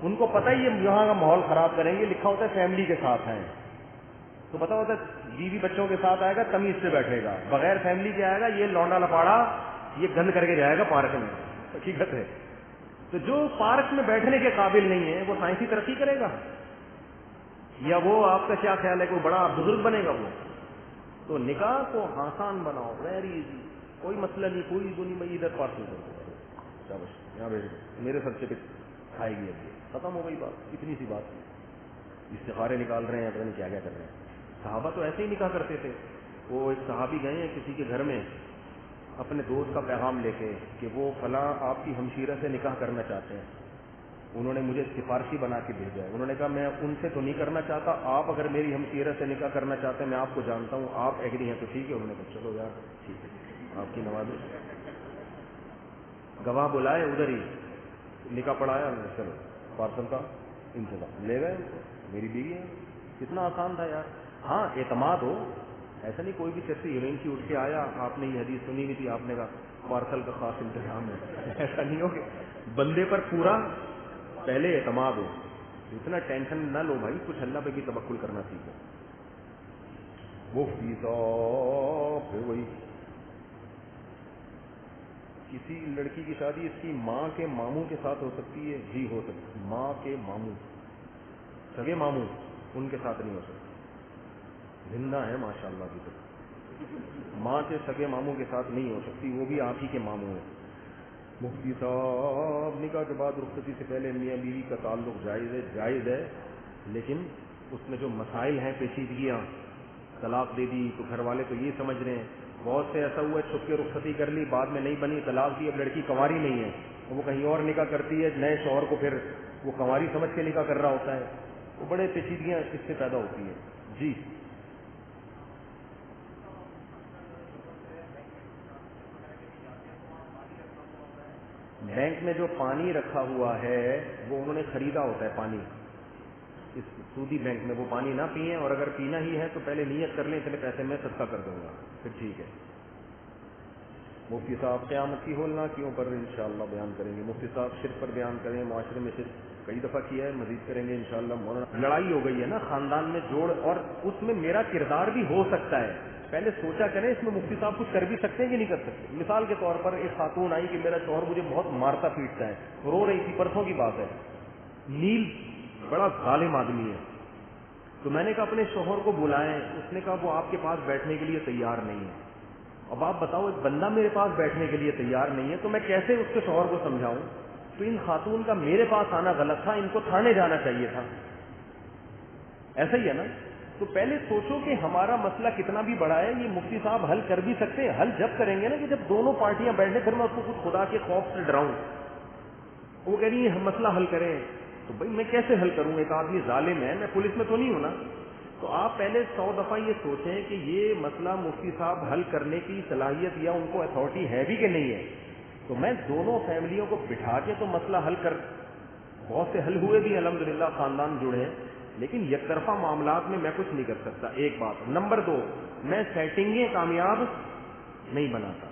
S2: ان کو پتہ ہی یہ یہاں کا ماحول خراب کریں گے, لکھا ہوتا ہے فیملی کے ساتھ ہیں, تو پتا ہوتا ہے بیوی بچوں کے ساتھ آئے گا تمیز سے بیٹھے گا, بغیر فیملی کے آئے گا یہ لونڈا لپاڑا, یہ گند کر کے جائے گا پارک میں. حقیقت ہے. تو جو پارک میں بیٹھنے کے قابل نہیں ہے وہ سائنسی ترقی کرے گا, یا وہ آپ کا کیا خیال ہے کوئی بڑا بزرگ بنے گا وہ؟ تو نکاح کو آسان بناؤ, ویری ایزی, کوئی مسئلہ نہیں, کوئی دنیا میں ادھر پاس نہیں کرتے, یہاں بھیج میرے سب سے کھائے گی, اب ختم ہو گئی بات. اتنی سی بات, استخارے نکال رہے ہیں, پتہ نہیں کیا کیا کر رہے ہیں. صحابہ تو ایسے ہی نکاح کرتے تھے. وہ ایک صحابی گئے ہیں کسی کے گھر میں اپنے دوست کا پیغام لے کے کہ وہ فلاں آپ کی ہمشیرہ سے نکاح کرنا چاہتے ہیں, انہوں نے مجھے سفارشی بنا کے بھیجا ہے. انہوں نے کہا میں ان سے تو نہیں کرنا چاہتا, آپ اگر میری ہمشیرہ سے نکاح کرنا چاہتے ہیں, میں آپ کو جانتا ہوں, آپ ایگری ہیں تو ٹھیک ہے. انہوں نے کہا چلو یار ٹھیک ہے, آپ کی نواز. گواہ بلائے, ادھر ہی نکاح پڑھایا, چلو پارسل کا انتظام, لے گئے. میری بیوی ہے. کتنا آسان تھا یار. ہاں اعتماد ہو, ایسا نہیں کوئی بھی چرسی ہیروئن کی اٹھ کے آیا, آپ نے یہ حدیث سنی نہیں تھی, آپ نے کہا پارسل کا خاص انتظام ہے. ایسا نہیں ہو کہ بندے پر پورا پہلے اعتماد ہو. اتنا ٹینشن نہ لو بھائی, کچھ اللہ پہ بھی توکل کرنا سیکھو. مفتی صاحب وہی کسی لڑکی کی شادی اس کی ماں کے ماموں کے ساتھ ہو سکتی ہے؟ جی ہو سکتی. ماں کے ماموں, سگے ماموں, ان کے ساتھ نہیں ہو سکتی. زندہ ہے ماشاءاللہ ابھی تک. ماں کے سگے ماموں کے ساتھ نہیں ہو سکتی, وہ بھی آپ ہی کے ماموں ہیں. مفتی صاحب نکاح کے بعد رخصتی سے پہلے میاں بیوی کا تعلق جائز ہے, لیکن اس میں جو مسائل ہیں, پیچیدگیاں, طلاق دے دی تو گھر والے تو یہ سمجھ رہے ہیں, بہت سے ایسا ہوا ہے چھپ کے رخصتی کر لی, بعد میں نہیں بنی, طلاق دی, اب لڑکی کنواری نہیں ہے, وہ کہیں اور نکاح کرتی ہے, نئے شوہر کو پھر وہ کنواری سمجھ کے نکاح کر رہا ہوتا ہے. وہ بڑے پیچیدگیاں اس سے پیدا ہوتی ہیں. جی بینک میں جو پانی رکھا ہوا ہے وہ انہوں نے خریدا ہوتا ہے پانی, اس سودی بینک میں وہ پانی نہ پئیں, اور اگر پینا ہی ہے تو پہلے نیت کر لیں اتنے پیسے میں صدقہ کر دوں گا, پھر ٹھیک ہے. مفتی صاحب قیامت کی ہولنا کیوں پر انشاءاللہ بیان کریں گے. مفتی صاحب شرک پر بیان کریں, معاشرے میں شرک کئی دفعہ کیا ہے, مزید کریں گے انشاءاللہ. مولانا لڑائی ہو گئی ہے نا خاندان میں جوڑ, اور اس میں میرا کردار بھی ہو سکتا ہے, پہلے سوچا کریں اس میں مفتی صاحب کچھ کر بھی سکتے ہیں کہ نہیں کر سکتے. مثال کے طور پر ایک خاتون آئی کہ میرا شوہر مجھے بہت مارتا پیٹتا ہے, رو رہی تھی, پرسوں کی بات ہے, نیل بڑا ظالم آدمی ہے. تو میں نے کہا اپنے شوہر کو بلائیں, اس نے کہا وہ آپ کے پاس بیٹھنے کے لیے تیار نہیں ہے. اب آپ بتاؤ ایک بندہ میرے پاس بیٹھنے کے لیے تیار نہیں ہے تو میں کیسے اس کے شوہر کو سمجھاؤں. تو ان خاتون کا میرے پاس آنا غلط تھا, ان کو تھانے جانا چاہیے تھا. ایسا ہی ہے نا. تو پہلے سوچو کہ ہمارا مسئلہ کتنا بھی بڑا ہے, یہ مفتی صاحب حل کر بھی سکتے ہیں. حل جب کریں گے نا کہ جب دونوں پارٹیاں بیٹھیں, پھر میں اس کو کچھ خدا کے خوف سے ڈراؤں. وہ کہہ رہی ہے ہم مسئلہ حل کریں, تو بھائی میں کیسے حل کروں, ایک آدمی ظالم ہے, میں پولیس میں تو نہیں ہوں نا. تو آپ پہلے 100 دفعہ یہ سوچیں کہ یہ مسئلہ مفتی صاحب حل کرنے کی صلاحیت یا ان کو اتھارٹی ہے بھی کہ نہیں ہے. تو میں دونوں فیملیوں کو بٹھا کے تو مسئلہ حل کر, بہت سے حل ہوئے بھی الحمدللہ, خاندان جڑے ہیں, لیکن یک طرفہ معاملات میں میں کچھ نہیں کر سکتا. ایک بات. نمبر 2, میں سیٹنگیں کامیاب نہیں بناتا.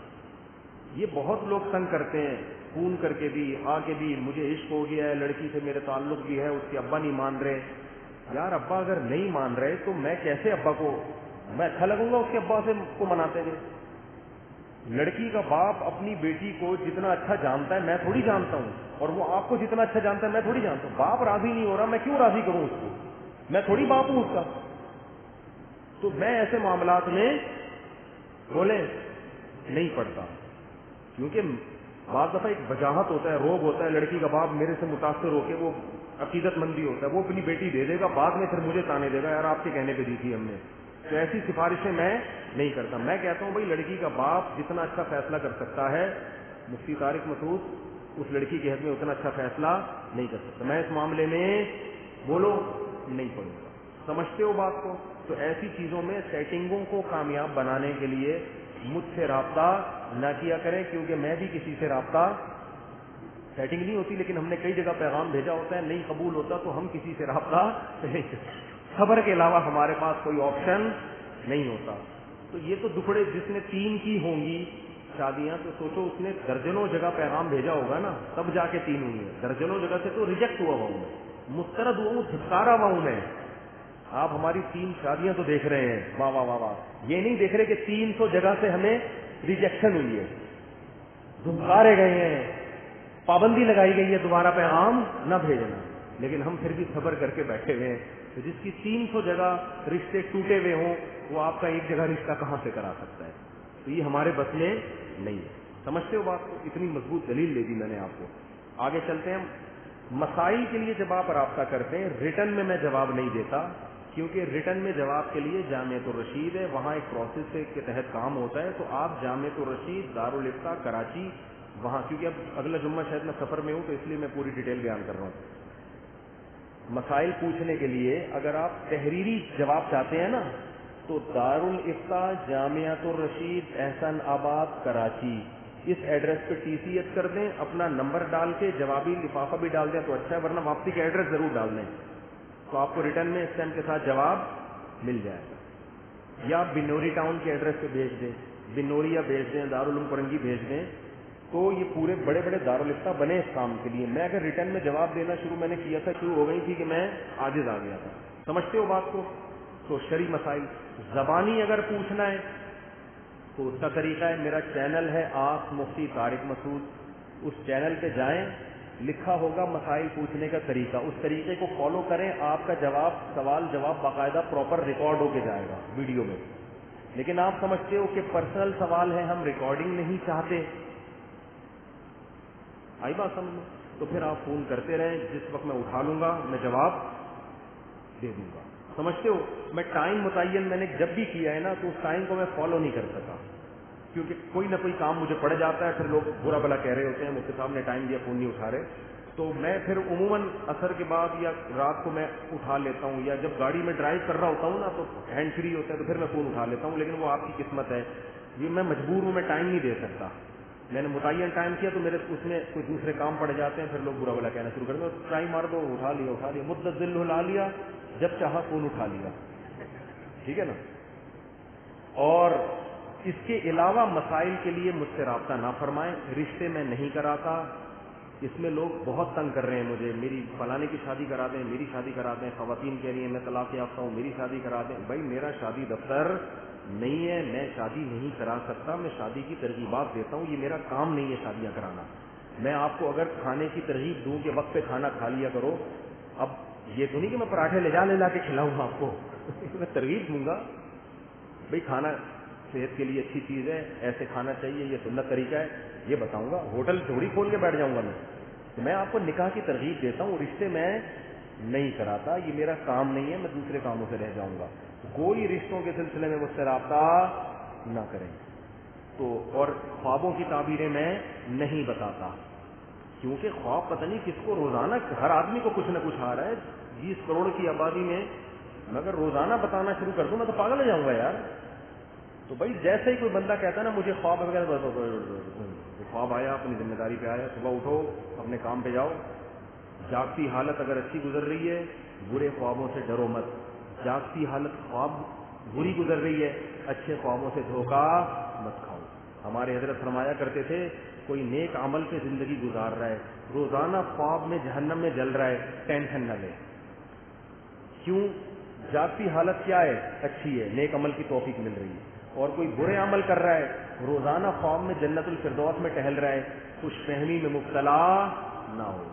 S2: یہ بہت لوگ تنگ کرتے ہیں, فون کر کے بھی, آ کے بھی, مجھے عشق ہو گیا ہے, لڑکی سے میرے تعلق بھی ہے, اس کے ابا نہیں مان رہے. یار ابا اگر نہیں مان رہے تو میں کیسے ابا کو, میں اچھا لگوں گا اس کے ابا سے کو مناتے ہوئے. لڑکی کا باپ اپنی بیٹی کو جتنا اچھا جانتا ہے میں تھوڑی جانتا ہوں, اور وہ آپ کو جتنا اچھا جانتا ہے میں تھوڑی جانتا ہوں. باپ راضی نہیں ہو رہا, میں کیوں راضی کروں اس کو, میں تھوڑی باپ ہوں اس کا. تو میں ایسے معاملات میں بولے نہیں پڑتا, کیونکہ بعض دفعہ ایک وجاہت ہوتا ہے, روب ہوتا ہے. لڑکی کا باپ میرے سے متاثر ہو کے, وہ عقیدت مندی ہوتا ہے, وہ اپنی بیٹی دے دے گا, بعد میں پھر مجھے تانے دے گا یار آپ کے کہنے پہ دی تھی ہم نے. تو ایسی سفارشیں میں نہیں کرتا. میں کہتا ہوں بھائی لڑکی کا باپ جتنا اچھا فیصلہ کر سکتا ہے, مفتی طارق مسعود اس لڑکی کے حق میں اتنا اچھا فیصلہ نہیں کر سکتا. میں اس معاملے میں بولو نہیں پڑوں گا. سمجھتے ہو بات کو؟ تو ایسی چیزوں میں سیٹنگوں کو کامیاب بنانے کے لیے مجھ سے رابطہ نہ کیا کریں، کیونکہ میں بھی کسی سے رابطہ سیٹنگ نہیں ہوتی، لیکن ہم نے کئی جگہ پیغام بھیجا ہوتا ہے، نہیں قبول ہوتا تو ہم کسی سے رابطہ نہیں کرتے، خبر کے علاوہ ہمارے پاس کوئی آپشن نہیں ہوتا۔ تو یہ تو دکھڑے جس نے 3 کی ہوں گی شادیاں، تو سوچو اس نے درجنوں جگہ پیغام بھیجا ہوگا نا، تب جا کے 3 ہوئی ہیں، درجنوں جگہ سے تو ریجیکٹ ہوا ہوں میں، مسترد ہوا ہوں، دھتکارا ہوا ہوں میں۔ آپ ہماری 3 شادیاں تو دیکھ رہے ہیں، واہ واہ واہ واہ، یہ نہیں دیکھ رہے کہ 300 جگہ سے ہمیں ریجیکشن ہوئی ہے، دھتکارے گئے ہیں، پابندی لگائی گئی ہے دوبارہ پیغام نہ بھیجنا، لیکن ہم پھر بھی صبر کر کے بیٹھے ہوئے ہیں۔ تو جس کی 300 جگہ رشتے ٹوٹے ہوئے ہوں، وہ آپ کا ایک جگہ رشتہ کہاں سے کرا سکتا ہے؟ تو یہ ہمارے بس میں نہیں ہے۔ سمجھتے ہو بات کو؟ اتنی مضبوط دلیل دے دی میں نے آپ کو۔ آگے چلتے ہیں۔ مسائل کے لیے جب آپ رابطہ کرتے ہیں، ریٹن میں جواب نہیں دیتا، کیونکہ ریٹن میں جواب کے لیے جامعۃ الرشید ہے، وہاں ایک پروسیس کے تحت کام ہوتا ہے، تو آپ جامعۃ الرشید، دارالافتاء کراچی، وہاں، کیونکہ اب اگلا جمعہ شاید میں سفر میں ہوں تو اس لیے میں پوری ڈیٹیل بیان کر رہا ہوں۔ مسائل پوچھنے کے لیے اگر آپ تحریری جواب چاہتے ہیں نا، تو دارالافتاء جامعۃ الرشید احسن آباد کراچی، اس ایڈریس پہ ٹی سی ایچ کر دیں، اپنا نمبر ڈال کے جوابی لفافہ بھی ڈال دیں تو اچھا ہے، ورنہ واپسی کا ایڈریس ضرور ڈال دیں، تو آپ کو ریٹرن میں اسٹیمپ کے ساتھ جواب مل جائے گا۔ یا بنوری ٹاؤن کے ایڈریس پہ بھیج دیں، بنوریا بھیج دیں، دارالعلوم پرنگی بھیج دیں، تو یہ پورے بڑے بڑے دارالافتاء بنے اس کام کے لیے۔ میں اگر ریٹرن میں جواب دینا میں نے کیا تھا، شروع ہو گئی تھی کہ میں عاجز آ گیا تھا۔ سمجھتے ہو بات کو؟ تو شرعی مسائل زبانی اگر پوچھنا ہے تو اس کا طریقہ ہے، میرا چینل ہے آس مفتی طارق مسعود، اس چینل پہ جائیں، لکھا ہوگا مسائل پوچھنے کا طریقہ، اس طریقے کو فالو کریں، آپ کا جواب، سوال جواب باقاعدہ پراپر ریکارڈ ہو کے جائے گا ویڈیو میں۔ لیکن آپ سمجھتے ہو کہ پرسنل سوال ہے، ہم ریکارڈنگ نہیں چاہتے، آئی بات سمجھ میں؟ تو پھر آپ فون کرتے رہیں، جس وقت میں اٹھا لوں گا میں جواب دے دوں گا۔ سمجھتے ہو؟ میں ٹائم متعین میں نے جب بھی کیا ہے نا، تو اس ٹائم کو میں فالو نہیں کر سکا، کیونکہ کوئی نہ کوئی کام مجھے پڑ جاتا ہے، پھر لوگ برا بھلا کہہ رہے ہوتے ہیں مفتی صاحب نے ٹائم دیا فون نہیں اٹھا رہے، تو میں پھر عموماً عصر کے بعد یا رات کو میں اٹھا لیتا ہوں، یا جب گاڑی میں ڈرائیو کر رہا ہوتا ہوں نا تو ہینڈ فری ہوتا ہے تو پھر میں فون اٹھا لیتا ہوں، لیکن وہ آپ کی قسمت ہے، یہ میں مجبور ہوں، میں ٹائم نہیں دے سکتا، میں نے متعین ٹائم کیا تو میرے اس میں کوئی دوسرے کام پڑ جاتے ہیں، پھر لوگ برا بھلا کہنا شروع کر دیں، ٹائم مار دو، اٹھا لیا، مدت دل ہلا لیا، جب چاہا فون اٹھا لیا، ٹھیک ہے نا۔ اور اس کے علاوہ مسائل کے لیے مجھ سے رابطہ نہ فرمائیں، رشتے میں نہیں کراتا، اس میں لوگ بہت تنگ کر رہے ہیں مجھے، میری فلانے کی شادی کرا دیں، میری شادی کرا دیں، خواتین کہہ رہی ہیں میں طلاق یافتہ ہوں، میری شادی کرا دیں۔ بھائی میرا شادی دفتر نہیں ہے، میں شادی نہیں کرا سکتا، میں شادی کی ترغیبات دیتا ہوں، یہ میرا کام نہیں ہے شادیاں کرانا۔ میں آپ کو اگر کھانے کی ترغیب دوں کہ وقت پہ کھانا کھا لیا کرو، اب یہ تو نہیں کہ میں پراٹھے لے جا کے کھلاؤں آپ کو میں ترغیب دوں گا، بھائی کھانا صحت کے لیے اچھی چیز ہے، ایسے کھانا چاہیے، یہ سنت طریقہ ہے، یہ بتاؤں گا، ہوٹل تھوڑی کھول کے بیٹھ جاؤں گا میں آپ کو نکاح کی ترغیب دیتا ہوں، رشتے میں نہیں کراتا، یہ میرا کام نہیں ہے، میں دوسرے کاموں سے رہ جاؤں گا، کوئی رشتوں کے سلسلے میں مجھ سے رابطہ نہ کریں۔ تو اور خوابوں کی تعبیریں میں نہیں بتاتا، کیونکہ خواب پتہ نہیں کس کو، روزانہ ہر آدمی کو کچھ نہ کچھ آ رہا ہے، 20 کروڑ کی آبادی میں اگر روزانہ بتانا شروع کر دوں میں تو پاگل ہو جاؤں گا یار۔ تو بھائی جیسے ہی کوئی بندہ کہتا ہے نا مجھے خواب وغیرہ، خواب آیا، اپنی ذمہ داری پہ آیا، صبح اٹھو اپنے کام پہ جاؤ، جاگتی حالت اگر اچھی گزر رہی ہے برے خوابوں سے ڈرو مت، جاگتی حالت خواب بری گزر رہی ہے اچھے خوابوں سے دھوکہ مت کھاؤ۔ ہمارے حضرت فرمایا کرتے تھے کوئی نیک عمل سے زندگی گزار رہا ہے، روزانہ خواب میں جہنم میں جل رہا ہے، ٹینشن نہ لے، کیوں؟ جاگتی حالت کیا ہے؟ اچھی ہے، نیک عمل کی توفیق مل رہی ہے، اور کوئی برے عمل کر رہا ہے، روزانہ خواب میں جنت الفردوس میں ٹہل رہا ہے، خوش فہمی میں مبتلا نہ ہو۔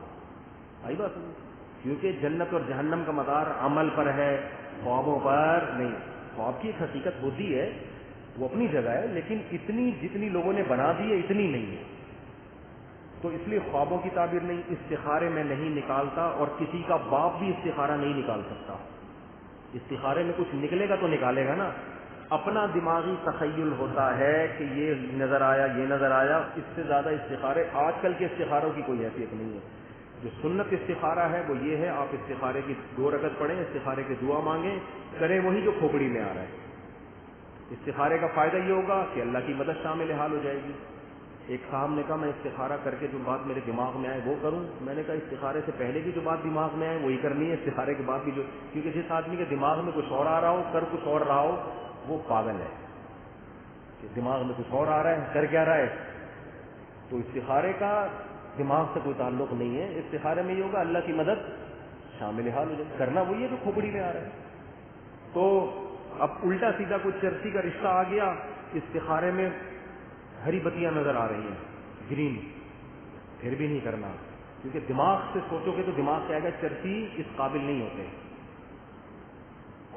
S2: آئی بات سمجھ؟ کیونکہ جنت اور جہنم کا مدار عمل پر ہے، خوابوں پر نہیں۔ خواب کی ایک حقیقت ہوتی ہے، وہ اپنی جگہ ہے، لیکن اتنی جتنی لوگوں نے بنا دی ہے اتنی نہیں ہے، تو اس لیے خوابوں کی تعبیر نہیں، استخارے میں نہیں نکالتا، اور کسی کا باپ بھی استخارہ نہیں نکال سکتا، استخارے میں کچھ نکلے گا تو نکالے گا نا، اپنا دماغی تخیل ہوتا ہے کہ یہ نظر آیا، یہ نظر آیا، اس سے زیادہ استخارے آج کل کے استخاروں کی کوئی حیثیت نہیں ہے۔ جو سنت استخارہ ہے وہ یہ ہے، آپ استخارے کی 2 رکعت پڑھیں، استخارے کی دعا مانگیں، کریں وہی جو کھوپڑی میں آ رہا ہے۔ استخارے کا فائدہ یہ ہوگا کہ اللہ کی مدد شامل حال ہو جائے گی۔ ایک صاحب نے کہا میں استخارہ کر کے جو بات میرے دماغ میں آئے وہ کروں، میں نے کہا استخارے سے پہلے کی جو بات دماغ میں آئے وہی کرنی ہے، استخارے کے بعد بھی جو، کیونکہ جس آدمی کے دماغ میں کچھ اور آ رہا ہو کر کچھ اور رہا ہو وہ پاگل ہے، کہ دماغ میں کچھ اور آ رہا ہے کر کیا رہا ہے۔ تو استخارے کا دماغ سے کوئی تعلق نہیں ہے، استخارے میں یہ ہوگا اللہ کی مدد شامل حال ہو جائے، کرنا وہی ہے جو کھوپڑی میں آ رہا ہے۔ تو اب الٹا سیدھا کوئی چرسی کا رشتہ آ گیا، استخارے میں ہری بتیاں نظر آ رہی ہیں گرین، پھر بھی نہیں کرنا، کیونکہ دماغ سے سوچو گے تو دماغ سے آئے گا چرسی اس قابل نہیں ہوتے۔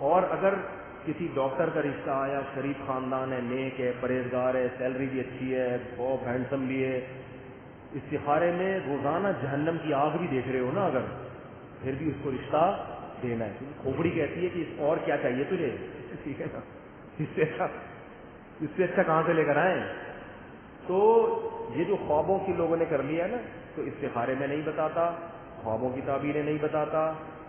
S2: اور اگر کسی ڈاکٹر کا رشتہ آیا، شریف خاندان ہے، نیک ہے، پرہیزگار ہے، سیلری بھی اچھی ہے، بہت ہینڈسم بھی ہے، استخارے میں روزانہ جہنم کی آگ بھی دیکھ رہے ہو نا، اگر پھر بھی اس کو رشتہ دینا ہے، کیونکہ کھوپڑی کہتی ہے کہ اور کیا چاہیے تجھے، ٹھیک ہے نا، اس سے اچھا کہاں سے لے کر آئیں۔ تو یہ جو خوابوں کی لوگوں نے کر لیا ہے نا، تو استخارے میں نہیں بتاتا، خوابوں کی تعبیریں نہیں بتاتا،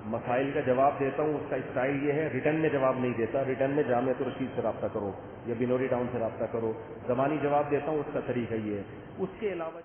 S2: مسائل کا جواب دیتا ہوں، اس کا اسٹائل یہ ہے، ریٹرن میں جواب نہیں دیتا، ریٹرن میں جامعۃ الرشید سے رابطہ کرو یا بنوری ٹاؤن سے رابطہ کرو، زبانی جواب دیتا ہوں، اس کا طریقہ یہ ہے۔ اس کے علاوہ